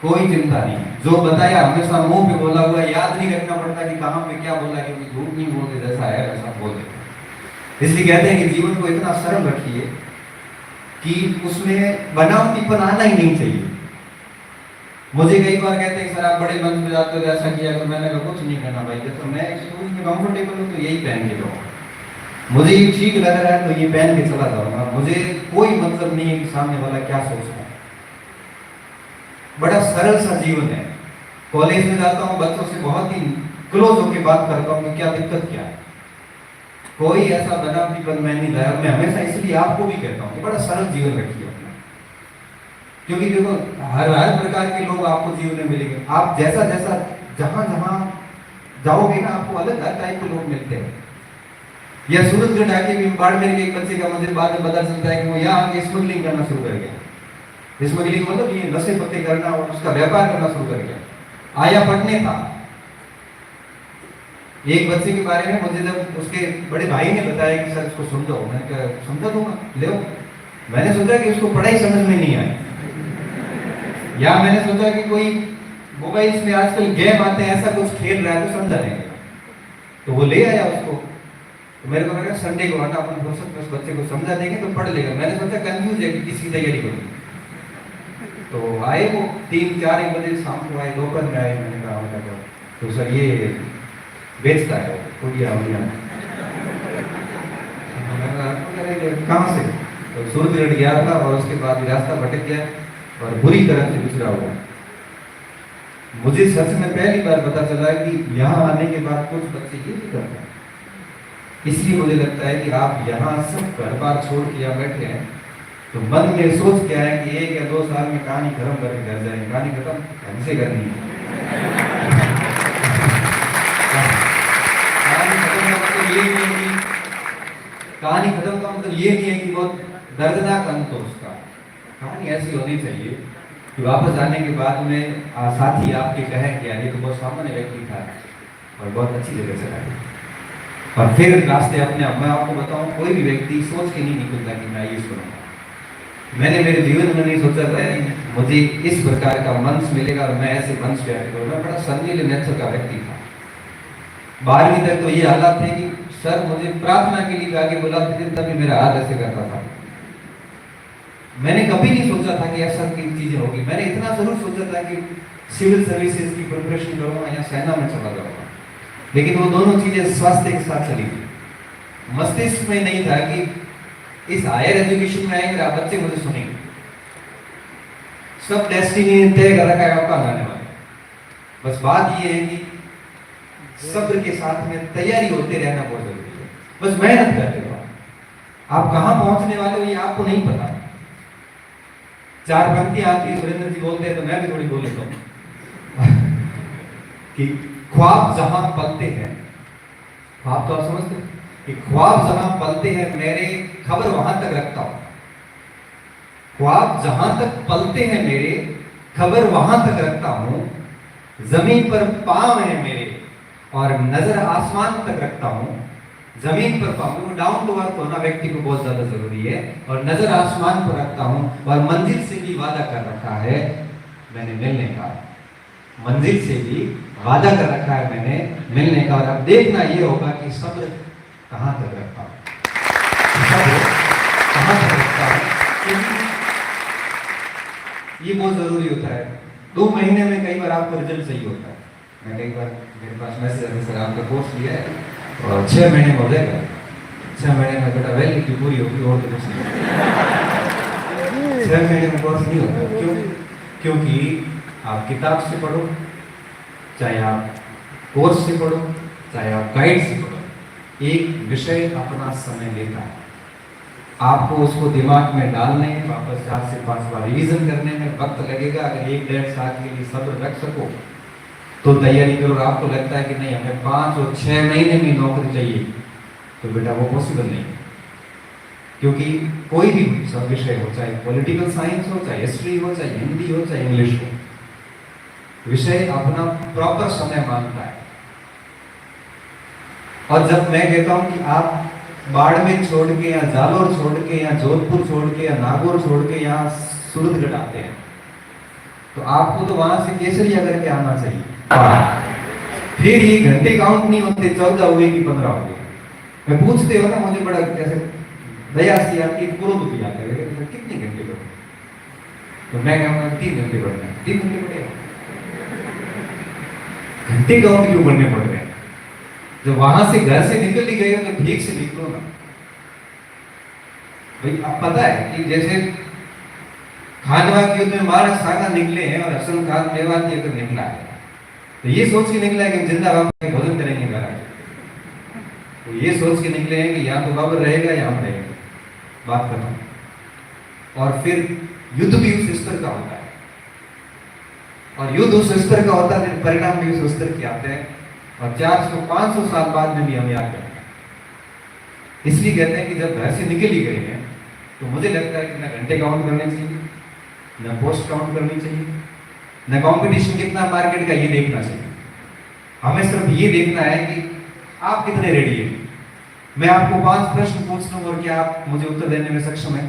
कोई चिंता नहीं। जो बताया हमेशा मुंह पे बोला हुआ, याद नहीं रखना पड़ता कि कहाँ पे क्या बोला, क्योंकि झूठ नहीं बोलते, जैसा है वैसा बोल देते। इसलिए कहते हैं कि जीवन को इतना सरल रखिए कि उसमें बनावटीपन आना ही नहीं चाहिए। मुझे कई बार कहते हैं सर आप बड़े मंच में जाते हो, ऐसा किया तो मैंने कहा कुछ नहीं करना भाई, तो मैं स्कूल में कंफर्टेबल हूँ तो यही पहन के जाऊँ, मुझे ये ठीक लग रहा है तो ये पहन के चला जाऊंगा, मुझे कोई मतलब नहीं है कि सामने वाला क्या सोच रहा है। बड़ा सरल सा जीवन है। कॉलेज में जाता हूँ, बच्चों से बहुत ही क्लोज होकर बात करता हूँ कि क्या दिक्कत क्या है, कोई ऐसा बनावटीपन मैं नहीं लाया। मैं हमेशा इसलिए आपको भी कहता हूँ कि बड़ा सरल जीवन रखिए अपना, क्योंकि देखो हर प्रकार के लोग आपको जीवन में मिलेंगे। आप जैसा जैसा जहां जहां जाओगे ना, आपको अलग हर टाइप के लोग मिलते हैं। या सूरजगढ़ आके भी बाड़मेर के एक बच्चे का मुझे बाद में पता चलता है कि वो यहाँ आके स्मगलिंग करना शुरू कर गया। स्मगलिंग मतलब ये नशे पत्ते करना और उसका व्यापार करना शुरू कर गया। आया पढ़ने था। एक बच्चे के बारे में मुझे जब उसके बड़े भाई ने बताया कि सर इसको समझाओ, मैंने कहा समझा दूंगा, ले। मैंने सोचा कि उसको पढ़ाई समझ में नहीं आई, या मैंने सोचा कि कोई मोबाइल्स में आजकल गेम आते हैं, ऐसा कुछ खेल रहा है तो समझा देंगे, तो वो ले आया उसको। तो मेरे को लगा संडे को आना अपन फुर्सत में उस बच्चे को समझा देंगे तो पढ़ लेगा। मैंने सोचा कंफ्यूज है कि किसकी तैयारी करूँ, तो आए वो 3-4 बजे शाम को आए, दोपहर में आए। मैंने कहा तो सर ये बेचता है कहाँ से? तो सूरजगढ़ गया था और उसके बाद रास्ता भटक गया और बुरी तरह से गुजरा हुआ। मुझे सच में पहली बार पता चला कि यहाँ आने के बाद कुछ बच्चे ये भी करते हैं। इसलिए मुझे लगता है कि आप यहाँ सब घर बार छोड़ के यहाँ बैठे हैं तो मन में सोच क्या है कि 1 या 2 साल में कहानी खत्म करके घर जाएंगे। कहानी खत्म हमसे करनी है। कहानी खत्म का मतलब ये नहीं है कि बहुत दर्दनाक अंत हो उसका। कहानी ऐसी होनी चाहिए कि वापस आने के बाद में साथी आपके कहें कि ये तो बहुत सामान्य व्यक्ति था और बहुत अच्छी जगह से आया, और फिर रास्ते अपने आप। मैं आपको बताऊं, कोई भी व्यक्ति सोच के नहीं निकलता कि मैं ये सुनूंगा। मैंने मेरे जीवन में नहीं सोचा था मुझे इस प्रकार का मंच मिलेगा और मैं ऐसे मंच पे आकर मैं बड़ा संजील नेत्र का व्यक्ति था। 12वीं तक तो ये हालात थे कि सर मुझे प्रार्थना के लिए आगे बुलाते थे, तभी मेरा हाथ ऐसे करता था। मैंने कभी नहीं सोचा था कि ऐसा की चीजें होगी। मैंने इतना जरूर सोचा था कि सिविल सर्विसेज की प्रिपरेशन करूंगा या सेना में चला जाऊंगा, लेकिन वो दोनों चीजें स्वास्थ्य के साथ चली गई। मस्तिष्क में नहीं था कि इस हायर एजुकेशन में आएंगे आप बच्चे मुझे सुनेंगे। सब डेस्टिनी तय कर रखा है आपका आने वाला। बस बात ये है कि सब्र के साथ में तैयारी होते रहना बहुत जरूरी है। बस मेहनत करते रहो। आप कहां पहुंचने वाले हो ये आपको नहीं पता। चार पंक्तियां आती है, सुरेंद्र जी बोलते हैं तो मैं भी थोड़ी बोल लेता हूं कि ख्वाब जहां पलते हैं, ख्वाब तो आप समझते हैं कि ख्वाब जहां पलते हैं मेरे, खबर वहां तक रखता हूं। ख्वाब जहां तक पलते हैं मेरे, खबर वहां तक रखता हूं। जमीन पर पांव है मेरे और नजर आसमान तक रखता हूं। जमीन पर पांव, डाउन टू अर्थ होना व्यक्ति को बहुत ज्यादा जरूरी है। और नजर आसमान पर रखता हूं और मंजिल से भी वादा कर रखा है मैंने मिलने का। मंजिल से भी वादा कर रखा है मैंने मिलने का। और अब देखना ये होगा कि सब्र कहां तक रखता हूं, सब्र कहां तक रखता हूं। ये बहुत जरूरी होता है। 2 महीने में कई बार आपको रिजल्ट सही होता है। मैं कई बार मेरे पास मैसेज आते सर आपका कोर्स लिया है और 6 महीने में हो जाएगा। 6 महीने में बेटा वैलिडिटी पूरी होगी और तो कुछ नहीं। 6 महीने में कोर्स नहीं होता। क्यों? क्योंकि आप किताब से पढ़ो, चाहे आप कोर्स से पढ़ो, चाहे आप गाइड से पढ़ो, एक विषय अपना समय लेता है। आपको उसको दिमाग में डालने, वापस 4 से 5 बार रिवीजन करने में वक्त लगेगा। अगर 1-1.5 साल के लिए सब्र रख सको तो तैयारी करो। आपको लगता है कि नहीं हमें 5 और 6 महीने में नौकरी चाहिए, तो बेटा वो पॉसिबल नहीं। क्योंकि कोई भी सब विषय हो, चाहे पॉलिटिकल साइंस हो, चाहे हिस्ट्री हो, चाहे हिंदी हो, चाहे इंग्लिश हो, विषय अपना प्रॉपर समय मांगता है। और जब मैं कहता हूं कि आप बाड़मेर छोड़ के या जालोर छोड़ के या जोधपुर छोड़ के या नागौर छोड़ के यहाँ सूरतगढ़ आते हैं, तो आपको तो वहां से केसरिया करके आना चाहिए। फिर ये घंटे काउंट नहीं होते, 14 हुए कि 15 हुए। मैं पूछते हो ना, मुझे बड़ा कैसे दया सी आती है, पूरा दुखी आते हैं कितने घंटे पढ़े, तो मैं कहूँगा 3 घंटे पढ़ना है। 3 घंटे पढ़े, घंटे काउंट क्यों पढ़ने पड़ रहे हैं? जब वहां से घर से निकल ही गए तो ठीक से निकलो ना भाई। अब पता है कि जैसे खानवा के युद्ध में महाराज सागा निकले हैं और हसन खान मेवाती अगर निकला है, तो ये सोच के निकला है कि जिंदा बाबर भोजन करेंगे महाराज। तो ये सोच के निकले हैं कि यहाँ तो बाबर रहेगा या हम रहेंगे, बात खत्म। और फिर युद्ध भी उस स्तर का होता है, और युद्ध उस स्तर का होता है, फिर परिणाम भी उस स्तर के आते हैं। और 400-500 साल बाद में भी हम याद करते हैं। इसलिए कहते हैं कि जब घर से निकल ही गए हैं, तो मुझे लगता है कि ना घंटे काउंट करने चाहिए, ना पोस्ट काउंट करनी चाहिए, ना कंपटीशन कितना मार्केट का ये देखना चाहिए। हमें सिर्फ ये देखना है कि आप कितने रेडी हैं। मैं आपको 5 प्रश्न पूछ लूं और क्या आप मुझे उत्तर देने में सक्षम हैं?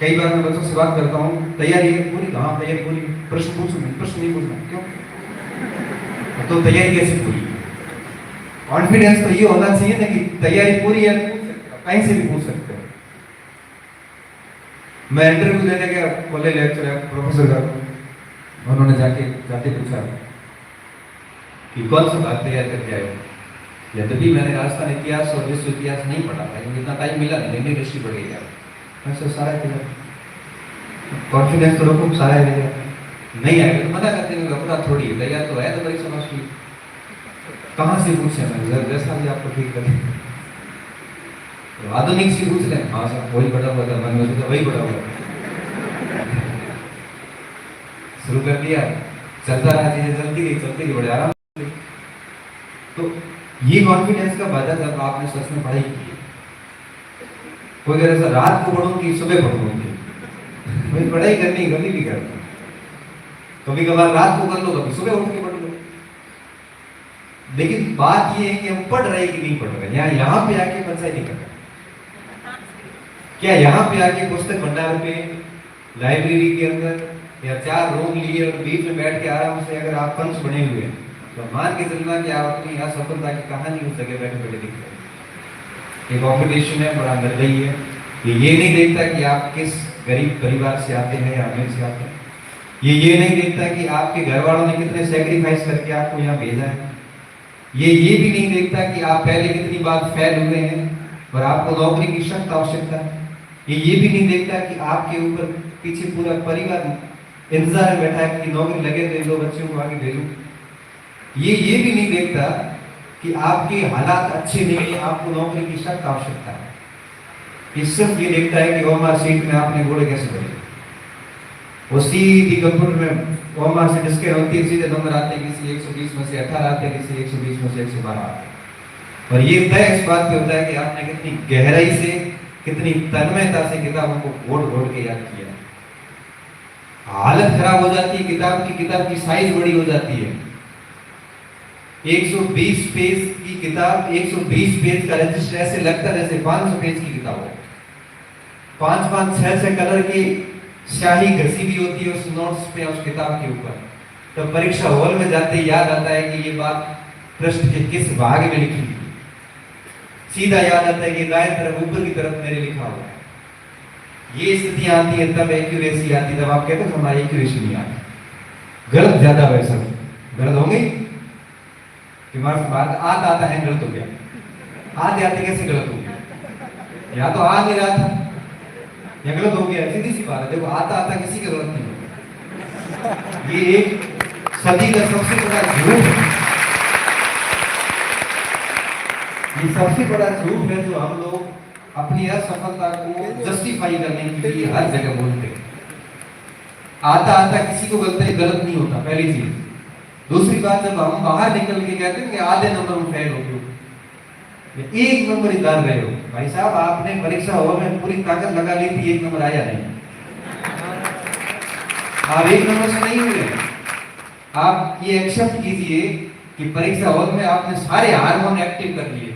कई बार मैं बच्चों से बात करता हूँ, तैयारी है पूरी? कहाँ तैयारी पूरी? प्रश्न पूछूंगा, प्रश्न नहीं पूछना। क्यों? तो तैयारी कैसे पूरी? कॉन्फिडेंस तो ये होना चाहिए ना कि तैयारी पूरी है, कहीं से भी पूछ सकते हो। मैं इंटरव्यू देने गया कॉलेज लेक्चर प्रोफेसर का, उन्होंने जाके पूछा कि कौन सा बात तैयार करके आए? यद्यपि मैंने राजस्थान इतिहास और विश्व इतिहास नहीं पढ़ा था, क्योंकि इतना टाइम मिला नहीं, इंडियन हिस्ट्री पढ़ गया। मैं सब सारा कॉन्फिडेंस तो रखो, सारा है नहीं आएगा तो मना करते हैं, घबरा थोड़ी है, तैयार तो है तो परीक्षा पास हुई। कहाँ से पूछे? मैं जैसा भी आपको ठीक करें, तो आधुनिक से पूछ लें। हाँ सर वही पढ़ा हुआ था, मन में सोचा वही पढ़ा हुआ। शुरू कर दिया, चलता रहा, चीजें चलती गई बड़े आराम से। तो ये कॉन्फिडेंस का वादा जब आपने सच में पढ़ाई की है। कोई अगर ऐसा रात को पढ़ो कि सुबह पढ़ोगे, भाई पढ़ाई करनी कभी भी करना, कभी कभार रात को कर लो, कभी सुबह उठ के पढ़ लो। लेकिन बात ये है कि हम पढ़ रहे कि नहीं पढ़ रहे। यहाँ पे आके पंचायत नहीं कर रहे। क्या यहाँ पे आके पुस्तक भंडार पे, लाइब्रेरी के अंदर या 4 रूम लिए और बीच में बैठ के आराम से अगर आप पंच बने हुए हैं तो मान के चलना कि आप अपनी असफलता की कहानी उस जगह बैठे बैठे लिख रहे हैं। ये कॉम्पिटिशन है, बड़ा निर्दयी है। ये नहीं देखता कि आप किस गरीब परिवार से आते हैं या अमीर से आते हैं। ये नहीं देखता कि आपके घर वालों ने कितने सेक्रीफाइस करके आपको यहाँ भेजा है। ये भी नहीं देखता कि आप पहले कितनी बार फेल हुए हैं और आपको नौकरी की सख्त आवश्यकता है। ये भी नहीं देखता कि आपके ऊपर पीछे पूरा परिवार इंतजार में बैठा है कि नौकरी लगे तो इन दो बच्चों को आगे भेजूं। ये भी नहीं देखता कि आपके हालात अच्छे नहीं है, आपको नौकरी की सख्त आवश्यकता है। ये सिर्फ ये देखता है कि ओएमआर सीट में आपने घोड़े कैसे भरे। वो सीधी कंप्यूटर में ओएमआर से डिस्के होती है, सीधे नंबर आते हैं, किसी 120 में से 18 आते हैं, किसी 120 में से 112 आते हैं। और ये तय इस बात पे होता है कि आपने कितनी गहराई से, कितनी तन्मयता से किताबों को घोड़ के याद किया। हालत खराब हो जाती है किताब की साइज बड़ी हो जाती है। 120 पेज की किताब, 120 पेज का रजिस्टर ऐसे लगता है जैसे 500 पेज की किताब हो। 5-5, 6-6 कलर की स्याही घसी भी होती है उस नोट्स पे, उस किताब के ऊपर। तो परीक्षा हॉल में जाते ही याद आता है कि ये बात पृष्ठ के किस भाग में लिखी थी। सीधा याद आता है कि दाएं तरफ ऊपर की तरफ मेरे लिखा हुआ है। ये स्थितियां आती है तब एक्यूरेसी आती है, तब आप कहते हो हमारी एक्यूरेसी नहीं आती, गलत ज्यादा हुए सब गलत होंगे कि आता है गलत हो गया। आते कैसे गलत हो गया? या तो आ नहीं रहा था या गलत हो गया, सीधी सी बात है। देखो आता किसी की जरूरत नहीं होती। ये एक सदी का सबसे बड़ा झूठ है। ये सबसे बड़ा झूठ है जो हम लोग अपनी असफलता को जस्टिफाई करने के लिए हर जगह बोलते हैं। आता किसी को गलत नहीं होता, पहली चीज। दूसरी बात, जब हम बाहर निकल के कहते हैं कि आधे नंबर में फेल हो गए, 1 नंबर ही डाल रहे हो, भाई साहब आपने परीक्षा हॉल में पूरी ताकत लगा ली थी, 1 नंबर आया नहीं। आप 1 नंबर से नहीं हुए। आप ये एक्सेप्ट कीजिए कि परीक्षा हॉल में आपने सारे हार्मोन एक्टिव कर लिए,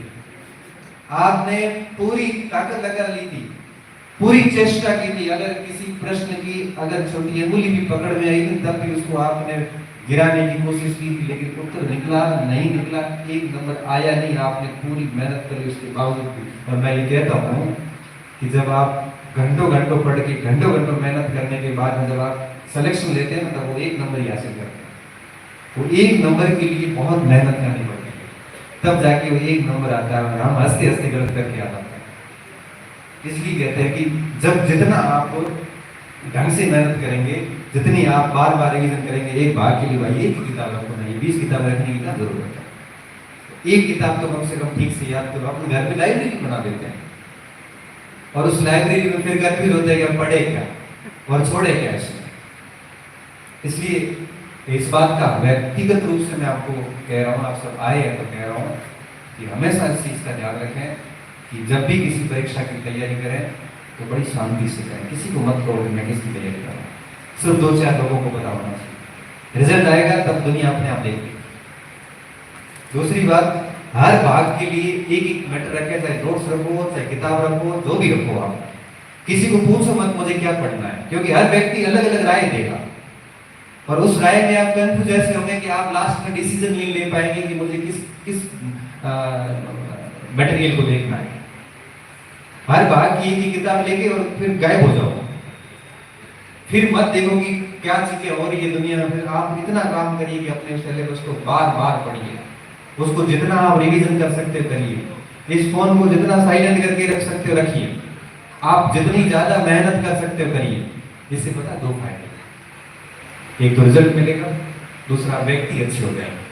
आपने पूरी ताकत लगा ली थी, पूरी चेष्टा की थी। अगर किसी प्रश्न की अगर छोटी अंगुली भी पकड़ में आई थी तब भी उसको आपने गिराने की कोशिश की थी, लेकिन उत्तर निकला नहीं, 1 नंबर आया नहीं। आपने पूरी मेहनत करी उसके बावजूद भी। और मैं ये कहता हूँ कि जब आप घंटों पढ़ के, घंटों मेहनत करने के बाद में जब आप सिलेक्शन लेते हैं तब वो 1 नंबर ही हासिल करते हैं। वो 1 नंबर के लिए बहुत मेहनत करनी पड़ती है, तब जाके वो 1 नंबर आता है और हम हंसते गलत करके आ जाते हैं। इसलिए कहते हैं कि जब जितना आप ढंग से मेहनत करेंगे, जितनी आप बार रिवीजन करेंगे, एक भाग के लिए भाई 1 किताब रखो नहीं, 20 किताब रखने की क्या जरूरत है। 1 किताब तो कम से कम ठीक से याद करो। अपने घर में लाइब्रेरी बना देते हैं और उस लाइब्रेरी में फिर कंफ्यूज होते हैं कि पढ़े क्या और छोड़े क्या इसमें। इसलिए इस बात का व्यक्तिगत रूप से मैं आपको कह रहा हूँ, आप सब आए हैं तो कह रहा हूँ कि हमेशा इस चीज का ध्यान रखें कि जब भी किसी परीक्षा की तैयारी करें तो बड़ी शांति से करें। किसी को मत कहो मैं किसकी तैयारी कर रहा हूँ, सिर्फ 2-4 लोगों को पता होना चाहिए। रिजल्ट आएगा तब दुनिया अपने आप देखेगी। दूसरी बात, हर भाग के लिए एक मैटर रखे, चाहे नोट्स रखो, चाहे किताब रखो, जो भी रखो। आप किसी को पूछो मत मुझे क्या पढ़ना है, क्योंकि हर व्यक्ति अलग अलग राय देगा और उस राय में आप कंफ्यूज ऐसे होंगे कि आप लास्ट में डिसीजन नहीं ले पाएंगे कि मुझे किस मटेरियल को देखना है। हर भाग की एक ही किताब लेके और फिर गायब हो जाओ, फिर मत देखो कि क्या चीजें हो रही है दुनिया में। फिर आप इतना काम करिए कि अपने सिलेबस को बार पढ़िए, उसको जितना आप रिवीजन कर सकते हो करिए। इस फोन को जितना साइलेंट करके रख सकते हो रखिए। आप जितनी ज्यादा मेहनत कर सकते हो करिए। इससे पता 2 फायदे, एक तो रिजल्ट मिलेगा, दूसरा व्यक्ति अच्छे हो जाएंगे।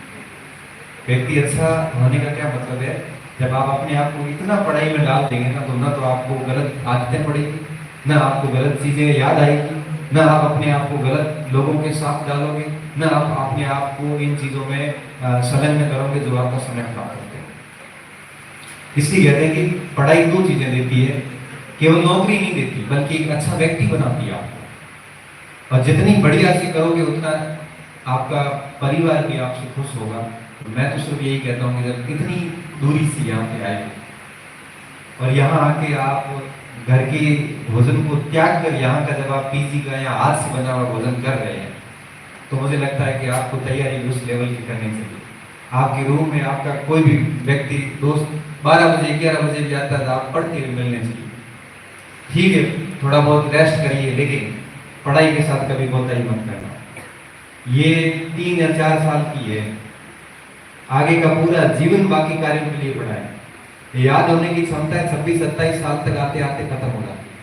व्यक्ति अच्छा होने का क्या मतलब है, जब आप अपने आप को इतना पढ़ाई में डाल देंगे ना, तो ना तो आपको गलत आदतें पड़ेगी, ना आपको गलत चीजें याद आएगी, ना आप अपने आप को गलत लोगों के साथ डालोगे, ना आप अपने आप को इन चीजों में संलग्न करोगे जो आपका समय खराब करते हैं। इसलिए कहते हैं कि पढ़ाई 2 चीजें देती है, केवल नौकरी नहीं देती बल्कि एक अच्छा व्यक्ति बनाती है आपको। और जितनी बढ़िया से करोगे उतना आपका परिवार भी आपसे खुश होगा। तो मैं तो सिर्फ यही कहता हूँ कि जब इतनी दूरी से यहाँ पे आए और यहाँ आके आप घर के भोजन को त्याग कर यहाँ का जब आप पीजी का या हाथ से बना हुआ भोजन कर रहे हैं, तो मुझे लगता है कि आपको तैयारी उस लेवल की करनी चाहिए। आपके रूम में आपका कोई भी व्यक्ति दोस्त 12 बजे 11 बजे भी आता है, आप पढ़ के मिलने चाहिए। ठीक है, थोड़ा बहुत रेस्ट करिए, लेकिन पढ़ाई के साथ कभी कोताही मत करना। ये 3 या 4 साल की है, आगे का पूरा जीवन बाकी कार्यों के लिए पढ़ाएं। याद होने की क्षमता 26-27 साल तक आते आते खत्म हो जाती है।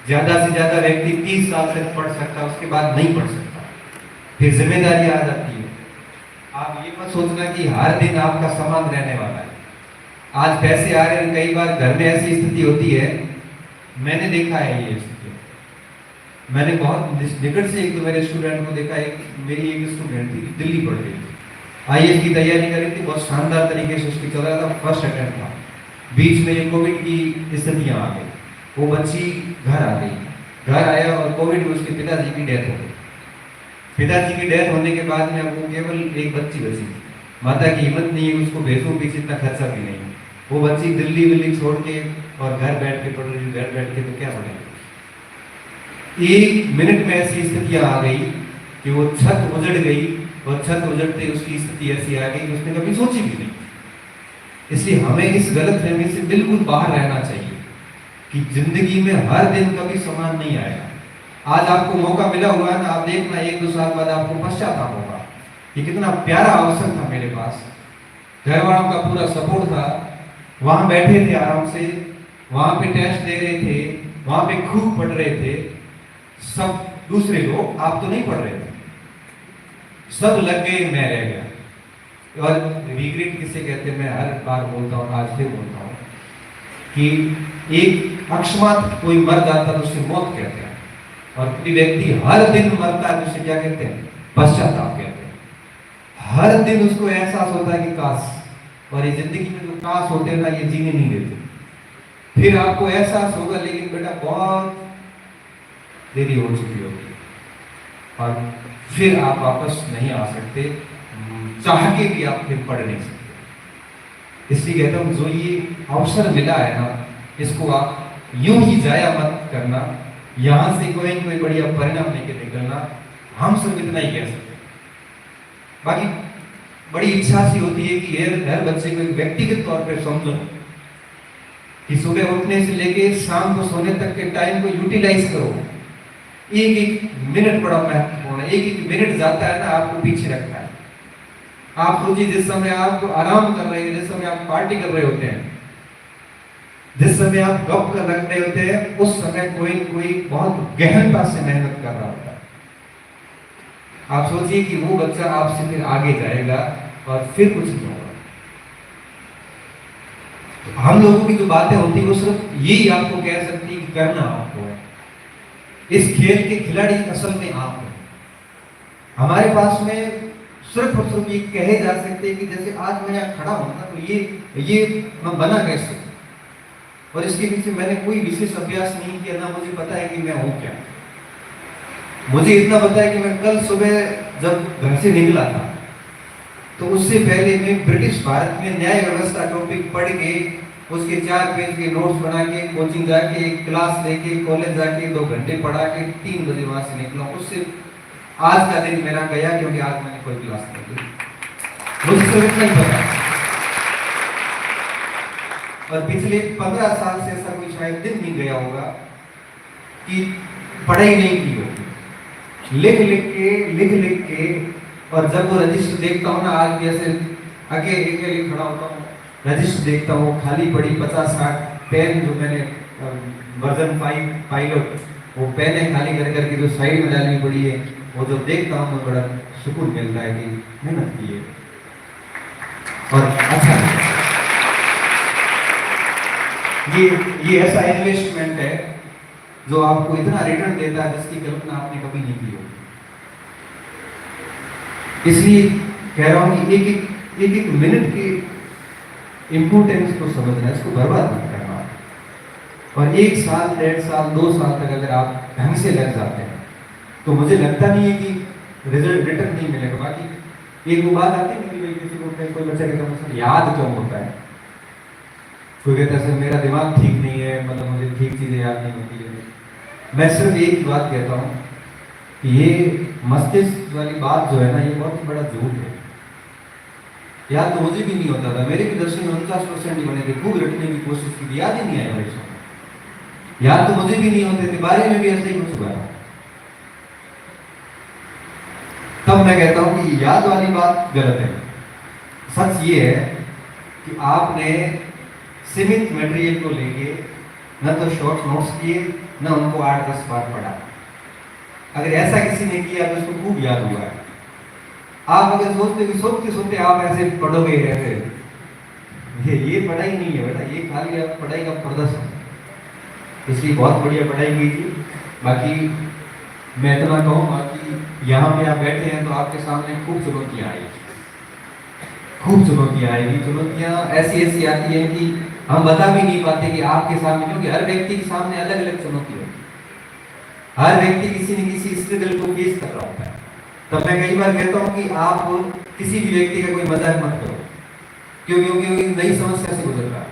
ज्यादा से ज्यादा व्यक्ति 30 साल तक पढ़ सकता है, उसके बाद नहीं पढ़ सकता, फिर जिम्मेदारी आ जाती है। आप ये मत सोचना कि हर दिन आपका समान रहने वाला है। आज पैसे आ रहे हैं, कई बार घर में ऐसी स्थिति होती है, मैंने देखा है ये स्थिति, मैंने बहुत निकट से एक तो मेरे स्टूडेंट को देखा। एक मेरी एक स्टूडेंट थी, दिल्ली पढ़ रही थी, IAS की तैयारी कर रही थी, बहुत शानदार तरीके से उसकी चल रहा था, फर्स्ट अटेम्प्ट था। बीच में ये कोविड की स्थितियां आ गई, वो बच्ची घर आ गई, घर आया और कोविड में उसके पिताजी की डेथ हो गई। पिताजी की डेथ होने के बाद में वो केवल एक बच्ची बची, माता की हिम्मत नहीं है उसको भेजूं, पीछे इतना खर्चा भी नहीं है। वो बच्ची दिल्ली विल्ली छोड़ के और घर बैठ के पढ़ रही, घर बैठ के तो क्या पढ़ेगी। 1 मिनट में ऐसी स्थितियां आ गई कि वो छत उजड़ गई, और छत उजड़ते उसकी स्थिति ऐसी आ गई कि उसने कभी सोची भी नहीं। इसलिए हमें इस गलतफहमी से बिल्कुल बाहर रहना चाहिए कि जिंदगी में हर दिन कभी समान नहीं आएगा। आज आपको मौका मिला हुआ है ना, आप देखना 1-2 साल बाद आपको पश्चाताप होगा कि कितना प्यारा अवसर था मेरे पास, घर वालों का पूरा सपोर्ट था, वहां बैठे थे आराम से, वहां पे टेस्ट दे रहे थे, वहां पे खूब पढ़ रहे थे सब दूसरे लोग, आप तो नहीं पढ़ रहे थे, सब लग गए, मैं रह गया। और रिग्रेट किसे कहते हैं, मैं हर बार बोलता हूँ, आज फिर बोलता हूँ कि एक अकस्मात कोई मर जाता तो उसे मौत कहते हैं, और कोई व्यक्ति हर दिन मरता है तो उसे क्या कहते हैं, पश्चाताप कहते हैं। हर दिन उसको एहसास होता है कि काश, और ये जिंदगी में जो काश होते हैं ना, ये जीने नहीं देते। फिर आपको एहसास होगा, लेकिन बेटा बहुत देरी हो चुकी होगी, और फिर आप वापस नहीं आ सकते, चाह के भी आप फिर पढ़ नहीं सकते। इसलिए कहता हूं, जो ये अवसर मिला है ना, इसको आप यूं ही जाया मत करना, यहां से कोई न कोई बढ़िया परिणाम लेके निकलना, हम सब इतना ही कह सकते। बाकी बड़ी इच्छा सी होती है कि हर बच्चे को व्यक्तिगत तौर पर समझो कि सुबह उठने से लेके शाम को सोने तक के टाइम को यूटिलाइज करो। एक मिनट बड़ा महत्वपूर्ण है, एक मिनट जाता है ना, आपको पीछे रखता है। आप सोचिए, जिस समय आप आराम कर रहे हैं, जिस समय आप पार्टी कर रहे होते हैं, जिस समय आप गप कर रख रहे होते हैं, उस समय कोई बहुत गहनता से मेहनत कर रहा होता है। आप सोचिए कि वो बच्चा आपसे फिर आगे जाएगा और फिर कुछ नहीं होगा। तो हम लोगों की जो बातें होती है वो सिर्फ यही आपको कह सकती है कि करना आपको है। इस खेल के खिलाड़ी असल में आप हैं। हमारे पास में सिर्फ और सिर्फ ये कहे जा सकते हैं कि जैसे आज मैं यहाँ खड़ा हूं ना, तो ये मैं बना कैसे, और इसके पीछे मैंने कोई विशेष अभ्यास नहीं किया, ना मुझे पता है कि मैं हूं क्या। मुझे इतना पता है कि मैं कल सुबह जब घर से निकला था, तो उससे पहले मैं ब्रिटिश भारत में न्याय व्यवस्था टॉपिक पढ़ के, उसके 4 पेज के नोट्स बना के, कोचिंग जाके, क्लास लेके, कॉलेज जाके 2 घंटे पढ़ा के 3 बजे वहां से निकला। उससे आज का दिन मेरा गया, क्योंकि आज मैंने कोई क्लास नहीं की, मुझे सिर्फ इतना ही पता। और पिछले 15 साल से ऐसा कोई शायद दिन नहीं गया होगा कि पढ़ाई नहीं की होगी, लिख लिख के। और जब वो रजिस्टर देखता हूँ ना, आज भी ऐसे अकेले खड़ा होता हूँ, रजिस्टर देखता हूँ, खाली पड़ी 50-60 पेन, जो मैंने वर्जन 5 पायलट, वो पेन खाली करके जो साइड में डालनी पड़ी है, वो जो देखता हूँ तो बड़ा सुकून मिलता है कि मेहनत की है और अच्छा है। ये ऐसा इन्वेस्टमेंट है जो आपको इतना रिटर्न देता है जिसकी कल्पना आपने कभी नहीं की होगी। इसलिए कह रहा हूं कि एक मिनट की इंपोर्टेंस को समझना, इसको बर्बाद मत करना। और 1 साल, 1.5 साल, 2 साल तक अगर आप ढंग से लग जाते हैं तो मुझे लगता नहीं है कि रिजल्ट रिटर्न नहीं मिलेगा। बाकी एक वो बात आती है कि किसी को कोई बच्चा कहता है याद क्यों होता है, कोई कहता है मेरा दिमाग ठीक नहीं है, मतलब मुझे ठीक चीजें याद नहीं होती है। मैं सिर्फ एक ही बात कहता हूँ कि ये मस्तिष्क वाली बात जो है ना, ये बहुत बड़ा झूठ है। याद तो मुझे भी नहीं होता था, मेरे भी दर्शन में 49% ही बने थे, खूब रटने की कोशिश की, याद ही नहीं आया परीक्षा में। याद तो मुझे भी नहीं होते थे, 12वीं में भी ऐसे ही कुछ हुआ। तब मैं कहता हूं कि याद वाली बात गलत है। सच ये है कि आपने सीमित मटेरियल को लेके न तो शॉर्ट नोट्स किए, न उनको 8-10 बार पढ़ा। अगर ऐसा किसी ने किया तो उसको खूब याद हुआ है। आप अगर सोचते सोचते आप ऐसे पढ़ोगे ऐसे, ये पढ़ाई नहीं है बेटा, ये खाली आप पढ़ाई का प्रदर्शन। इसलिए बहुत बढ़िया पढ़ाई कीजिए। बाकी मैं इतना कहूँगा कि यहाँ पे आप बैठे हैं तो आपके सामने खूब चुनौतियाँ आएगी, खूब चुनौतियाँ आएगी। चुनौतियाँ ऐसी ऐसी आती हैं कि हम बता भी नहीं पाते कि आपके सामने, क्योंकि हर व्यक्ति के सामने अलग अलग चुनौती होती है। हर व्यक्ति किसी न किसी स्ट्रगल को फेस कर रहा होता है। तब मैं कई बार कहता हूँ कि आप किसी भी व्यक्ति का कोई मजाक मत करो, क्योंकि नई समस्या से गुजर रहा है।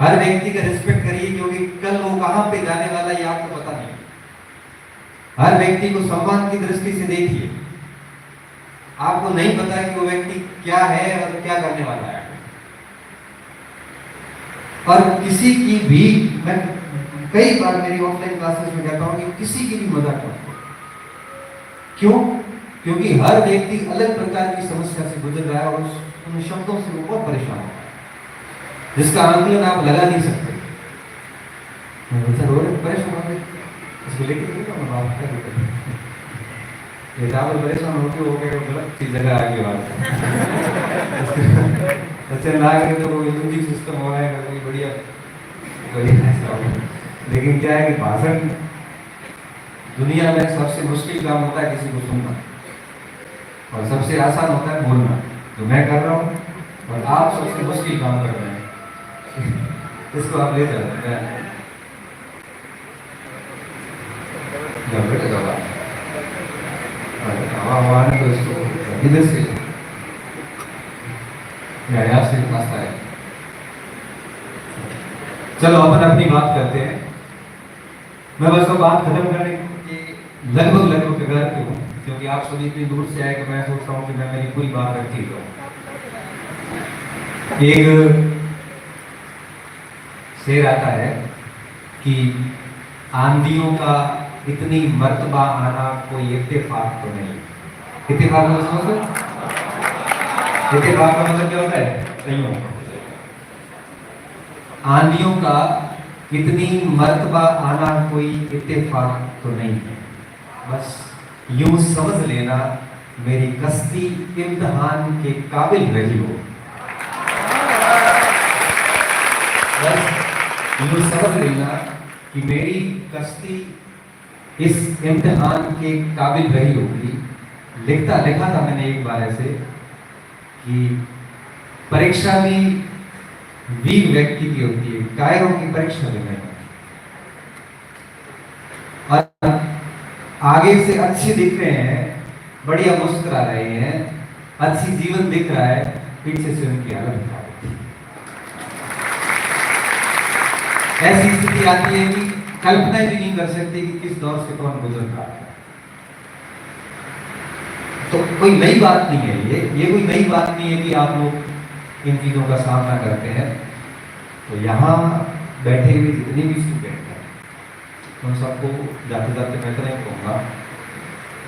हर व्यक्ति का रिस्पेक्ट करिए, क्योंकि कल वो कहाँ पे जाने वाला है ये आपको पता नहीं। हर व्यक्ति को सम्मान की दृष्टि से देखिए। आपको नहीं पता कि वो व्यक्ति क्या है और क्या करने वाला है। और किसी की भी, मैं कई बार मेरी ऑफलाइन क्लासेस में कहता हूँ कि किसी की भी मजाक मत करो। क्यों? क्योंकि हर व्यक्ति अलग प्रकार की समस्या से गुजर रहा है और उन शब्दों से वो बहुत परेशान है, जिसका आंकलन आप लगा नहीं सकते। परेशान हो गए इसको लेके ये चावल परेशान हो गए गलत सी जगह आगे बात अच्छा ना आगे तो कोई म्यूजिक सिस्टम हो रहा है कोई बढ़िया बढ़िया। लेकिन क्या है कि भाषण दुनिया में सबसे मुश्किल काम होता है किसी को सुनना, और सबसे आसान होता है बोलना, जो मैं कर रहा हूँ, और आप सबसे मुश्किल काम कर रहे हैं। इसको आप ले चलते हैं तो इसको इधर से से रास्ता है। चलो अपन अपनी बात करते हैं। मैं बस वो बात खत्म करने की लगभग कगार पे हूँ, क्योंकि आप सभी इतनी दूर से आए कि मैं सोच रहा हूँ कि मैं मेरी पूरी बात रखी हूँ। एक शेर आता है कि आंधियों का इतनी मर्तबा आना कोई इत्तेफाक तो नहीं। इत्तेफाक का मतलब क्या होता है? संयोग। आंधियों का इतनी मर्तबा आना कोई इत्तेफाक तो नहीं है, बस यूं समझ लेना मेरी कश्ती इम्तिहान के काबिल रही हो। बस यूं समझ लेना कि मेरी कश्ती इस इम्तिहान के काबिल रही होगी। लिखा था मैंने एक बार ऐसे कि परीक्षा भी वीर व्यक्ति की होती है, कायरों की परीक्षा भी नहीं। और आगे से अच्छे दिख रहे हैं, बढ़िया मुस्कुरा रहे हैं, अच्छी जीवन दिख रहा है, पीछे से उनकी हालत खराब होती है। ऐसी स्थिति आती है कि कल्पना भी नहीं कर सकते कि किस दौर से कौन गुजर रहा है। तो कोई नई बात नहीं है ये कोई नई बात नहीं है कि आप लोग इन चीजों का सामना करते हैं। तो यहाँ बैठे हुए जितने भी स्टूडेंट हैं उन सबको जाते जाते मैं इतना कहूँगा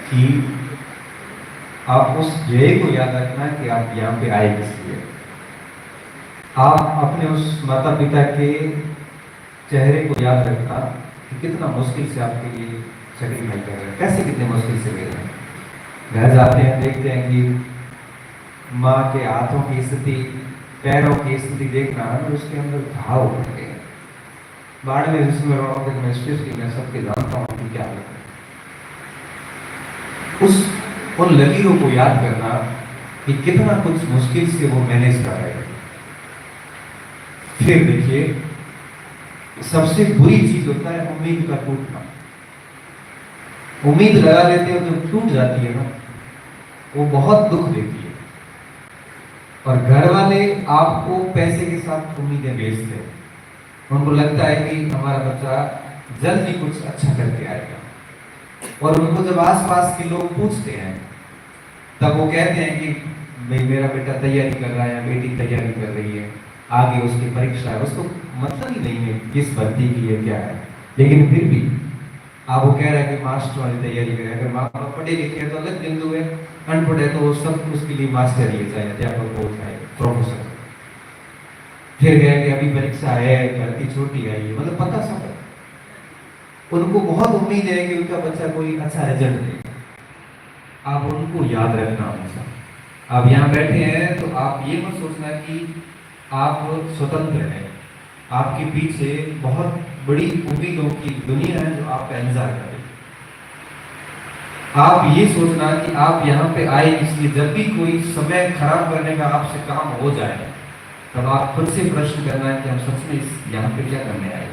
कि आप उस ध्येय को याद रखना कि आप यहाँ पे आए किस लिए। आप अपने उस माता पिता के चेहरे को याद रखना कि कितना मुश्किल से आपके लिए सेक्रीफाइस कर रहे हैं, कैसे कितने मुश्किल से ले रहे हैं। घर जाते हैं, देखते हैं कि माँ के हाथों की स्थिति, पैरों की स्थिति देखना तो उसके अंदर घाव हो गए। बाढ़ में जिसमें मैं स्पेशली मैं सबके जानता हूँ कि क्या लगता है। उन लकीरों को याद करना कि कितना कुछ मुश्किल से वो मैनेज कर रहे हैं। फिर देखिए, सबसे बुरी चीज होता है उम्मीद का टूटना। उम्मीद लगा लेते हो तो टूट जाती है ना, वो बहुत दुख देती है। और घर वाले आपको पैसे के साथ उम्मीदें बेचते हैं। उनको लगता है कि हमारा बच्चा जल्दी कुछ अच्छा करके आएगा। और उनको जब आसपास के लोग पूछते हैं तब वो कहते हैं कि मेरा बेटा तैयारी कर रहा है या बेटी तैयारी कर रही है, आगे उसकी परीक्षा है, उसको मतलब ही नहीं है किस भर्ती की है क्या है, लेकिन फिर भी आप वो कह रहे हैं कि मास्टर वाली तैयारी करें। अगर माँ बाप पढ़े लिखे हैं तो अलग बिंदु है, अनपढ़ है तो वो सब उसके लिए मास्टर ही चाहे अध्यापक हो चाहे प्रोफेसर। फिर गए कि अभी परीक्षा है, भर्ती छोटी आई है, मतलब पता सब है। उनको बहुत उम्मीद है कि उनका बच्चा कोई अच्छा रिजल्ट दे। आप उनको याद रखना हमेशा। आप यहाँ बैठे हैं तो आप ये मत सोचना कि आप स्वतंत्र हैं, आपके पीछे बहुत बड़ी उम्मीदों की दुनिया है जो आपका इंतजार कर रही है। आप ये सोचना कि आप यहाँ पे आए इसलिए जब भी कोई समय खराब करने का आपसे काम हो जाए तब आप खुद से प्रश्न करना है कि हम सच में यहाँ पे क्या करने आए।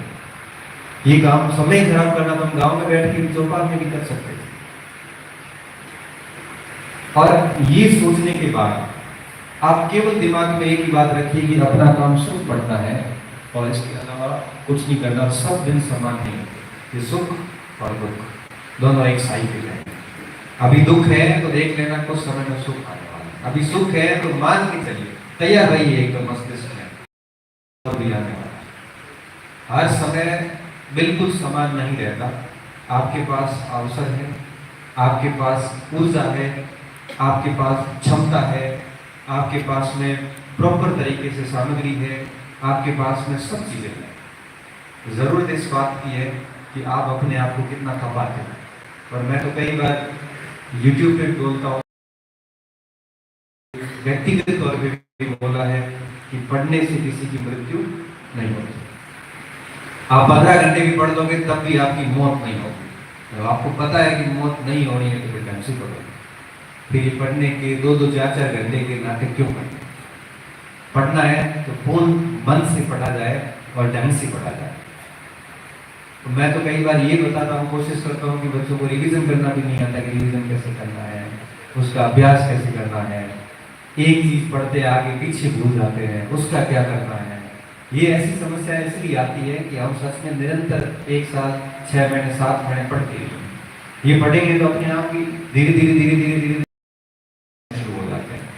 ये काम समय खराब करना तो हम गांव में बैठ के चौपाल में भी कर सकते थे। और ये सोचने के बाद आप केवल दिमाग में एक ही बात रखिए कि अपना काम सिर्फ पढ़ना है और इसके अलावा कुछ नहीं करना। सब दिन समान नहीं होते, ये सुख और दुख दोनों एक साइकिल है। अभी दुख है तो देख लेना कुछ समय में सुख आने वाला है, अभी सुख है तो मान के चलिए तैयार रहिए एकदम मस्तिष्क में और भी आने वाला है। हर समय बिल्कुल समान नहीं रहता। आपके पास अवसर है, आपके पास ऊर्जा है, आपके पास क्षमता है, आपके पास में प्रॉपर तरीके से सामग्री है, आपके पास में सब चीजें हैं। जरूरत इस बात की है कि आप अपने आप को कितना खपाते हैं। और मैं तो कई बार YouTube पे बोलता हूँ, व्यक्तिगत तौर पे भी बोला है कि पढ़ने से किसी की मृत्यु नहीं होती। आप 15 घंटे भी पढ़ लोगे तब भी आपकी मौत नहीं होगी। तो आपको पता है कि मौत नहीं होनी है तो फिर ढंग से पढ़ो। फिर पढ़ने के 2-2, 4-4 घंटे के नाटक क्यों पढ़े? पढ़ना है तो पूर्ण मन से पढ़ा जाए और ढंग से पढ़ा जाए। तो मैं तो कई बार ये बताता हूँ, कोशिश करता हूँ कि बच्चों को रिवीजन करना भी नहीं आता कि रिवीजन कैसे करना है, उसका अभ्यास कैसे करना है। एक चीज पढ़ते आगे पीछे भूल जाते हैं, उसका क्या करना है। ये ऐसी समस्या इसलिए आती है कि हम सच में निरंतर 1 साल 6 महीने 7 महीने पढ़ते हैं। ये पढ़ेंगे तो अपने आप ही धीरे धीरे शुरू हो जाते हैं।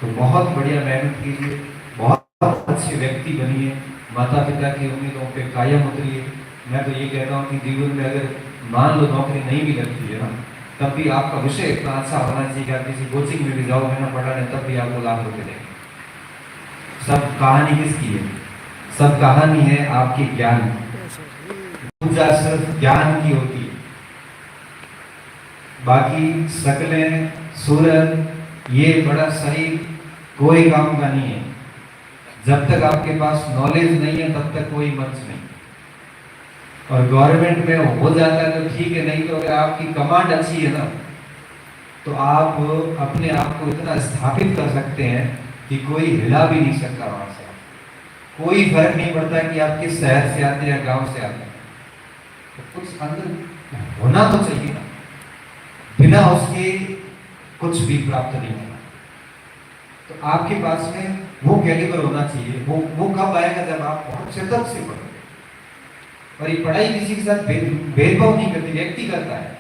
तो बहुत बढ़िया मेहनत कीजिए, बहुत अच्छे व्यक्ति बनिए, माता पिता की उम्मीदों पे कायम उतरिए। मैं तो ये कहता हूँ कि जीवन में अगर मान लो नौकरी नहीं भी लगती है ना, तब भी आपका विषय इतना अच्छा होना चाहिए कि आप किसी कोचिंग में भी जाओ, मैंने पढ़ा नहीं, तब भी आपको लाख रुपए देंगे। सब कहानी किसकी है? सब कहानी है आपके ज्ञान की। पूजा सिर्फ ज्ञान की होती है, बाकी शकलें, सूरत, ये बड़ा शरीर कोई काम का नहीं है। जब तक आपके पास नॉलेज नहीं है तब तक कोई मंच नहीं। और गवर्नमेंट में हो जाता है तो ठीक है, नहीं तो अगर आपकी कमांड अच्छी है ना तो आप अपने आप को इतना स्थापित कर सकते हैं कि कोई हिला भी नहीं सकता वहां से। कोई फर्क नहीं पड़ता कि आप किस शहर से आते हैं या गांव से आते हैं। तो कुछ अंदर होना तो चाहिए ना, बिना उसके कुछ भी प्राप्त नहीं होगा। तो आपके पास में वो कैलिबर होना चाहिए। वो कब आएगा? जब आप बहुत शिद्दत से पढ़ोगे। और ये पढ़ाई किसी के साथ भेदभाव नहीं करती, व्यक्ति करता है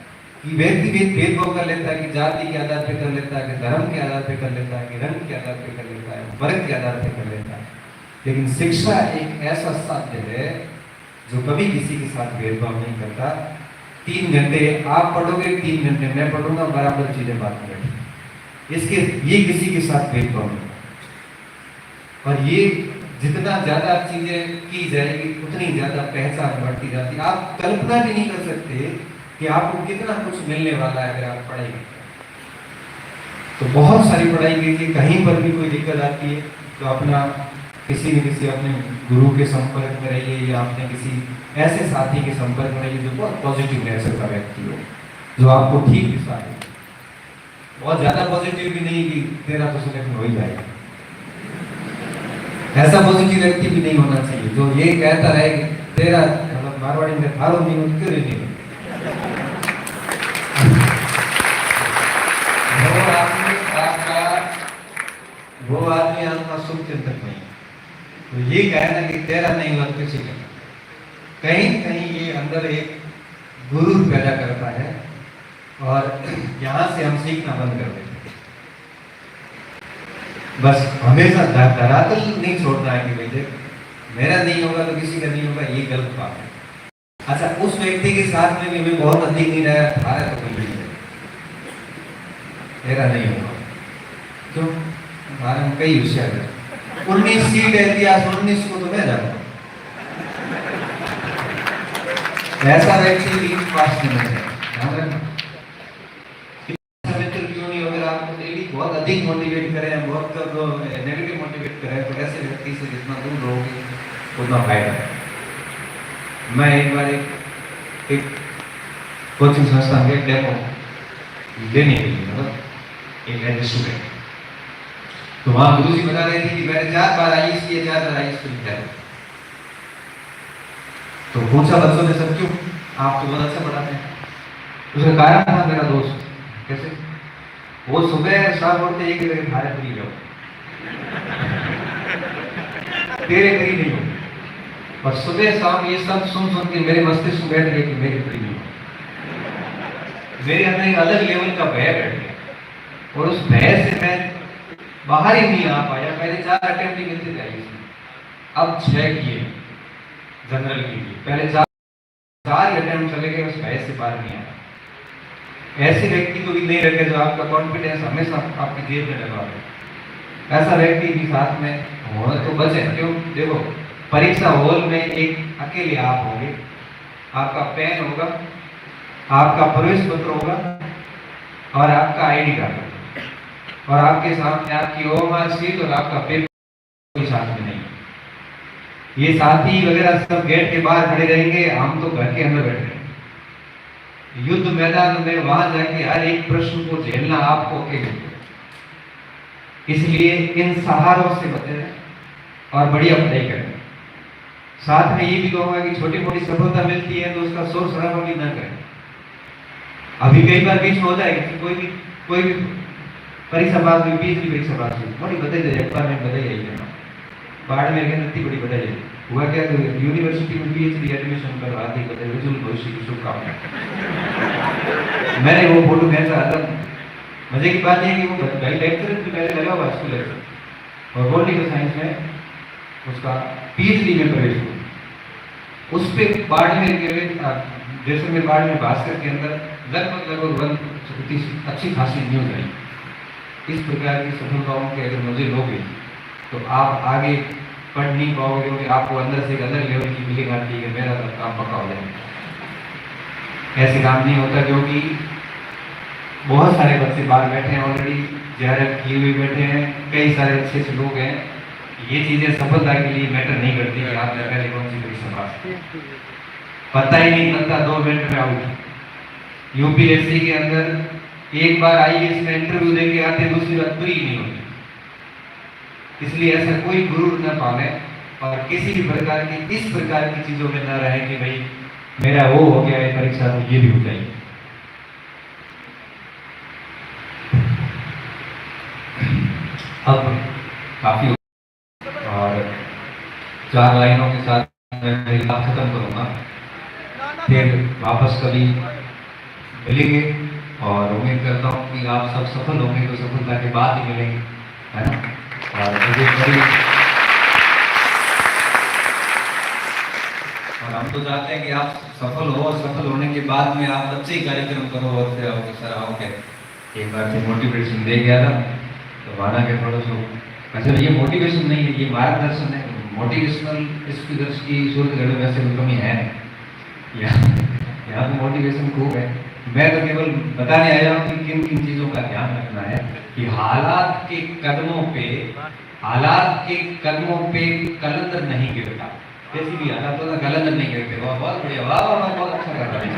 कि व्यक्ति भेदभाव कर लेता है कि जाति के आधार पे कर लेता है, कि धर्म के आधार पे कर लेता है, कि रंग के आधार पे कर लेता है, वर्ग के आधार पे कर लेता है। लेकिन शिक्षा एक ऐसा साध्य है जो कभी किसी के साथ भेदभाव नहीं करता। 3 घंटे आप पढ़ोगे, 3 घंटे मैं पढ़ूंगा, बराबर चीजें बात करेंगे। इसके ये किसी के साथ भेदभाव नहीं। और ये जितना ज्यादा चीजें की जाएगी उतनी ज्यादा पहचान बढ़ती जाती है। आप कल्पना भी नहीं कर सकते कि आपको कितना कुछ मिलने वाला है अगर आप पढ़ेंगे। तो बहुत सारी पढ़ाई कीजिए। कहीं पर भी कोई दिक्कत आती है तो अपना किसी न किसी अपने गुरु के संपर्क में रहिए, या अपने किसी ऐसे साथी के संपर्क में रहिए जो बहुत पॉजिटिव नेचर का व्यक्ति हो, जो आपको ठीक दिशा दे। बहुत ज्यादा पॉजिटिव भी नहीं कि तेरा तो सिलेक्शन हो ही जाएगा, ऐसा पॉजिटिव व्यक्ति भी नहीं होना चाहिए जो ये कहता रहे कि तेरा मतलब मारवाड़ी में थारो नहीं हो क्यों नहीं। वो आदमी आपका शुभ चिंतक नहीं। तो ये कहना कि तेरा नहीं हुआ किसी का, कहीं कहीं ये अंदर एक गुरु पैदा करता है और यहाँ से हम सीखना बंद कर देते हैं। बस हमेशा धरातल नहीं छोड़ना है कि भाई देख मेरा नहीं होगा तो किसी का नहीं होगा, ये गलत बात है। अच्छा, उस व्यक्ति के साथ में भी मैं बहुत अधिक नहीं रहा, हमारा तो कोई नहीं है, मेरा नहीं होगा क्यों? हमारे में कई विषय है, 19 सीट है इतिहास, 19 को तो मैं जाऊंगा, ऐसा व्यक्ति भी पास नहीं है। ध्यान रखना क्यों नहीं होगा, आपको डेली बहुत अधिक मोटिवेट करें, बहुत नेगेटिव मोटिवेट करें, तो ऐसे व्यक्ति से जितना दूर रहोगे उतना फायदा है। मैं एक बार एक कोचिंग संस्थान के डेमो लेने के लिए मतलब एक एज स्टूडेंट, तो वहां गुरु जी बता रहे थे कि मैंने 4 बार आईएएस किया, 4 बार आईएएस किया। तो पूछा बच्चों ने सब क्यों, आप तो बहुत अच्छा पढ़ाते हैं। उसका कारण था मेरा दोस्त, कैसे वो सुबह शाम उठते एक मेरे भारत नहीं जाओ, तेरे करीब नहीं हो, और सुबह शाम ये सब सुन सुन के मेरे मस्तिष्क में बैठ गया कि मेरे करीब नहीं हो, मेरे अंदर एक अलग लेवल का भय बैठ गया, और उस भय से मैं बाहर ही नहीं आ पाया। पहले 4 अटेम्प्ट ही मिलते थे इसमें, अब 6 किए जनरल के लिए, पहले 4 अटेम्प्ट चले गए, उस भय से बाहर नहीं आया। ऐसे व्यक्ति को भी नहीं रखे जो आपका कॉन्फिडेंस हमेशा आपकी जेब में लगा दे, ऐसा व्यक्ति भी साथ में हो तो बचे। क्यों? देखो परीक्षा हॉल में एक अकेले आप होंगे, आपका पेन होगा, आपका प्रवेश पत्र होगा और आपका आईडी कार्ड होगा, और आपके सामने आपकी ओएमआर शीट और आपका पेपर कोई साथ में नहीं। ये साथी वगैरह सब गेट के बाहर खड़े रहेंगे, हम तो घर के अंदर बैठे रहेंगे। युद्ध मैदान में वहां जाके हर एक प्रश्न को झेलना आपको अकेले, इसलिए इन सहारों से बचें और बढ़िया पढ़ाई करें। साथ में ये भी कहूंगा कि छोटी मोटी सफलता मिलती है तो उसका शोर शराबा भी ना करें। अभी कई बार बीच में हो जाएगा कि कोई भी परीक्षा पास हुई, बीच की परीक्षा पास हुई, बड़ी बधाई दे, अखबार में बधाई आई है, बाढ़ में गए इतनी बड़ी बधाई आई। हुआ क्या, यूनिवर्सिटी में पीएचडी एडमिशन कर रहा थी, बधाई, उज्जवल भविष्य की शुभकामनाएं। मैंने वो फोटो खींचा था। मजे की बात है कि वो भाई लेक्चर भी पहले लगा हुआ स्कूल लेक्चर, और पॉलिटिकल साइंस में उसका पीएचडी में प्रवेश हुआ। उस पे बाड़मेर के जैसलमेर बाड़मेर भास्कर के अंदर लगभग अच्छी खासी न्यूज आई। इस प्रकार की सफलताओं के अगर मजे लोगे तो आप आगे पढ़ नहीं पाओगे, क्योंकि आपको अंदर से एक अलग लेवल की फीलिंग आती है कि मेरा तो काम पक्का हो जाएगा। ऐसे काम नहीं होता, क्योंकि बहुत सारे बच्चे बाहर बैठे हैं, ऑलरेडी जेआरएफ किए हुए बैठे हैं, कई सारे अच्छे अच्छे लोग हैं। ये चीजें सफलता के लिए मैटर नहीं करती कि आपने पहले कौन सी परीक्षा पास, पता ही नहीं चलता, 2 मिनट में आउट। यूपीएससी के अंदर एक बार आईएएस में इंटरव्यू देके आते, दूसरी बार पूरी नहीं होती। इसलिए ऐसा कोई गुरु न पाले और किसी भी प्रकार की इस प्रकार की चीजों में न रहे कि भाई मेरा वो हो गया है परीक्षा तो ये भी हो जाएगी। अब काफी और 4 लाइनों के साथ मैं मेरी बात खत्म करूंगा, फिर वापस कभी मिलेंगे, और उम्मीद करता हूँ कि आप सब सफल होंगे तो सफलता के बाद ही मिलेंगे, है ना। और मुझे बड़ी, और हम तो चाहते हैं कि आप सफल हो, और सफल होने के बाद में आप अच्छे ही कार्यक्रम करो, और फिर आओगे सर आओगे एक बार फिर मोटिवेशन दे गया था तो माना के थोड़ा सा वैसे ये मोटिवेशन नहीं है, ये मार्गदर्शन है। मोटिवेशनल स्पीकर्स की सूरत में वैसे कोई कमी है नहीं, यहाँ तो मोटिवेशन खूब है। मैं तो केवल बताने आया हूँ कि किन किन चीजों का ध्यान रखना है कि हालात के कदमों पे कलंदर नहीं गिरता। कैसी भी हालात हो ना, कलंदर नहीं गिरते। वाह, बहुत बढ़िया, वाह वाह, बहुत अच्छा कर रहा है।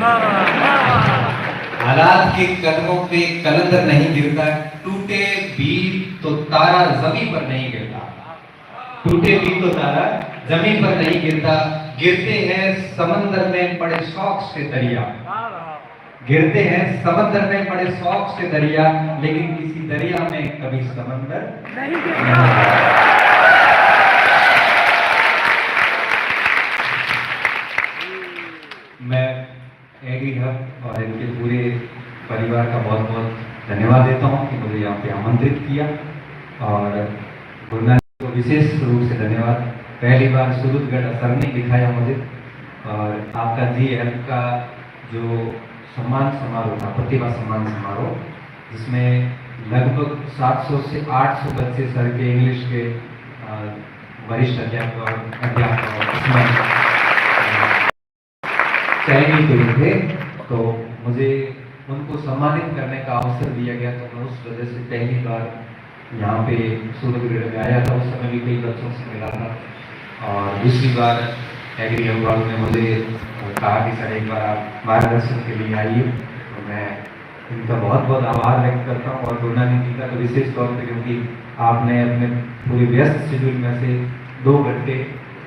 हालात के कदमों पे कलंदर नहीं गिरता, टूटे भी तो तारा जमीन पर नहीं गिरता, टूटे भी तो तारा जमीन पर नहीं गिरता। गिरते हैं समंदर में पड़े शौक से दरिया, गिरते हैं समंदर में पड़े शौक से दरिया, लेकिन किसी दरिया में कभी समंदर नहीं गिरता। मैं एग्री हब और इनके पूरे परिवार का बहुत बहुत धन्यवाद देता हूं कि मुझे यहाँ पे आमंत्रित किया, और गुरु नानक को विशेष रूप से धन्यवाद। पहली बार सूरतगढ़ सर ने दिखाया मुझे, और आपका GL का जो सम्मान समारोह था, प्रतिभा सम्मान समारोह, जिसमें लगभग 700 से 800 बच्चे सर के इंग्लिश के वरिष्ठ अध्यापक और चयनित हुए थे, तो मुझे उनको सम्मानित करने का अवसर दिया गया। तो मैं उस वजह से पहली बार यहाँ पे सूरतगढ़ में आया था। उस समय भी कई बच्चों से मिला था, और दूसरी बार एग्री अभिभावक ने मुझे कहा कि सर एक बार आप मार्गदर्शन के लिए आइए। तो मैं इनका बहुत बहुत आभार व्यक्त करता हूँ, और गुरु नानक जी का तो विशेष तौर पर, क्योंकि आपने अपने पूरे व्यस्त शेड्यूल में से 2 घंटे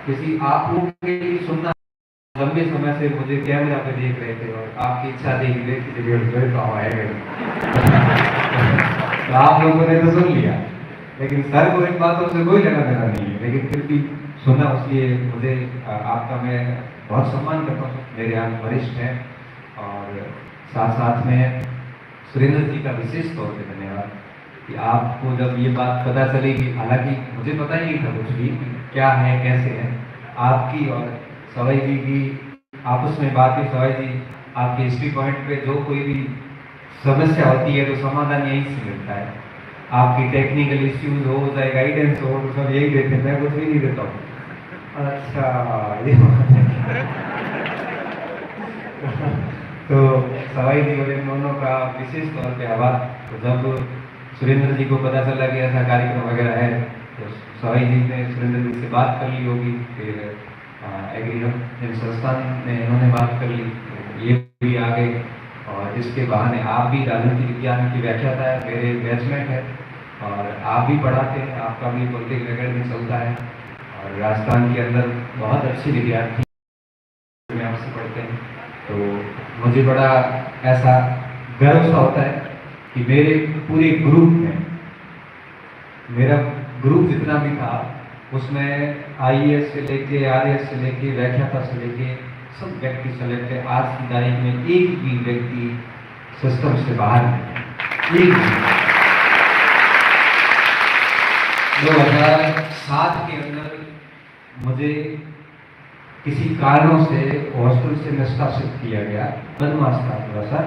किसी आप लोगों के लिए सुनना, लंबे समय से मुझे कैमरा पे देख रहे थे और आपकी इच्छा थी कि तो आप लोगों ने तो सुन लिया, लेकिन सर को इन बातों से कोई लेना देना नहीं है, लेकिन फिर भी सुनना, उसलिए मुझे आपका मैं बहुत सम्मान करता हूँ। मेरे यहाँ वरिष्ठ हैं, और साथ साथ में सुरेंद्र जी का विशेष तौर पर धन्यवाद कि आपको जब ये बात पता चलेगी, हालांकि मुझे पता ही नहीं था कुछ भी क्या है कैसे है, आपकी और सवाई जी की आपस में बात हुई। सवाई जी आपके हिस्ट्री पॉइंट पे जो कोई भी समस्या होती है तो समाधान यहीं से मिलता है। आपकी टेक्निकल इश्यूज हो चाहे गाइडेंस हो, तो सब यही देते हैं, मैं कुछ भी नहीं देता हूँ। अच्छा, ये तो सवाई जी और इन दोनों का विशेष तौर पे आभार। तो जब सुरेंद्र जी को पता चला कि ऐसा कार्यक्रम वगैरह है, तो सवाई जी ने सुरेंद्र जी से बात कर ली होगी, फिर एग्री संस्थान में इन्होंने बात कर ली, ये भी आ गए, और इसके बहाने आप भी राजनीति विज्ञान की व्याख्याता है, मेरे बैचमेट है, और आप भी पढ़ाते हैं, आपका भी पॉलिटिकल एकेडमी चलता है, और राजस्थान के अंदर बहुत अच्छे विद्यार्थी में आपसे पढ़ते हैं। तो मुझे बड़ा ऐसा गर्व सा होता है कि मेरे पूरे ग्रुप में, मेरा ग्रुप जितना भी था उसमें IAS से लेके RAS से लेके व्याख्याता से लेके सब व्यक्ति सेलेक्ट है। आज की तारीख में एक भी व्यक्ति सिस्टम से बाहर नहीं, एक भी। 2007 के अंदर मुझे किसी कारणों से हॉस्टल से निष्कासित किया गया, बदमाश था थोड़ा सा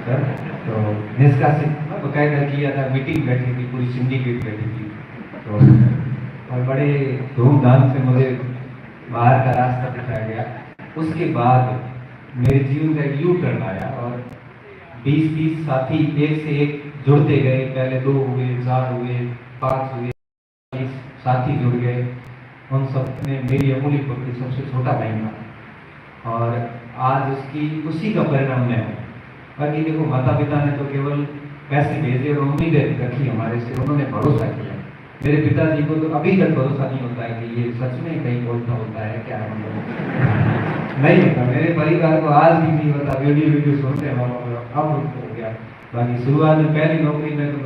सर, तो निष्कासित बकायदा किया था, मीटिंग बैठी थी, पूरी सिंडिकेट बैठी थी, तो और बड़े धूमधाम से मुझे बाहर का रास्ता दिखाया गया। उसके बाद मेरे जीवन का यू टर्न आया, और 20-30 साथी एक से एक जुड़ते गए। पहले 2 हुए, 4 हुए, 5 हुए, 20 साथी जुड़ गए। उन सब ने मेरी अमूल्य पकड़ी, सबसे छोटा भाई था, और आज उसी का परिणाम मैं हूँ। बाकी देखो, माता पिता ने तो केवल पैसे भेजे और उम्मीद रखी हमारे से, उन्होंने भरोसा किया। मेरे पिताजी को तो अभी तक भरोसा नहीं होता है कि ये सच में कहीं बोलता होता है क्या है, नहीं होता। मेरे परिवार को आज भी नहीं होता, वीडियो सुनते हैं अब हो गया। बाकी शुरुआत में पहली नौकरी में तो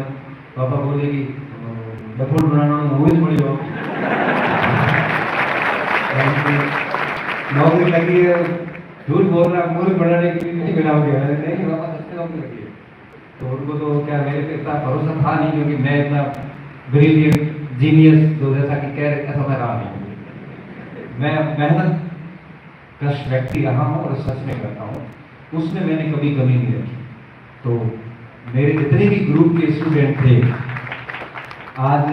पापा बोले कि डफोड़ बनाना मूवीज बड़ी हो, नौकरी लगी है, झूठ बोल रहा, मूवी बनाने के लिए नहीं बनाओगे, नहीं पापा सच्चे नौकरी लगी है। तो उनको तो क्या मेरे पे इतना भरोसा था नहीं, क्योंकि मैं इतना ब्रिलियंट जीनियस जो जैसा कि कह रहे ऐसा मैं रहा नहीं। मैं मेहनत कश व्यक्ति रहा हूँ और सच में करता हूँ, उसमें मैंने कभी कमी नहीं रखी। तो मेरे जितने भी ग्रुप के स्टूडेंट थे, आज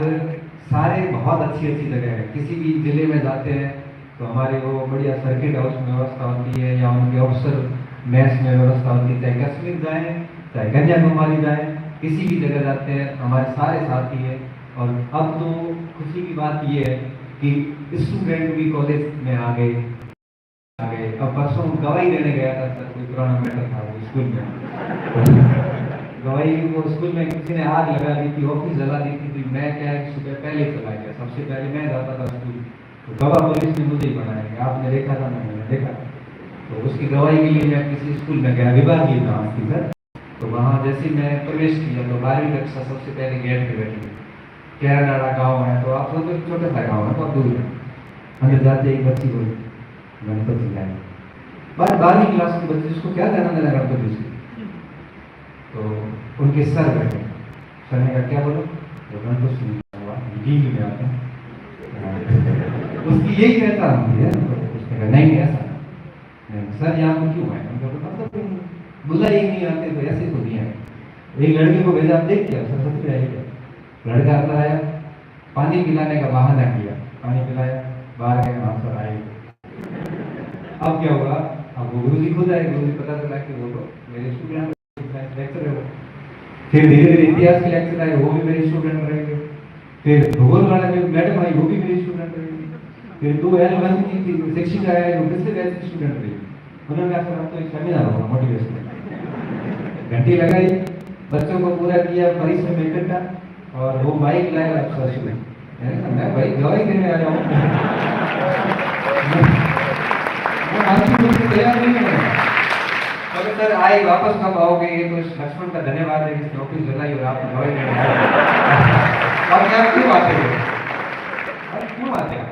सारे बहुत अच्छी अच्छी जगह है। किसी भी जिले में जाते हैं तो हमारे वो बढ़िया सर्किट हाउस में व्यवस्था होती है, या उनके अफसर मैस में व्यवस्था होती है। चाहे कश्मीर जाए, चाहे कन्याकुमारी जाए, किसी भी जगह जाते हैं हमारे सारे साथी हैं। और अब तो खुशी की बात ये है कि स्टूडेंट भी कॉलेज में आ गए। अब परसों गवाही देने गया था सर, कोई पुराना मैटर था वो स्कूल में, गवाही वो स्कूल में किसी ने आग लगा दी थी, ऑफिस जला दी थी। मैं क्या है, सुबह पहले चला गया, सबसे पहले मैं जाता था स्कूल, तो गवाह पुलिस ने मुझे ही बनाया गया। आपने देखा था, मैंने देखा। तो उसकी गवाही के लिए मैं किसी स्कूल में गया, विभागीय था उसकी सर। तो वहाँ जैसे मैं प्रवेश किया तो 12वीं कक्षा सबसे पहले गेट पे बैठी। केराडाड़ा गाँव है, तो आप सोचो छोटा सा गाँव है, बहुत दूर है। अंदर जाते एक बच्ची बोली गणपति जाए, 12वीं क्लास की बच्ची, उसको क्या कहना देना गणपति से। तो उनके सर बैठे, सर ने कहा क्या बोलो, तो गणपति में आते हैं। उसकी यही पहचान होती है। उसने कहा नहीं ऐसा नहीं। सर यहाँ पर क्यों आए? मतलब बुला ही नहीं आते तो ऐसे तो नहीं आए। एक लड़के को भेजा, आप देख क्या सरस्वती आई क्या, लड़का अंदर आया, पानी पिलाने का बहाना किया, पानी पिलाया, बाहर गए, आंसर आए। अब क्या हुआ? अब वो गुरुजी खुद आए, गुरुजी पता चला कि वो तो मेरे स्टूडेंट लेक्चर है। फिर धीरे धीरे इतिहास के लेक्चर आए, वो भी मेरे स्टूडेंट रहेंगे। फिर भूगोल वाला जो मैडम आई वो भी मेरी स्टूडेंट रहेगी। फिर 2L1 की शिक्षिका है, वो दूसरे बैच की स्टूडेंट रहेगी। उन्होंने कहा सर तो एक सेमिनार होगा मोटिवेशन, घंटी लगाई, बच्चों को पूरा किया, परिसर में इकट्ठा, और वो बाइक लाया अफसर में। मैं भाई गवाही देने आया हूँ, तैयार नहीं है। तो सर आए, वापस कब आओगे? ये तो लक्ष्मण का धन्यवाद है कि ऑफिस जलाई और आप गवाही देने आए। आप क्यों आते हो? क्यों आते हैं?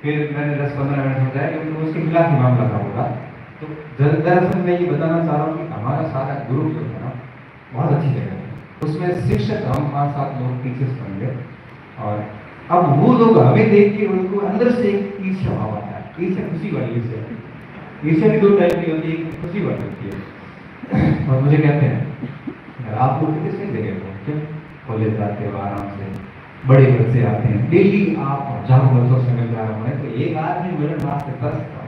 फिर मैंने 10-15 मिनट समझाया कि उनको उसके खिलाफ ही मामला था होगा। तो दरअसल मैं ये बताना चाह रहा हूँ कि हमारा सारा ग्रुप जो था ना बहुत अच्छी जगह है। उसमें शिक्षक हम 5-7 लोग टीचर्स बन गए, और अब वो लोग हमें देख के उनको अंदर से एक ईर्ष्या भाव आता है। ईर्ष्या खुशी वाली ईर्ष्या, ईर्ष्या भी 2 टाइप की होती है, एक खुशी वाली होती है। और मुझे कहते हैं आप लोग कितने सही जगह हो, क्यों कॉलेज जाते हो आराम से, बड़े बच्चे आते हैं, डेली आप हजारों बच्चों से मिल रहा है, तो एक आदमी मिलन वास्ते तरसता है।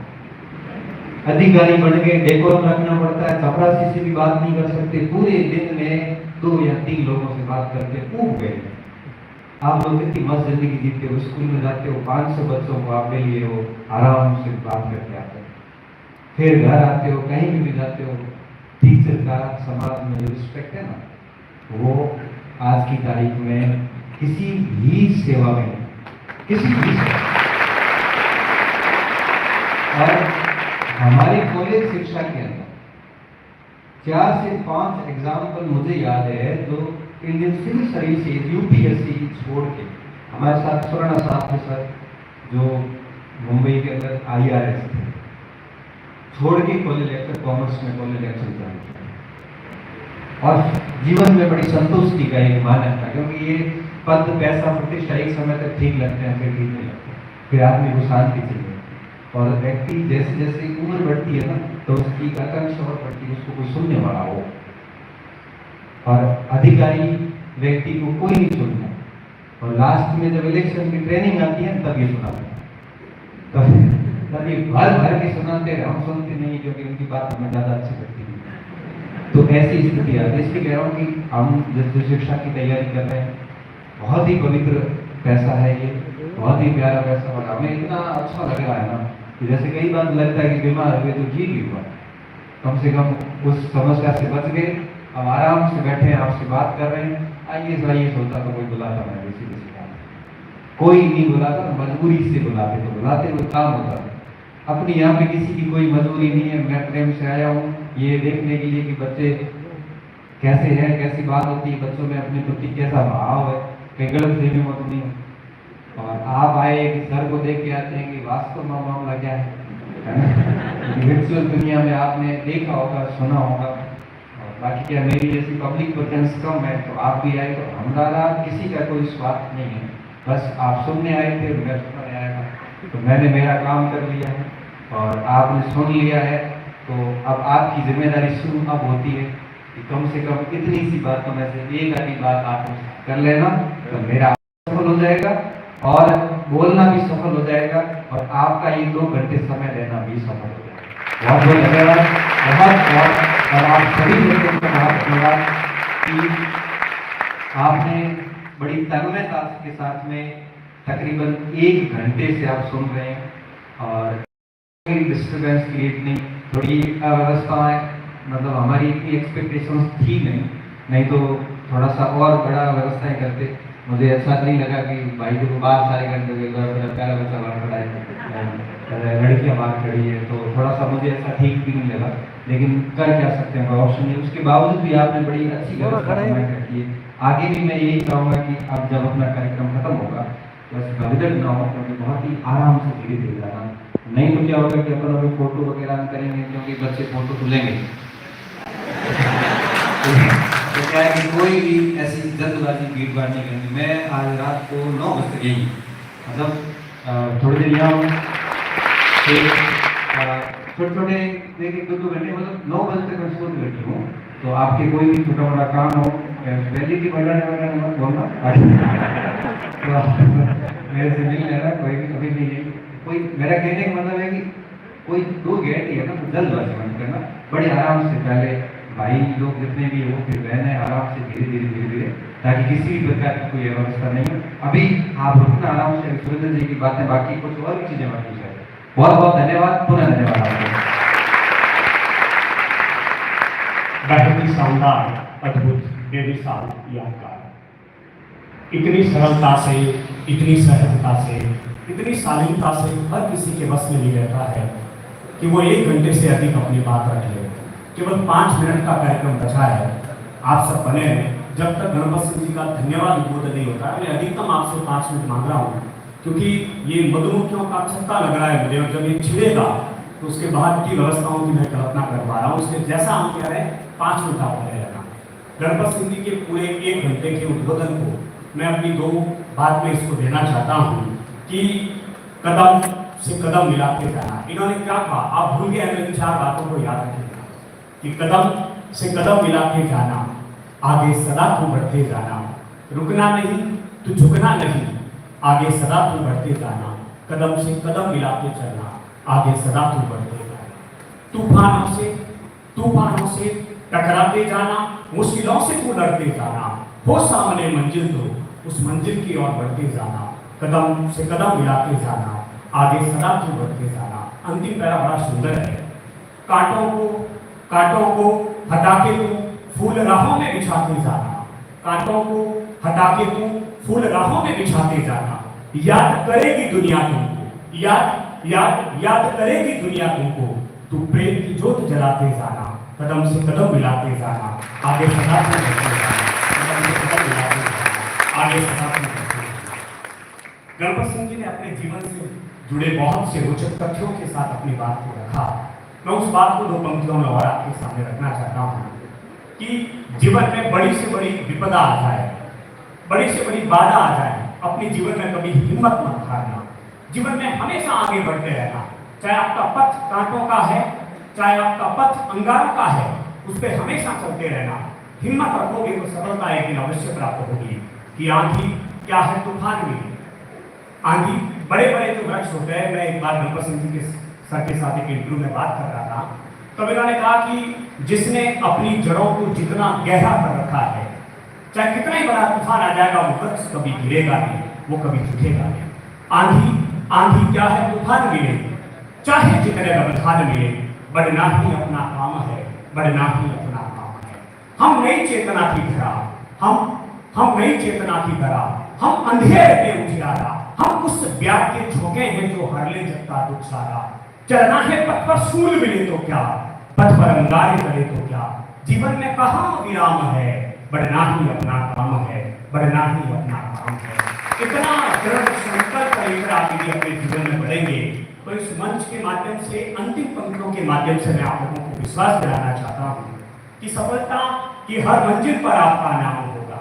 अधिकारी बन गए, डेकोरम रखना पड़ता है, चपरासी से भी बात नहीं कर सकते, पूरे दिन में 2 या 3 लोगों से बात करके ऊब गए। आप लोग कितनी मस्त जिंदगी जीते हो, स्कूल में जाते हो, 500 बच्चों को आप ले लिए हो, आराम से बात करके आते हो, फिर घर आते हो, कहीं भी जाते हो, टीचर का समाज में जो रिस्पेक्ट है ना, वो आज की तारीख में किसी भी सेवा में, किसी भी सेवा। और हमारे कॉलेज शिक्षा के अंदर 4 से 5 एग्जाम्पल मुझे याद है जो इंडियन सिविल सर्विसेज UPSC छोड़ के, हमारे साथ सुवर्णा साहब थे सर जो मुंबई के अंदर IRS थे, छोड़ के कॉलेज लेक्चर, कॉमर्स में कॉलेज लेक्चर ज्वाइन किया, और जीवन में बड़ी संतुष्टि का एक मानक था, क्योंकि ये पद पैसा प्रतिष्ठा एक समय तक ठीक लगते हैं, फिर ठीक नहीं लगते, फिर आदमी को शांति चाहिए। और व्यक्ति जैसे जैसे उम्र बढ़ती है ना, तो उसकी आकांक्षा और बढ़ती है, उसको कोई सुनने वाला हो। और अधिकारी व्यक्ति को कोई नहीं सुनता, और लास्ट में जब इलेक्शन की ट्रेनिंग आती है तब ये सुनाते हैं, तब ये भर के सुनाते हैं, हम सुनते नहीं क्योंकि उनकी बात हमें ज़्यादा अच्छी लगती है। तो ऐसी स्थिति आती है। इसलिए कह रहा हूँ कि हम जिस शिक्षा की तैयारी कर रहे हैं, बहुत ही पवित्र पैसा है ये, बहुत ही प्यारा पैसा, और हमें इतना अच्छा लग रहा है ना कि जैसे कई बार लगता है कि बीमार हुए तो ठीक ही हुआ, कम से कम उस समस्या से बच गए, अब आराम से बैठे हैं, आपसे बात कर रहे हैं। आइए होता तो कोई बुलाता मैं किसी काम, कोई नहीं बुलाता, मजबूरी से बुलाते तो बुलाते, कोई काम होता था। अपनी यहाँ पे किसी की कोई मजबूरी नहीं है। मैं प्रेम से आया हूँ ये देखने के लिए कि बच्चे कैसे हैं, कैसी बात होती है, बच्चों में अपने प्रति कैसा भाव है, कहीं गलत फहमी मत नहीं। और आप आए कि सर को देख के आते हैं कि वास्तव में मामला क्या है वर्चुअल दुनिया में आपने देखा होगा, सुना होगा, और बाकी क्या मेरी जैसी पब्लिक प्रेजेंस कम है, तो आप भी आए, तो हमारा किसी का कोई स्वार्थ नहीं है, बस आप सुनने आए थे, मैं सुनने आया था, तो मैंने मेरा काम कर लिया है और आपने सुन लिया है। तो अब आपकी जिम्मेदारी शुरू अब होती है कि कम से कम इतनी सी बातों में से एक आधी बात आप कर लेना, तो मेरा सफल हो जाएगा और बोलना भी सफल हो जाएगा, और आपका ये 2 घंटे समय देना भी सफल हो जाएगा। बहुत बहुत धन्यवाद, बहुत। और आप सभी लोगों का बहुत धन्यवाद कि आपने बड़ी तन्मयता के साथ में तकरीबन 1 घंटे से आप सुन रहे हैं, और कोई डिस्टर्बेंस क्रिएट नहीं, थोड़ी अव्यवस्थाएं, मतलब हमारी इतनी एक्सपेक्टेशंस थी नहीं तो थोड़ा सा और बड़ा व्यवस्थाएं करते। मुझे अच्छा नहीं लगा कि भाई को बाहर सारे घंटे प्यारा बच्चा बाहर खड़ा है, लड़कियां बाहर खड़ी है, तो थोड़ा सा मुझे ऐसा ठीक भी नहीं लगा, लेकिन कर क्या सकते हैं, ऑप्शन नहीं। उसके बावजूद भी आपने बड़ी अच्छी व्यवस्था रखी है। आगे भी मैं यही चाहूँगा कि अब जब अपना कार्यक्रम खत्म होगा बस भगदड़ ना हो, क्योंकि बहुत ही आराम से धीरे धीरे जाना, नहीं तो क्या होगा कि अपन अभी फोटो वगैरह करेंगे, क्योंकि बच्चे फोटो तो लेंगे तो क्या है कि कोई भी ऐसी जल्दबाजी भीड़ भाड़ नहीं करनी। मैं आज रात को 9 बजे गई मतलब थोड़ी देर यहाँ हूँ, छोटे छोटे देखिए 2-2 घंटे, मतलब 9 बजे तक मैं स्कूल में बैठी हूँ। तो आपके कोई भी छोटा मोटा काम हो, पहले की बढ़ाने मत बोलना तो मेरे से मिल लेना, कोई भी कभी नहीं है। कोई मेरा कहने का मतलब है कि कोई दूर गए है ना तो जल्दबाजी मत करना, बड़े आराम से पहले भाई लोग जितने भी हो, फिर बहन है, आराम से धीरे धीरे, ताकि किसी भी प्रकार की कोई अवस्था नहीं हो। अभी आप रुकना आराम से, सुरेंद्र जी की बातें, बाकी कुछ और भी चीजें बाकी है। बहुत बहुत धन्यवाद, पुनः धन्यवाद आपको। बहुत ही शानदार, अद्भुत, बेमिसाल, यादगार। इतनी सरलता से, इतनी सहजता से, इतनी शालीनता से हर किसी के बस में नहीं रहता है कि वो 1 घंटे से अधिक अपनी बात रख ले। केवल 5 मिनट का कार्यक्रम बचा है, आप सब बने हैं। जब तक गणपत सिंह जी का धन्यवाद उद्बोधन नहीं होता, मैं अधिकतम आपसे 5 मिनट मांग रहा हूँ, क्योंकि ये मधुमक्खियों का छत्ता लग रहा है मुझे, और जब ये छिड़ेगा तो उसके बाद की व्यवस्थाओं की मैं कल्पना कर पा रहा हूँ। उसके जैसा हम कह रहे हैं 5 मिनट आप बने रहना। गणपत सिंह जी के पूरे 1 घंटे के उद्बोधन को मैं अपनी 2 बात में इसको देना चाहता हूँ कि कदम से कदम मिलाते जाना। इन्होंने क्या कहा, आप भूल गए हैं, इन 4 बातों को याद रखिएगा कि कदम से कदम मिलाते जाना, आगे सदा तू बढ़ते जाना, रुकना नहीं तो झुकना नहीं, आगे सदा तू बढ़ते जाना, कदम से कदम मिलाते चलना, आगे सदा तू बढ़ते जाना, तूफानों से टकराते जाना, मुश्किलों से तू लड़ते जाना, हो सामने मंजिल तो उस मंजिल की ओर बढ़ते जाना, कदम से कदम मिलाते जाना, आगे सदा तू बढ़ते जाना। अंतिम पैरा बड़ा सुंदर है। कांटों को हटा के तू फूल राहों में बिछाते जाना, कांटों को हटा के तू फूल राहों में बिछाते जाना, याद करेगी दुनिया तुमको, याद करेगी दुनिया तुमको, तू प्रेम की ज्योत जलाते जाना, कदम से कदम मिलाते जाना, आगे सदा तू बढ़ते जाना, कदम से कदम मिलाते जाना, आगे सदा तू बढ़ते जाना। गणपत सिंह जी ने अपने जीवन से जुड़े बहुत से रोचक तथ्यों के साथ अपनी बात को रखा। मैं उस बात को 2 पंक्तियों में और आपके सामने रखना चाहता हूँ कि जीवन में बड़ी से बड़ी विपदा आ जाए, बड़ी से बड़ी बाधा आ जाए, अपने जीवन में कभी हिम्मत मत हारना, जीवन में हमेशा आगे बढ़ते रहना। चाहे आपका पथ कांटों का है, चाहे आपका पथ अंगारों का है, उस पर हमेशा चलते रहना। हिम्मत रखोगे तो सफलता एक दिन अवश्य प्राप्त होगी। कि आंधी क्या है, तूफान भी आंधी, बड़े बड़े जो वृक्ष होते हैं, मैं एक बार गणपत सिंह जी के सर के साथ एक इंटरव्यू में बात कर रहा था, तब इन्होंने कहा कि जिसने अपनी जड़ों को जितना गहरा कर रखा है, चाहे कितना ही बड़ा तूफान आ जाएगा, वो वृक्ष कभी गिरेगा नहीं, वो कभी झुकेगा नहीं। आंधी क्या है, तूफान मिले, चाहे जितने व्यवधान मिले, बढ़ना ही अपना काम है, बढ़ना ही अपना काम है। हम नई चेतना की धरा, हम नई चेतना की धरा, हम अंधेरे में उजियारा, हम उस ब्याह के झोंके हैं जो हर ले सकता दुख सारा। चलना है पथ पर सूल मिले तो क्या, पथ पर अंगारे चले तो क्या, जीवन में कहाँ विराम है, बढ़ना ही अपना काम है, बढ़ना ही अपना काम है। इतना दृढ़ संकल्प लेकर आप यदि अपने जीवन में बढ़ेंगे तो इस मंच के माध्यम से, अंतिम पंक्तियों के माध्यम से मैं आप लोगों को विश्वास दिलाना चाहता हूँ कि सफलता की हर मंजिल पर आपका नाम होगा।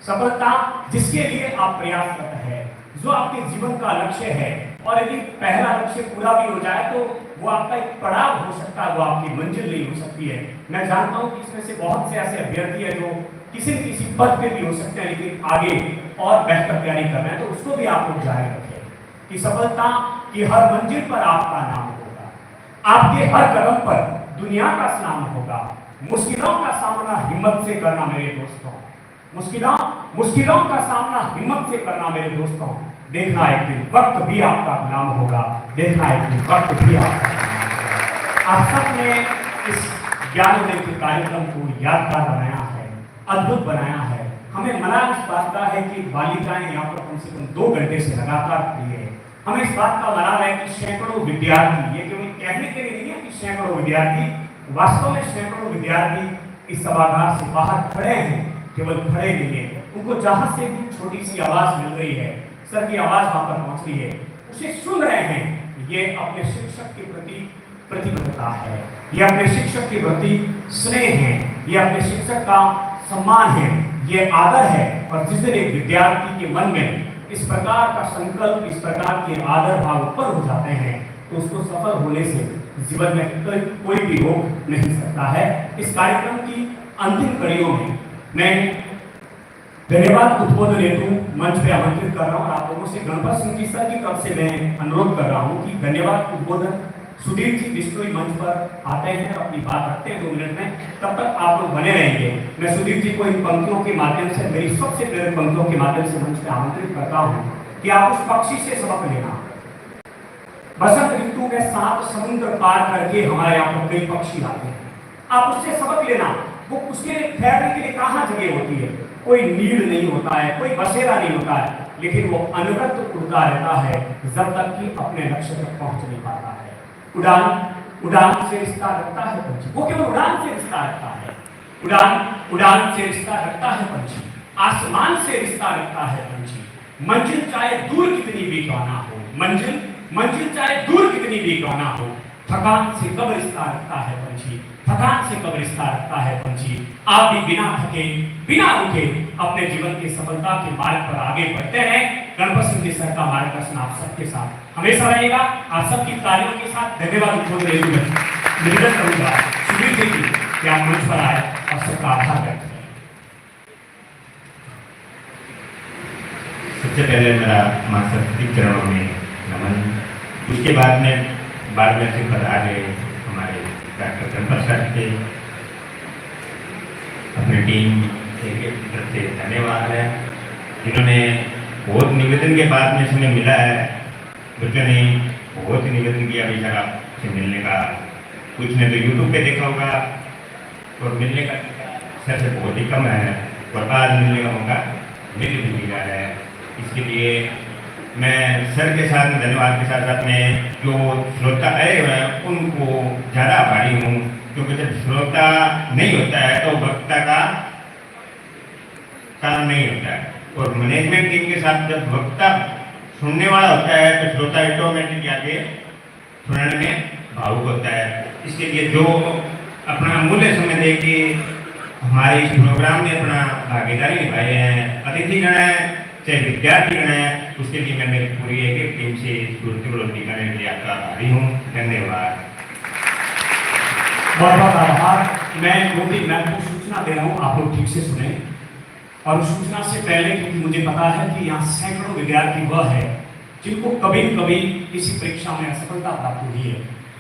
सफलता जिसके लिए आप प्रयासरत है, जो आपके जीवन का लक्ष्य है, और यदि पहला लक्ष्य पूरा भी हो जाए तो वो आपका एक पड़ाव हो सकता है, वो आपकी मंजिल नहीं हो सकती है। मैं जानता हूँ कि इसमें से बहुत से ऐसे अभ्यर्थी हैं जो किसी न किसी पद पे भी हो सकते हैं, लेकिन आगे और बेहतर तैयारी कर रहे हैं, तो उसको भी आप लोग जारी रखें कि सफलता की हर मंजिल पर आपका नाम होगा, आपके हर कदम पर दुनिया का नाम होगा। मुश्किलों का सामना हिम्मत से करना मेरे दोस्तों, मुश्किलों का सामना हिम्मत से करना मेरे दोस्तों। देखना एक दिन वक्त भी आपका गुलाम होगा, देखना एक दिन वक्त भी आपका गुलाम होगा। आप सबने इस ज्ञानोदय के कार्यक्रम को यादगार बनाया है, अद्भुत बनाया है। हमें मना इस बात का है कि बालिकाएं यहाँ पर कम से कम 2 घंटे से लगातार खड़ी है। हमें इस बात का मना है कि सैकड़ों विद्यार्थी, ये केवल कहने के लिए नहीं है कि सैकड़ों विद्यार्थी, वास्तव में सैकड़ों विद्यार्थी इस सभागार से बाहर खड़े हैं, केवल खड़े नहीं है, उनको जहां से भी छोटी सी आवाज मिल रही है, सर की आवाज वहां पर पहुंच रही है, उसे सुन रहे हैं। ये अपने शिक्षक के प्रति प्रतिबद्धता है, ये अपने शिक्षक के प्रति स्नेह है, ये अपने शिक्षक का सम्मान है, ये आदर है। और जिस दिन एक विद्यार्थी के मन में इस प्रकार का संकल्प, इस प्रकार के आदर भाव ऊपर हो जाते हैं तो उसको सफल होने से जीवन में कोई भी रोक नहीं सकता है। इस कार्यक्रम की अंतिम कड़ियों में मैं धन्यवाद उद्बोधन हेतु मंच पे आमंत्रित कर रहा हूँ। आप लोगों से गणपत सिंह जी सर की तरफ से मैं अनुरोध कर रहा हूँ कि धन्यवाद उद्बोधन सुधीर जी बिश्नोई मंच पर आते हैं, अपनी बात रखते हैं 2 मिनट में, तब तक आप लोग बने रहेंगे। मैं सुधीर जी को इन पंक्तियों के माध्यम से, मेरी सबसे प्रेरक पंक्तियों के माध्यम से मंच पे आमंत्रित करता हूँ कि आप उस पक्षी से सबक लेना। बसंत ऋतु में 7 समुद्र पार करके हमारे यहाँ पर कई पक्षी आते हैं, आप उससे सबक लेना। वो उसके ठहरने के लिए कहाँ जगह होती है, कोई नीड नहीं होता है, कोई बसेरा नहीं होता है, लेकिन वो अनवरत उड़ता रहता है जब तक कि अपने लक्ष्य तक पहुंच नहीं पाता है। उड़ान से रिश्ता रखता है पंछी, वो केवल उड़ान से रिश्ता रखता है। उड़ान से रिश्ता रखता है पंछी, आसमान से रिश्ता रखता है पंछी। मंजिल चाहे दूर कितनी भी क्यों ना हो, मंजिल चाहे दूर कितनी भी क्यों ना हो, थकान से कब रिश्ता रखता है पंछी, थकान से कब रिश्ता रखता है पंछी। आप भी बिना थके, बिना रुके अपने जीवन की सफलता के मार्ग पर आगे बढ़ते हैं। गणपत सिंह जी सर का मार्गदर्शन आप सबके साथ हमेशा रहेगा। आप सबकी तालियों के साथ धन्यवाद निवेदन करूंगा सुधीर जी की कि आप मंच पर आए और सबका आभार व्यक्त करें। सबसे पहले मेरा मां सरस्वती चरणों में नमन, उसके बाद में मार्गदर्शन पर आ गए हमारे डॉक्टर गणपत सर के, अपनी टीम की तरफ से धन्यवाद है, जिन्होंने बहुत निवेदन के बाद में समय मिला है। बच्चों ने बहुत ही निवेदन किया अभी सर आपसे मिलने का, कुछ ने तो यूट्यूब पे देखा होगा और मिलने का सर से बहुत ही कम है, और आज मिलने का मौका मिल भी नहीं रहा है। इसके लिए मैं सर के साथ धन्यवाद के साथ साथ में जो श्रोता आए हुए हैं उनको ज़्यादा आभारी हूँ, क्योंकि जब श्रोता नहीं होता है तो वक्ता का काम नहीं होता है, और मैनेजमेंट टीम के साथ जब वक्ता सुनने वाला होता है तो श्रोता ऑटोमेटिक आगे सुनने में भावुक होता है। इसके लिए जो अपना अमूल्य समय दे के हमारे इस प्रोग्राम में अपना भागीदारी निभाए हैं, अतिथिगण हैं चाहे विद्यार्थीगण हैं, उसके लिए मैं मेरी पूरी एक टीम से स्फूर्ति करने के लिए आपका आभारी हूँ। धन्यवाद। बहुत बहुत आभार। मैं 2-3 मिनट को सूचना दे रहा हूँ, आप लोग ठीक से सुने। और सूचना से पहले, क्योंकि मुझे पता है कि यहाँ सैकड़ों विद्यार्थी वह है जिनको कभी कभी किसी परीक्षा में असफलता प्राप्त हुई है,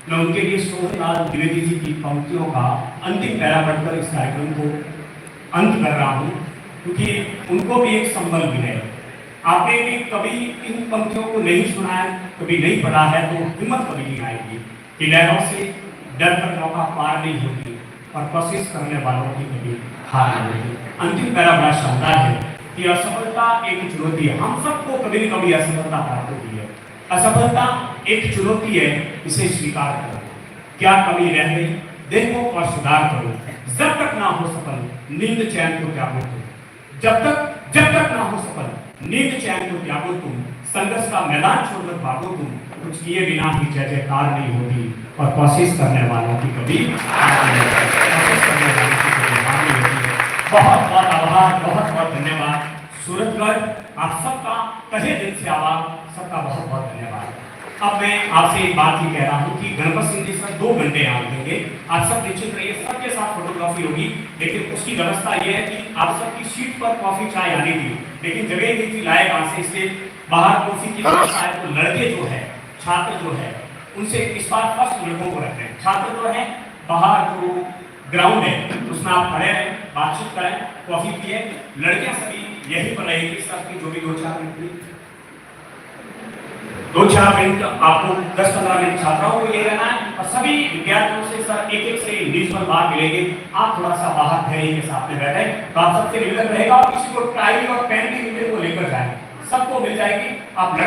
मैं उनके लिए सोहनलाल द्विवेदी जी की पंक्तियों का अंतिम पैरा पढ़कर इस कार्यक्रम को अंत कर रहा हूँ, क्योंकि उनको भी एक संबल मिले। आपने भी कभी इन पंक्तियों को नहीं सुना है, कभी नहीं पढ़ा है, तो हिम्मत कभी नहीं आएगी कि लहरों से डर कर नौका पार नहीं होती और कोशिश करने वालों की कभी हार नहीं होती। अंतिम पैरा बड़ा शानदार है कि असफलता एक चुनौती है, हम सबको कभी न कभी असफलता प्राप्त होती है। असफलता एक चुनौती है, इसे स्वीकार करो। क्या कमी रह गई देखो और सुधार करो। जब तक ना हो सफल नींद चैन को त्यागो तुम, जब तक ना हो सफल नींद चैन को त्यागो तुम, संघर्ष का मैदान छोड़कर भागो तुम, कुछ किए बिना ही जय जयकार नहीं होती और कोशिश करने वालों की कभी बहुत बहुत आभार, बहुत बहुत धन्यवाद। सूरजगढ़ आप सबका तहे दिल से आभार, सबका बहुत बहुत धन्यवाद। अब मैं आपसे एक बात ही कह रहा हूँ कि गणपत सिंह जी सर 2 घंटे यहाँ देंगे, आप सब निश्चित रहिए, सबके साथ फोटोग्राफी होगी, लेकिन उसकी व्यवस्था ये है कि आप सबकी सीट पर कॉफी चाय आनी थी, लेकिन जगह नहीं थी, लाए कहाँ से, इसलिए बाहर कॉफी की व्यवस्था है। तो लड़के जो है, छात्र जो है, उनसे इस बार फर्स्ट लड़कों को रखते हैं। छात्र जो है बाहर जो ग्राउंड है उसमें आप खड़े रहें, बातचीत करें, कॉफी पिए। लड़कियां सभी यहीं पर रहेगी, सबकी जो भी 2-4 मिनट 2-4 मिनट आपको 10-15 मिनट छात्राओं को ये रहना है, और सभी विद्यार्थियों से सर एक से इंडिविजुअल बात मिलेंगे। आप थोड़ा सा बाहर धैर्य के साथ में बैठे, तो आप सबसे निवेदन रहेगा और किसी को टाई और पेन भी को लेकर जाए, सबको मिल जाएगी। आप